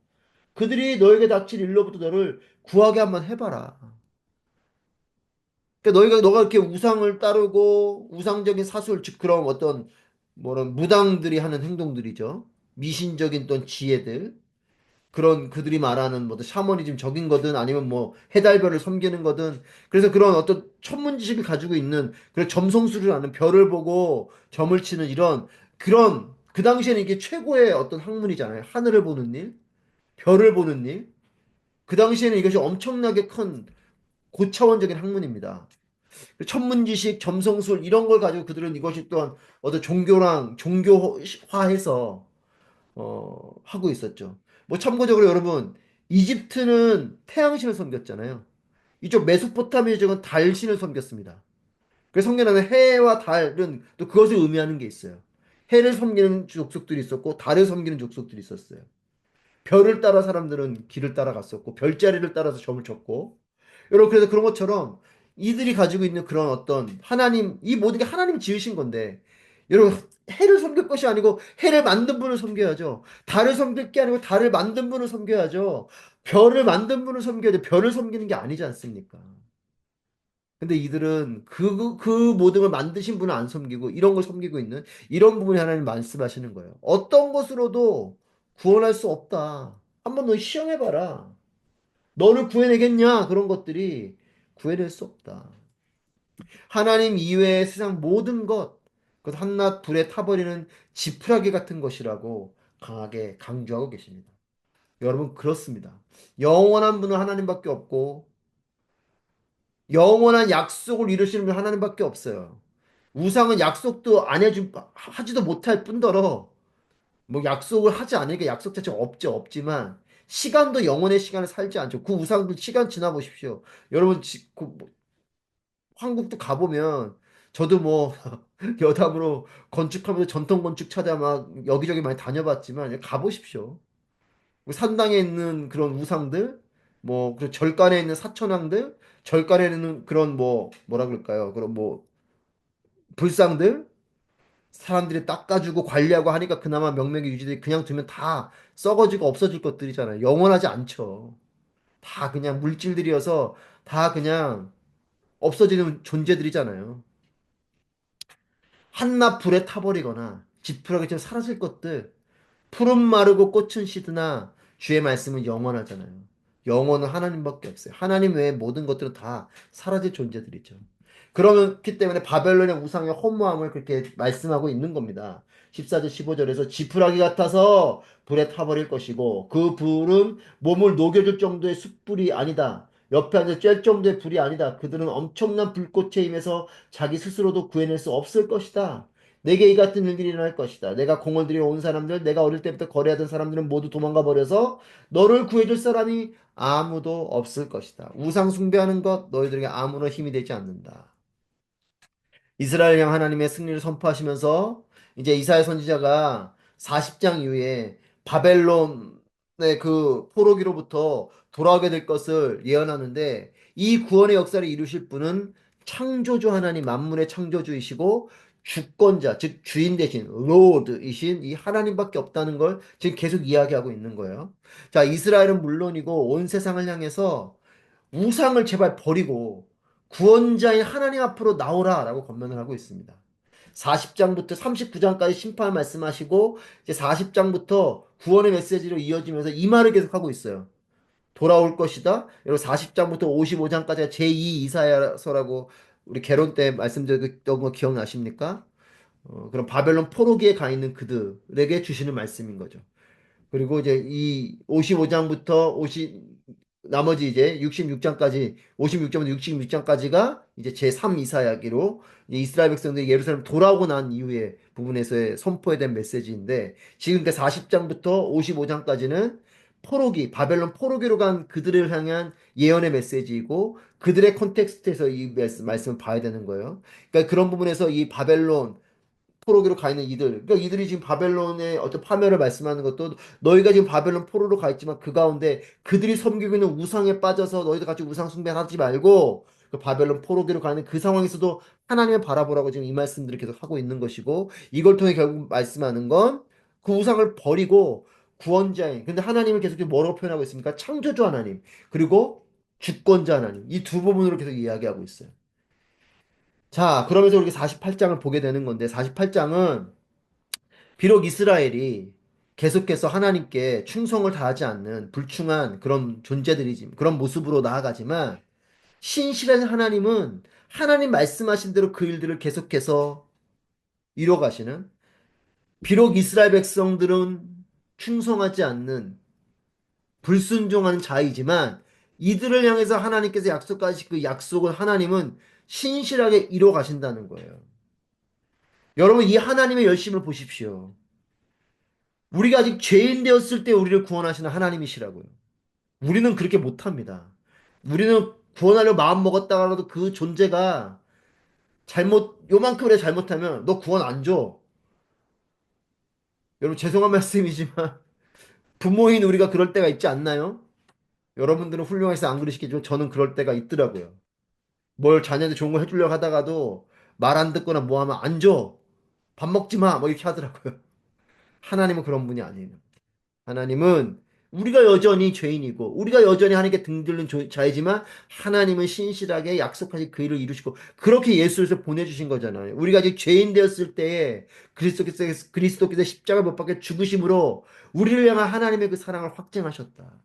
그들이 너에게 닥칠 일로부터 너를 구하게 한번 해봐라. 그러니까 너가 이렇게 우상을 따르고 우상적인 사술, 즉 그런 어떤 뭐런 무당들이 하는 행동들이죠. 미신적인 어떤 지혜들. 그런 그들이 말하는 뭐 샤머니즘적인 거든 아니면 뭐 해달별을 섬기는 거든 그래서 그런 어떤 천문 지식을 가지고 있는 그런 점성술을 하는 별을 보고 점을 치는 이런 그런 그 당시에는 이게 최고의 어떤 학문이잖아요. 하늘을 보는 일, 별을 보는 일. 그 당시에는 이것이 엄청나게 큰 고차원적인 학문입니다. 천문 지식, 점성술 이런 걸 가지고 그들은 이것이 또한 어떤 종교랑 종교화해서 하고 있었죠. 뭐 참고적으로 여러분, 이집트는 태양신을 섬겼잖아요. 이쪽 메소포타미아 쪽은 달신을 섬겼습니다. 그래서 성경에는 해와 달은 또 그것을 의미하는 게 있어요. 해를 섬기는 족속들이 있었고 달을 섬기는 족속들이 있었어요. 별을 따라 사람들은 길을 따라갔었고 별자리를 따라서 점을 쳤고 여러분 그래서 그런 것처럼 이들이 가지고 있는 그런 어떤 하나님 이 모든 게 하나님이 지으신 건데 여러분 해를 섬길 것이 아니고 해를 만든 분을 섬겨야죠. 달을 섬길 게 아니고 달을 만든 분을 섬겨야죠. 별을 만든 분을 섬겨야죠. 별을 섬기는 게 아니지 않습니까? 근데 이들은 그 모든 걸 만드신 분을 안 섬기고 이런 걸 섬기고 있는 이런 부분이 하나님 말씀하시는 거예요. 어떤 것으로도 구원할 수 없다. 한번 너 시험해봐라. 너를 구해내겠냐? 그런 것들이 구해낼 수 없다. 하나님 이외의 세상 모든 것, 그 한낱 불에 타버리는 지푸라기 같은 것이라고 강하게 강조하고 계십니다. 여러분, 그렇습니다. 영원한 분은 하나님밖에 없고, 영원한 약속을 이루시는 분 하나님밖에 없어요. 우상은 약속도 안 하지도 못할 뿐더러, 뭐 약속을 하지 않으니까 약속 자체가 없지만, 시간도 영원의 시간을 살지 않죠. 그 우상들 시간 지나보십시오. 여러분, 한국도 가보면 저도 뭐 여담으로 건축하면서 전통 건축 찾아 막 여기저기 많이 다녀봤지만 가보십시오. 그 산당에 있는 그런 우상들, 뭐 그 절간에 있는 사천왕들, 절간에 있는 그런 뭐 뭐라 그럴까요? 그런 뭐 불상들 사람들이 닦아주고 관리하고 하니까 그나마 명맥이 유지돼 그냥 두면 다 썩어지고 없어질 것들이잖아요. 영원하지 않죠. 다 그냥 물질들이어서 다 그냥 없어지는 존재들이잖아요. 한낱 불에 타버리거나 지푸라기처럼 사라질 것들, 푸른 마르고 꽃은 시드나 주의 말씀은 영원하잖아요. 영원은 하나님밖에 없어요. 하나님 외에 모든 것들은 다 사라질 존재들이죠. 그렇기 때문에 바벨론의 우상의 허무함을 그렇게 말씀하고 있는 겁니다. 14절 15절에서 지푸라기 같아서 불에 타버릴 것이고 그 불은 몸을 녹여줄 정도의 숯불이 아니다. 옆에 앉아 쬐 정도의 불이 아니다. 그들은 엄청난 불꽃에 임해서 자기 스스로도 구해낼 수 없을 것이다. 내게 이 같은 일들이 일어날 것이다. 내가 공을 들여 온 사람들, 내가 어릴 때부터 거래하던 사람들은 모두 도망가 버려서 너를 구해줄 사람이 아무도 없을 것이다. 우상 숭배하는 것 너희들에게 아무런 힘이 되지 않는다. 이스라엘 양 하나님의 승리를 선포하시면서 이제 이사야 선지자가 40장 이후에 바벨론의 그 포로기로부터 돌아오게 될 것을 예언하는데 이 구원의 역사를 이루실 분은 창조주 하나님 만물의 창조주이시고 주권자 즉 주인 대신 로드이신 이 하나님밖에 없다는 걸 지금 계속 이야기하고 있는 거예요. 자, 이스라엘은 물론이고 온 세상을 향해서 우상을 제발 버리고 구원자인 하나님 앞으로 나오라라고 권면을 하고 있습니다. 40장부터 39장까지 심판을 말씀하시고 이제 40장부터 구원의 메시지로 이어지면서 이 말을 계속하고 있어요. 돌아올 것이다. 여러분 40장부터 55장까지가 제2 이사야서라고 우리 개론 때 말씀드렸던 거 기억나십니까? 그럼 바벨론 포로기에 가 있는 그들에게 주시는 말씀인 거죠. 그리고 이제 이 55장부터 50 나머지 이제 66장까지 56장부터 66장까지가 이제 제3 이사야기로 이제 이스라엘 백성들이 예루살렘 돌아오고 난 이후의 부분에서의 선포에 대한 메시지인데 지금 그 40장부터 55장까지는 포로기 바벨론 포로기로 간 그들을 향한 예언의 메시지이고 그들의 컨텍스트에서 이 말씀을 봐야 되는 거예요. 그러니까 그런 부분에서 이 바벨론 포로기로 가 있는 이들. 그러니까 이들이 지금 바벨론의 어떤 파멸을 말씀하는 것도 너희가 지금 바벨론 포로로 가 있지만 그 가운데 그들이 섬기고 있는 우상에 빠져서 너희들 같이 우상 숭배하지 말고 그 바벨론 포로기로 가는 그 상황에서도 하나님을 바라보라고 지금 이 말씀들을 계속 하고 있는 것이고 이걸 통해 결국 말씀하는 건 그 우상을 버리고 구원자인 근데 하나님을 계속 뭐라고 표현하고 있습니까? 창조주 하나님 그리고 주권자 하나님 이 두 부분으로 계속 이야기하고 있어요. 자, 그러면서 우리가 48장을 보게 되는 건데 48장은 비록 이스라엘이 계속해서 하나님께 충성을 다하지 않는 불충한 그런 존재들이지, 그런 모습으로 나아가지만, 신실한 하나님은 하나님 말씀하신 대로 그 일들을 계속해서 이뤄가시는, 비록 이스라엘 백성들은 충성하지 않는 불순종하는 자이지만, 이들을 향해서 하나님께서 약속하신 그 약속을 하나님은 신실하게 이뤄가신다는 거예요. 여러분, 이 하나님의 열심을 보십시오. 우리가 아직 죄인 되었을 때 우리를 구원하시는 하나님이시라고요. 우리는 그렇게 못합니다. 우리는 구원하려 마음 먹었다가라도 그 존재가 요만큼이라도 잘못하면 너 구원 안 줘. 여러분, 죄송한 말씀이지만, 부모인 우리가 그럴 때가 있지 않나요? 여러분들은 훌륭해서 안 그러시겠지만, 저는 그럴 때가 있더라고요. 뭘 자녀한테 좋은 거 해주려고 하다가도 말 안 듣거나 뭐 하면 안 줘. 밥 먹지 마. 뭐 이렇게 하더라고요. 하나님은 그런 분이 아니에요. 하나님은 우리가 여전히 죄인이고 우리가 여전히 하나님께 등들는 자이지만 하나님은 신실하게 약속하신 그 일을 이루시고 그렇게 예수를 보내주신 거잖아요. 우리가 아직 죄인 되었을 때에 그리스도께서 십자가 못 박혀 죽으심으로 우리를 향한 하나님의 그 사랑을 확증하셨다.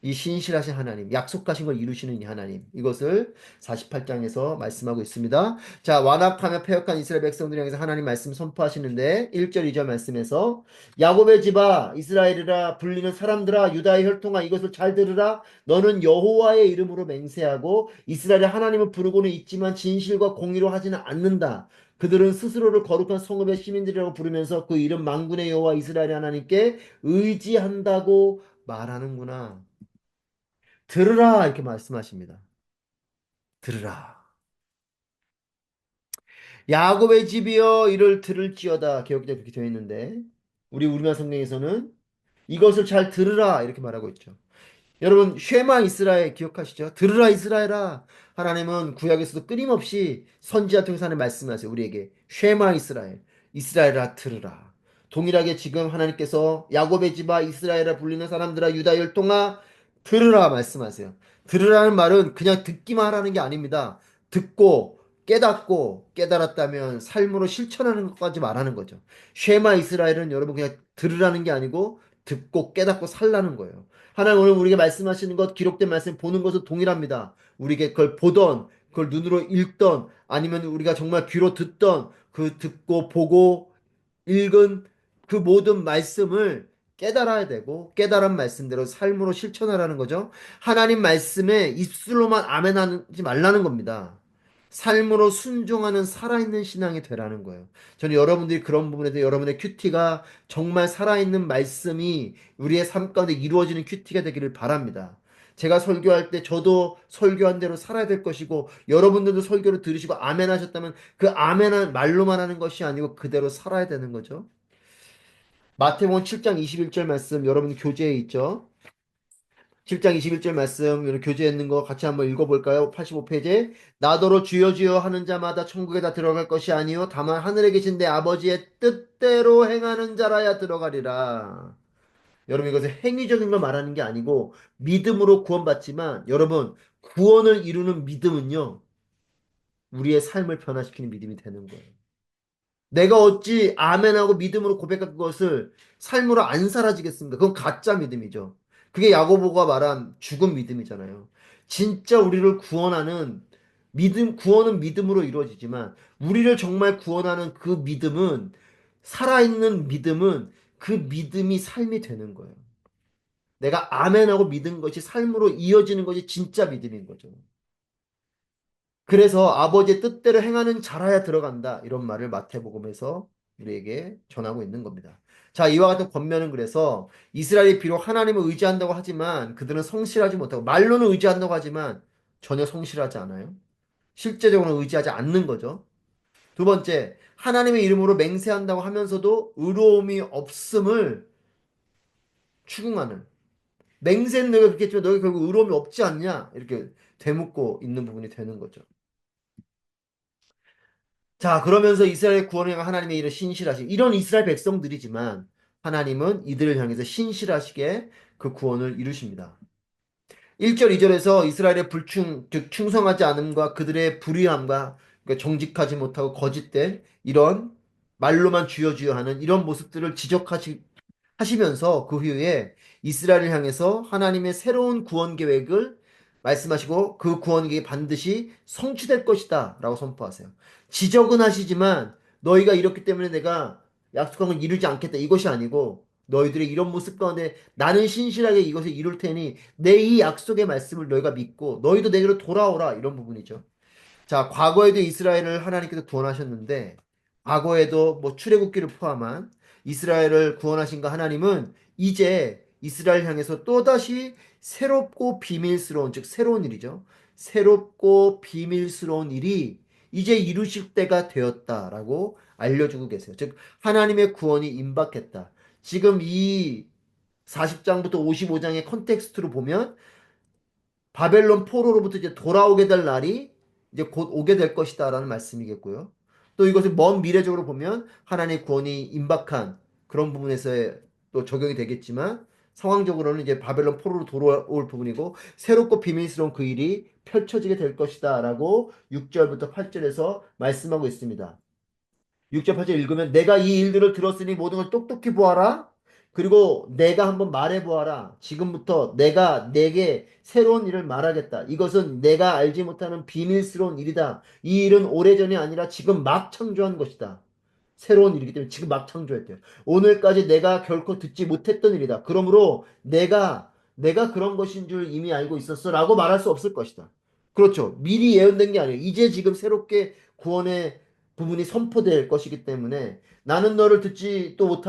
이 신실하신 하나님, 약속하신 걸 이루시는 이 하나님, 이것을 48장에서 말씀하고 있습니다. 자, 완악하며 패역한 이스라엘 백성들 향해서 하나님 말씀 선포하시는데 1절, 2절 말씀에서 야곱의 집아, 이스라엘이라 불리는 사람들아, 유다의 혈통아, 이것을 잘 들으라. 너는 여호와의 이름으로 맹세하고 이스라엘의 하나님을 부르고는 있지만 진실과 공의로 하지는 않는다. 그들은 스스로를 거룩한 성읍의 시민들이라고 부르면서 그 이름 만군의 여호와 이스라엘의 하나님께 의지한다고 말하는구나. 들으라 이렇게 말씀하십니다. 들으라. 야곱의 집이여 이를 들을지어다. 개역기에 그렇게 되어 있는데 우리나라 성경에서는 이것을 잘 들으라 이렇게 말하고 있죠. 여러분 쉐마 이스라엘 기억하시죠? 들으라 이스라엘아. 하나님은 구약에서도 끊임없이 선지자 통해서 하는 말씀하세요. 우리에게 쉐마 이스라엘. 이스라엘아 들으라. 동일하게 지금 하나님께서 야곱의 집아 이스라엘아 불리는 사람들아 유다 혈통아 들으라 말씀하세요. 들으라는 말은 그냥 듣기만 하라는 게 아닙니다. 듣고 깨닫고 깨달았다면 삶으로 실천하는 것까지 말하는 거죠. 쉐마 이스라엘은 여러분 그냥 들으라는 게 아니고 듣고 깨닫고 살라는 거예요. 하나님 오늘 우리에게 말씀하시는 것, 기록된 말씀 보는 것은 동일합니다. 우리에게 그걸 보던, 그걸 눈으로 읽던, 아니면 우리가 정말 귀로 듣던, 그 듣고 보고 읽은 그 모든 말씀을 깨달아야 되고 깨달은 말씀대로 삶으로 실천하라는 거죠. 하나님 말씀에 입술로만 아멘하지 말라는 겁니다. 삶으로 순종하는 살아있는 신앙이 되라는 거예요. 저는 여러분들이 그런 부분에서 여러분의 큐티가 정말 살아있는 말씀이 우리의 삶 가운데 이루어지는 큐티가 되기를 바랍니다. 제가 설교할 때 저도 설교한 대로 살아야 될 것이고 여러분들도 설교를 들으시고 아멘 하셨다면 그 아멘은 말로만 하는 것이 아니고 그대로 살아야 되는 거죠. 마태복음 7장 21절 말씀 여러분 교재에 있죠. 7장 21절 말씀 여러분 교재에 있는 거 같이 한번 읽어볼까요? 85페이지에 나더러 주여 주여 하는 자마다 천국에 다 들어갈 것이 아니요 다만 하늘에 계신 내 아버지의 뜻대로 행하는 자라야 들어가리라. 여러분 이것은 행위적인 걸 말하는 게 아니고 믿음으로 구원받지만 여러분 구원을 이루는 믿음은요 우리의 삶을 변화시키는 믿음이 되는 거예요. 내가 어찌 아멘하고 믿음으로 고백한 것을 삶으로 안 사라지겠습니까? 그건 가짜 믿음이죠. 그게 야고보가 말한 죽은 믿음이잖아요. 진짜 우리를 구원하는 믿음, 구원은 믿음으로 이루어지지만 우리를 정말 구원하는 그 믿음은 살아있는 믿음은 그 믿음이 삶이 되는 거예요. 내가 아멘하고 믿은 것이 삶으로 이어지는 것이 진짜 믿음인 거죠. 그래서 아버지의 뜻대로 행하는 자라야 들어간다. 이런 말을 마태복음에서 우리에게 전하고 있는 겁니다. 자, 이와 같은 권면은 그래서 이스라엘이 비록 하나님을 의지한다고 하지만 그들은 성실하지 못하고 말로는 의지한다고 하지만 전혀 성실하지 않아요. 실제적으로는 의지하지 않는 거죠. 두 번째, 하나님의 이름으로 맹세한다고 하면서도 의로움이 없음을 추궁하는 맹세는 너가 그렇게 했지만 너가 결국 의로움이 없지 않냐? 이렇게 되묻고 있는 부분이 되는 거죠. 자, 그러면서 이스라엘 구원을 향한 하나님의 일을 신실하시 이런 이스라엘 백성들이지만 하나님은 이들을 향해서 신실하시게 그 구원을 이루십니다. 1절, 2절에서 이스라엘의 불충, 즉 충성하지 않음과 그들의 불의함과 그러니까 정직하지 못하고 거짓된 이런 말로만 주여 주여 하는 이런 모습들을 하시면서 그 후에 이스라엘을 향해서 하나님의 새로운 구원 계획을 말씀하시고 그 구원 계획이 반드시 성취될 것이다 라고 선포하세요. 지적은 하시지만 너희가 이렇기 때문에 내가 약속한 걸 이루지 않겠다 이것이 아니고 너희들의 이런 모습 가운데 나는 신실하게 이것을 이룰 테니 내 이 약속의 말씀을 너희가 믿고 너희도 내게로 돌아오라 이런 부분이죠. 자, 과거에도 이스라엘을 하나님께서 구원하셨는데, 과거에도 뭐 출애굽기를 포함한 이스라엘을 구원하신 그 하나님은 이제 이스라엘 향해서 또다시 새롭고 비밀스러운, 즉 새로운 일이죠. 새롭고 비밀스러운 일이 이제 이루실 때가 되었다라고 알려주고 계세요. 즉, 하나님의 구원이 임박했다. 지금 이 40장부터 55장의 컨텍스트로 보면 바벨론 포로로부터 이제 돌아오게 될 날이 이제 곧 오게 될 것이다라는 말씀이겠고요. 또 이것을 먼 미래적으로 보면 하나님의 구원이 임박한 그런 부분에서의 또 적용이 되겠지만 상황적으로는 이제 바벨론 포로로 돌아올 부분이고 새롭고 비밀스러운 그 일이 펼쳐지게 될 것이다라고 6절부터 8절에서 말씀하고 있습니다. 6절 8절 읽으면 내가 이 일들을 들었으니 모든 걸 똑똑히 보아라. 그리고 내가 한번 말해 보아라. 지금부터 내가 내게 새로운 일을 말하겠다. 이것은 내가 알지 못하는 비밀스러운 일이다. 이 일은 오래전이 아니라 지금 막 창조한 것이다. 새로운 일이기 때문에 지금 막 창조했대요. 오늘까지 내가 결코 듣지 못했던 일이다. 그러므로 내가 그런 것인 줄 이미 알고 있었어 라고 말할 수 없을 것이다. 그렇죠. 미리 예언된 게 아니에요. 이제 지금 새롭게 구원의 부분이 선포될 것이기 때문에 나는 너를 듣지 또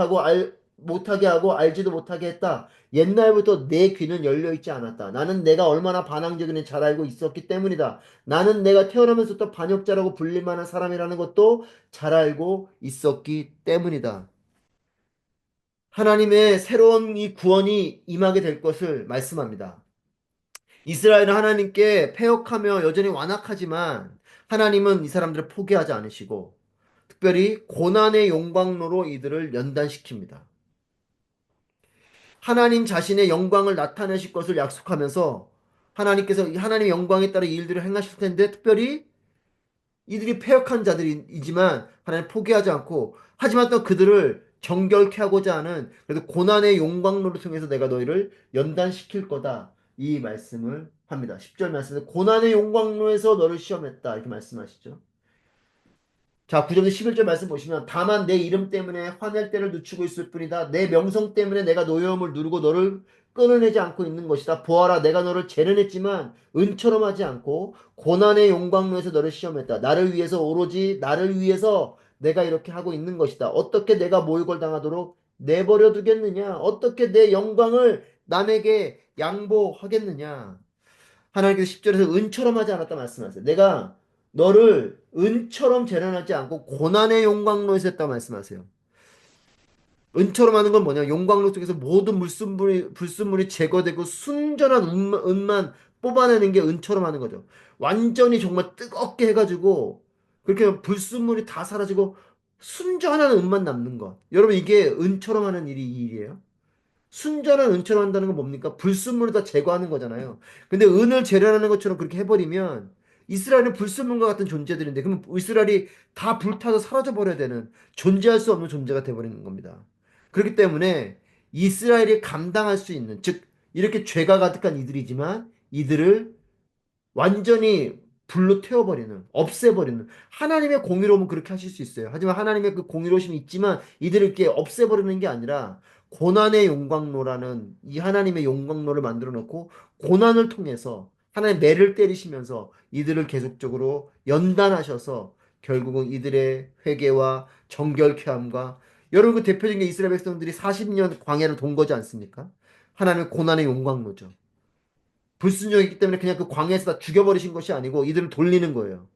못하게 하고 알지도 못하게 했다. 옛날부터 내 귀는 열려 있지 않았다. 나는 내가 얼마나 반항적인지 잘 알고 있었기 때문이다. 나는 내가 태어나면서부터 반역자라고 불릴 만한 사람이라는 것도 잘 알고 있었기 때문이다. 하나님의 새로운 이 구원이 임하게 될 것을 말씀합니다. 이스라엘은 하나님께 패역하며 여전히 완악하지만 하나님은 이 사람들을 포기하지 않으시고 특별히 고난의 용광로로 이들을 연단시킵니다. 하나님 자신의 영광을 나타내실 것을 약속하면서 하나님께서 하나님의 영광에 따라 이 일들을 행하실 텐데 특별히 이들이 패역한 자들이지만 하나님 포기하지 않고 하지만 또 그들을 정결케 하고자 하는 그래도 고난의 용광로를 통해서 내가 너희를 연단시킬 거다. 이 말씀을 합니다. 10절 말씀에 고난의 용광로에서 너를 시험했다. 이렇게 말씀하시죠. 자, 9절부터 11절 말씀 보시면 다만 내 이름 때문에 화낼 때를 늦추고 있을 뿐이다. 내 명성 때문에 내가 노여움을 누르고 너를 끊어내지 않고 있는 것이다. 보아라, 내가 너를 재련했지만 은처럼 하지 않고 고난의 용광로에서 너를 시험했다. 나를 위해서 오로지 나를 위해서 내가 이렇게 하고 있는 것이다. 어떻게 내가 모욕을 당하도록 내버려 두겠느냐? 어떻게 내 영광을 남에게 양보하겠느냐? 하나님께서 10절에서 은처럼 하지 않았다 말씀하세요. 내가 너를 은처럼 재련하지 않고 고난의 용광로에서 했다 말씀하세요. 은처럼 하는 건 뭐냐? 용광로 속에서 모든 불순물이 제거되고 순전한 은만 뽑아내는 게 은처럼 하는 거죠. 완전히 정말 뜨겁게 해가지고 그렇게 불순물이 다 사라지고 순전한 은만 남는 것. 여러분 이게 은처럼 하는 일이 이 일이에요. 순전한 은처럼 한다는 건 뭡니까? 불순물을 다 제거하는 거잖아요. 근데 은을 재련하는 것처럼 그렇게 해버리면 이스라엘은 불순물과 같은 존재들인데 그럼 이스라엘이 다 불타서 사라져 버려야 되는 존재할 수 없는 존재가 돼버리는 겁니다. 그렇기 때문에 이스라엘이 감당할 수 있는 즉 이렇게 죄가 가득한 이들이지만 이들을 완전히 불로 태워버리는, 없애버리는. 하나님의 공의로움은 그렇게 하실 수 있어요. 하지만 하나님의 그 공의로우심이 있지만 이들을 이렇게 없애버리는 게 아니라 고난의 용광로라는 이 하나님의 용광로를 만들어 놓고 고난을 통해서 하나님 매를 때리시면서 이들을 계속적으로 연단하셔서 결국은 이들의 회개와 정결케 함과 여러분 그 대표적인 게 이스라엘 백성들이 40년 광야를 돈 거지 않습니까? 하나님의 고난의 용광로죠. 불순종했기 때문에 그냥 그 광야에서 다 죽여버리신 것이 아니고 이들을 돌리는 거예요.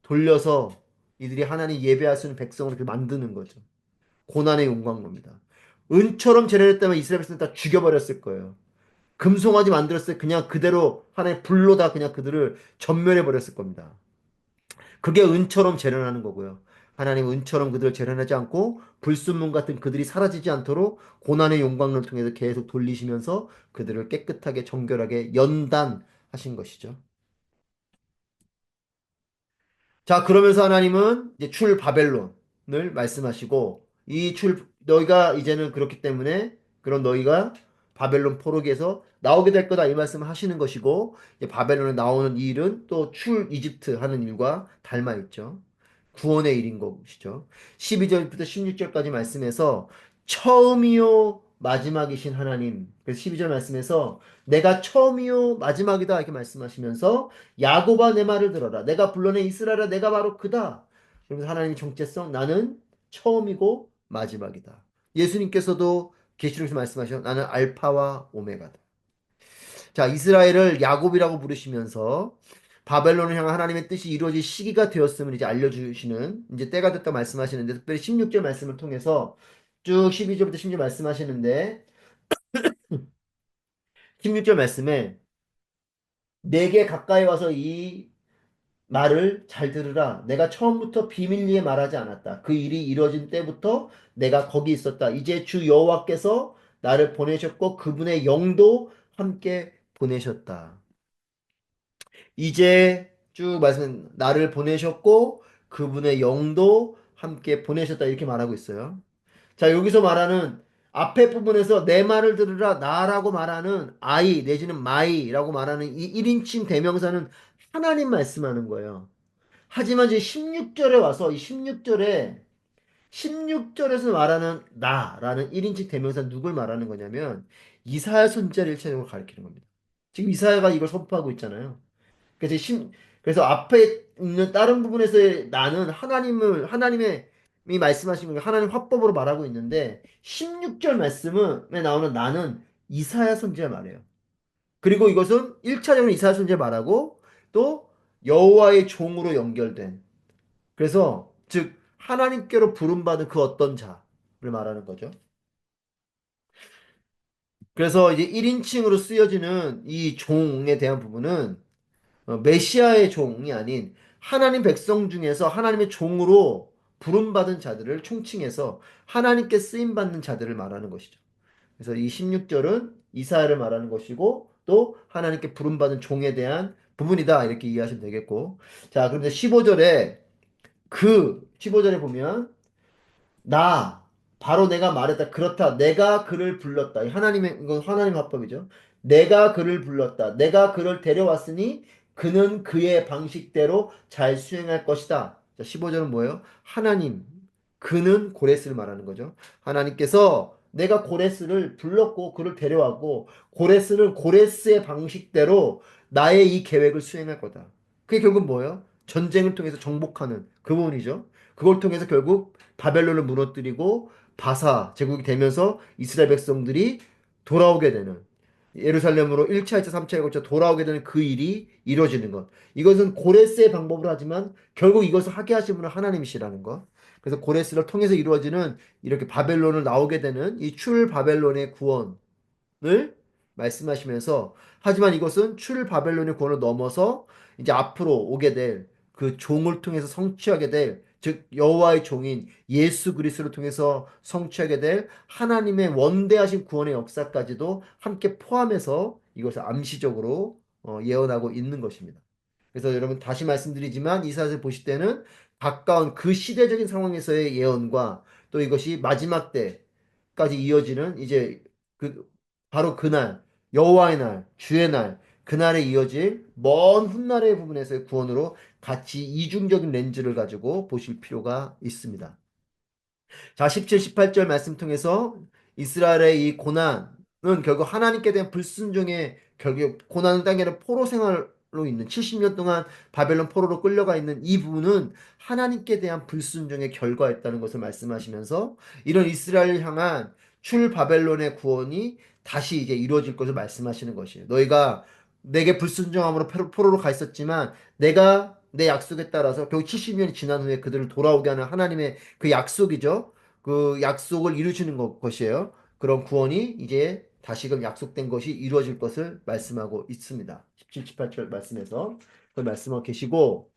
돌려서 이들이 하나님 예배할 수 있는 백성으로 이렇게 만드는 거죠. 고난의 용광로입니다. 은처럼 재련했다면 이스라엘 백성을 다 죽여버렸을 거예요. 금송아지 만들었을 때 그냥 그대로 하나의 불로 다 그냥 그들을 전멸해 버렸을 겁니다. 그게 은처럼 재련하는 거고요. 하나님 은처럼 그들을 재련하지 않고 불순물 같은 그들이 사라지지 않도록 고난의 용광로를 통해서 계속 돌리시면서 그들을 깨끗하게 정결하게 연단하신 것이죠. 자, 그러면서 하나님은 이제 출 바벨론을 말씀하시고 이 출 너희가 이제는 그렇기 때문에 그런 너희가 바벨론 포로기에서 나오게 될 거다 이 말씀을 하시는 것이고 이제 바벨론에 나오는 이 일은 또 출 이집트 하는 일과 닮아 있죠. 구원의 일인 것이죠. 12절부터 16절까지 말씀에서 처음이요 마지막이신 하나님. 그래서 12절 말씀에서 내가 처음이요 마지막이다 이렇게 말씀하시면서 야곱아 내 말을 들어라. 내가 불러낸 이스라엘아 내가 바로 그다. 그러면서 하나님의 정체성 나는 처음이고 마지막이다. 예수님께서도 계시록에서 말씀하셔 나는 알파와 오메가다. 자, 이스라엘을 야곱이라고 부르시면서 바벨론을 향한 하나님의 뜻이 이루어질 시기가 되었음을 이제 알려주시는 이제 때가 됐다 말씀하시는데 특별히 16절 말씀을 통해서 쭉 12절부터 16절 말씀하시는데 16절 말씀에 내게 가까이 와서 이 말을 잘 들으라. 내가 처음부터 비밀리에 말하지 않았다. 그 일이 이루어진 때부터 내가 거기 있었다. 이제 주 여호와께서 나를 보내셨고 그분의 영도 함께 보내셨다. 이제 쭉 말씀 나를 보내셨고 그분의 영도 함께 보내셨다 이렇게 말하고 있어요. 자, 여기서 말하는 앞에 부분에서 내 말을 들으라 나라고 말하는 I 내지는 my라고 말하는 이 1인칭 대명사는 하나님 말씀하는 거예요. 하지만 이제 16절에 와서 이 16절에서 말하는 나라는 1인칭 대명사 누굴 말하는 거냐면 이사야 선지자를 일차적으로 가리키는 겁니다. 지금 이사야가 이걸 선포하고 있잖아요. 그래서 그래서 앞에 있는 다른 부분에서의 나는 하나님의 이 말씀하신 거 하나님 화법으로 말하고 있는데 16절 말씀에 나오는 나는 이사야 선지자 말이에요. 그리고 이것은 1차적으로 이사야 선지자 말하고 또 여호와의 종으로 연결된 그래서 즉 하나님께로 부름받은 그 어떤 자를 말하는 거죠. 그래서 이제 1인칭으로 쓰여지는 이 종에 대한 부분은 메시아의 종이 아닌 하나님 백성 중에서 하나님의 종으로 부름받은 자들을 총칭해서 하나님께 쓰임받는 자들을 말하는 것이죠. 그래서 이 16절은 이사야를 말하는 것이고 또 하나님께 부름받은 종에 대한 부분이다. 이렇게 이해하시면 되겠고. 자, 그런데 15절에 15절에 보면 나 바로 내가 말했다. 그렇다. 내가 그를 불렀다. 하나님의 이건 하나님 화법이죠. 내가 그를 불렀다. 내가 그를 데려왔으니 그는 그의 방식대로 잘 수행할 것이다. 자, 15절은 뭐예요? 하나님 그는 고레스를 말하는 거죠. 하나님께서 내가 고레스를 불렀고 그를 데려왔고 고레스는 고레스의 방식대로 나의 이 계획을 수행할 거다. 그게 결국 뭐예요? 전쟁을 통해서 정복하는 그 부분이죠. 그걸 통해서 결국 바벨론을 무너뜨리고 바사 제국이 되면서 이스라엘 백성들이 돌아오게 되는 예루살렘으로 1차, 2차, 3차에 걸쳐 돌아오게 되는 그 일이 이루어지는 것. 이것은 고레스의 방법으로 하지만 결국 이것을 하게 하신 분은 하나님이시라는 것. 그래서 고레스를 통해서 이루어지는 이렇게 바벨론을 나오게 되는 이 출 바벨론의 구원을 말씀하시면서 하지만 이것은 출 바벨론의 구원을 넘어서 이제 앞으로 오게 될 그 종을 통해서 성취하게 될 즉 여호와의 종인 예수 그리스도를 통해서 성취하게 될 하나님의 원대하신 구원의 역사까지도 함께 포함해서 이것을 암시적으로 예언하고 있는 것입니다. 그래서 여러분 다시 말씀드리지만 이사야서 보실 때는 가까운 그 시대적인 상황에서의 예언과 또 이것이 마지막 때까지 이어지는 이제 그 바로 그날 여호와의 날 주의 날 그날에 이어질 먼 훗날의 부분에서의 구원으로 같이 이중적인 렌즈를 가지고 보실 필요가 있습니다. 자, 17, 18절 말씀 통해서 이스라엘의 이 고난은 결국 하나님께 대한 불순종의 결국 고난은 땅에는 포로 생활로 있는 70년 동안 바벨론 포로로 끌려가 있는 이 부분은 하나님께 대한 불순종의 결과였다는 것을 말씀하시면서 이런 이스라엘을 향한 출 바벨론의 구원이 다시 이제 이루어질 것을 말씀하시는 것이에요. 너희가 내게 불순종함으로 포로로 가 있었지만 내가 내 약속에 따라서 결국 70년이 지난 후에 그들을 돌아오게 하는 하나님의 그 약속이죠. 그 약속을 이루시는 것이에요. 그런 구원이 이제 다시금 약속된 것이 이루어질 것을 말씀하고 있습니다. 17, 18절 말씀에서 그걸 말씀하고 계시고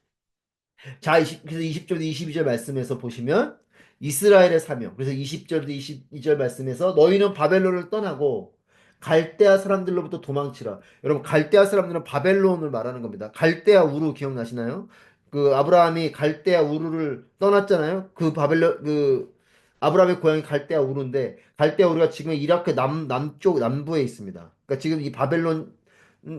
자, 그래서 20절부터 22절 말씀에서 보시면 이스라엘의 사명. 그래서 20절부터 22절 말씀에서 너희는 바벨론을 떠나고 갈대아 사람들로부터 도망치라. 여러분, 갈대아 사람들은 바벨론을 말하는 겁니다. 갈대아 우루 기억나시나요? 그 아브라함이 갈대아 우루를 떠났잖아요. 그 바벨론 아브라함의 고향이 갈대아 우루인데 갈대아 우루가 지금 이라크 남쪽 남부에 있습니다. 그러니까 지금 이 바벨론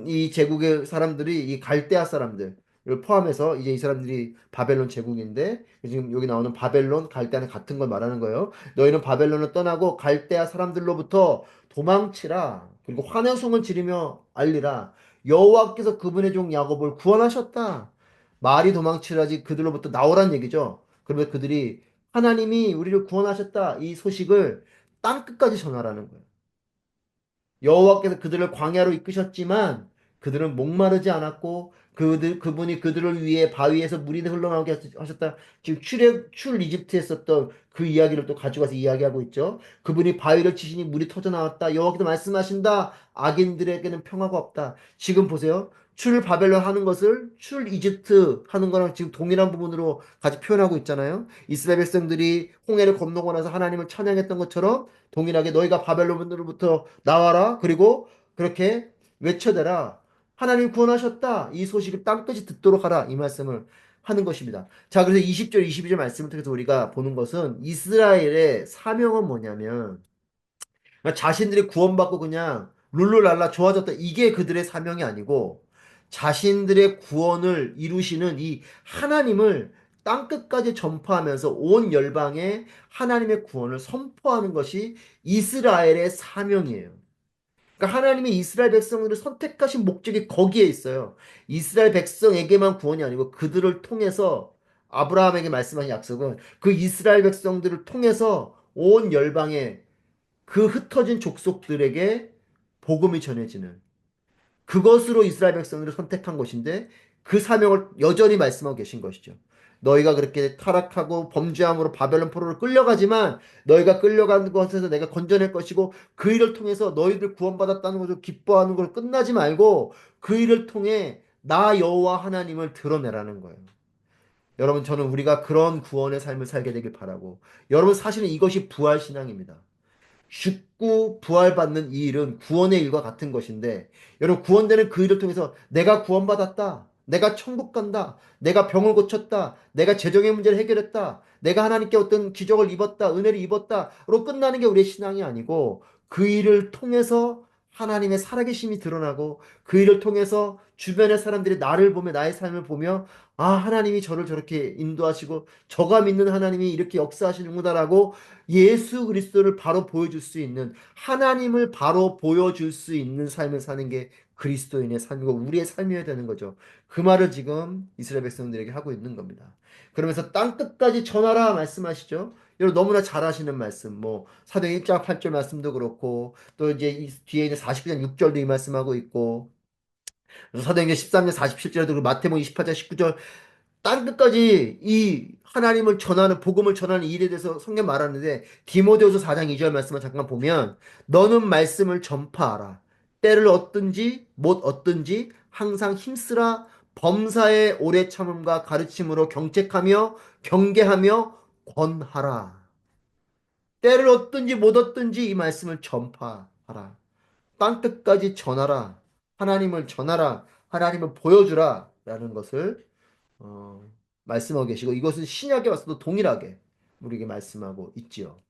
이 제국의 사람들이 이 갈대아 사람들 을 포함해서 이제 이 사람들이 바벨론 제국인데 지금 여기 나오는 바벨론, 갈대아는 같은 걸 말하는 거예요. 너희는 바벨론을 떠나고 갈대아 사람들로부터 도망치라. 그리고 환호성을 지르며 알리라. 여호와께서 그분의 종 야곱을 구원하셨다. 말이 도망치라지 그들로부터 나오란 얘기죠. 그러면 그들이 하나님이 우리를 구원하셨다. 이 소식을 땅 끝까지 전하라는 거예요. 여호와께서 그들을 광야로 이끄셨지만 그들은 목마르지 않았고 그분이 그들을 위해 바위에서 물이 흘러나오게 하셨다. 지금 출 이집트에 썼던 그 이야기를 또 가져가서 이야기하고 있죠. 그분이 바위를 치시니 물이 터져 나왔다. 여호와께서 말씀하신다. 악인들에게는 평화가 없다. 지금 보세요. 출 바벨론 하는 것을 출 이집트 하는 거랑 지금 동일한 부분으로 같이 표현하고 있잖아요. 이스라엘 백성들이 홍해를 건너고 나서 하나님을 찬양했던 것처럼 동일하게 너희가 바벨론으로부터 나와라. 그리고 그렇게 외쳐대라. 하나님 구원하셨다. 이 소식을 땅끝이 듣도록 하라. 이 말씀을 하는 것입니다. 자, 그래서 20절, 22절 말씀을 통해서 우리가 보는 것은 이스라엘의 사명은 뭐냐면 자신들이 구원받고 그냥 룰루랄라 좋아졌다. 이게 그들의 사명이 아니고 자신들의 구원을 이루시는 이 하나님을 땅끝까지 전파하면서 온 열방에 하나님의 구원을 선포하는 것이 이스라엘의 사명이에요. 그러니까 하나님이 이스라엘 백성들을 선택하신 목적이 거기에 있어요. 이스라엘 백성에게만 구원이 아니고 그들을 통해서 아브라함에게 말씀하신 약속은 그 이스라엘 백성들을 통해서 온 열방에 그 흩어진 족속들에게 복음이 전해지는 그것으로 이스라엘 백성들을 선택한 것인데 그 사명을 여전히 말씀하고 계신 것이죠. 너희가 그렇게 타락하고 범죄함으로 바벨론 포로를 끌려가지만 너희가 끌려간 것에서 내가 건져낼 것이고 그 일을 통해서 너희들 구원받았다는 것을 기뻐하는 걸 끝나지 말고 그 일을 통해 나 여호와 하나님을 드러내라는 거예요. 여러분 저는 우리가 그런 구원의 삶을 살게 되길 바라고 여러분 사실은 이것이 부활 신앙입니다. 죽고 부활받는 이 일은 구원의 일과 같은 것인데, 여러분, 구원되는 그 일을 통해서 내가 구원받았다, 내가 천국 간다, 내가 병을 고쳤다, 내가 재정의 문제를 해결했다, 내가 하나님께 어떤 기적을 입었다, 은혜를 입었다로 끝나는 게 우리의 신앙이 아니고, 그 일을 통해서 하나님의 살아계심이 드러나고, 그 일을 통해서 주변의 사람들이 나를 보며, 나의 삶을 보며, 아, 하나님이 저를 저렇게 인도하시고 저가 믿는 하나님이 이렇게 역사하시는구나라고 예수 그리스도를 바로 보여줄 수 있는, 하나님을 바로 보여줄 수 있는 삶을 사는 게 그리스도인의 삶이고 우리의 삶이어야 되는 거죠. 그 말을 지금 이스라엘 백성들에게 하고 있는 겁니다. 그러면서 땅 끝까지 전하라 말씀하시죠. 여러분 너무나 잘 아시는 말씀, 뭐 사도행 1장 8절 말씀도 그렇고, 또 이제 이 뒤에 있는 49장 6절도 이 말씀하고 있고, 사도행전 13장 47절도, 그 마태복음 28장 19절, 땅 끝까지 이 하나님을 전하는, 복음을 전하는 일에 대해서 성경 말하는데, 디모데후서 4장 2절 말씀을 잠깐 보면, 너는 말씀을 전파하라. 때를 얻든지 못 얻든지 항상 힘쓰라. 범사의 오래 참음과 가르침으로 경책하며 경계하며 권하라. 때를 얻든지 못 얻든지 이 말씀을 전파하라. 땅 끝까지 전하라. 하나님을 전하라. 하나님을 보여주라. 라는 것을 어, 말씀하고 계시고, 이것은 신약에 와서도 동일하게 우리에게 말씀하고 있지요.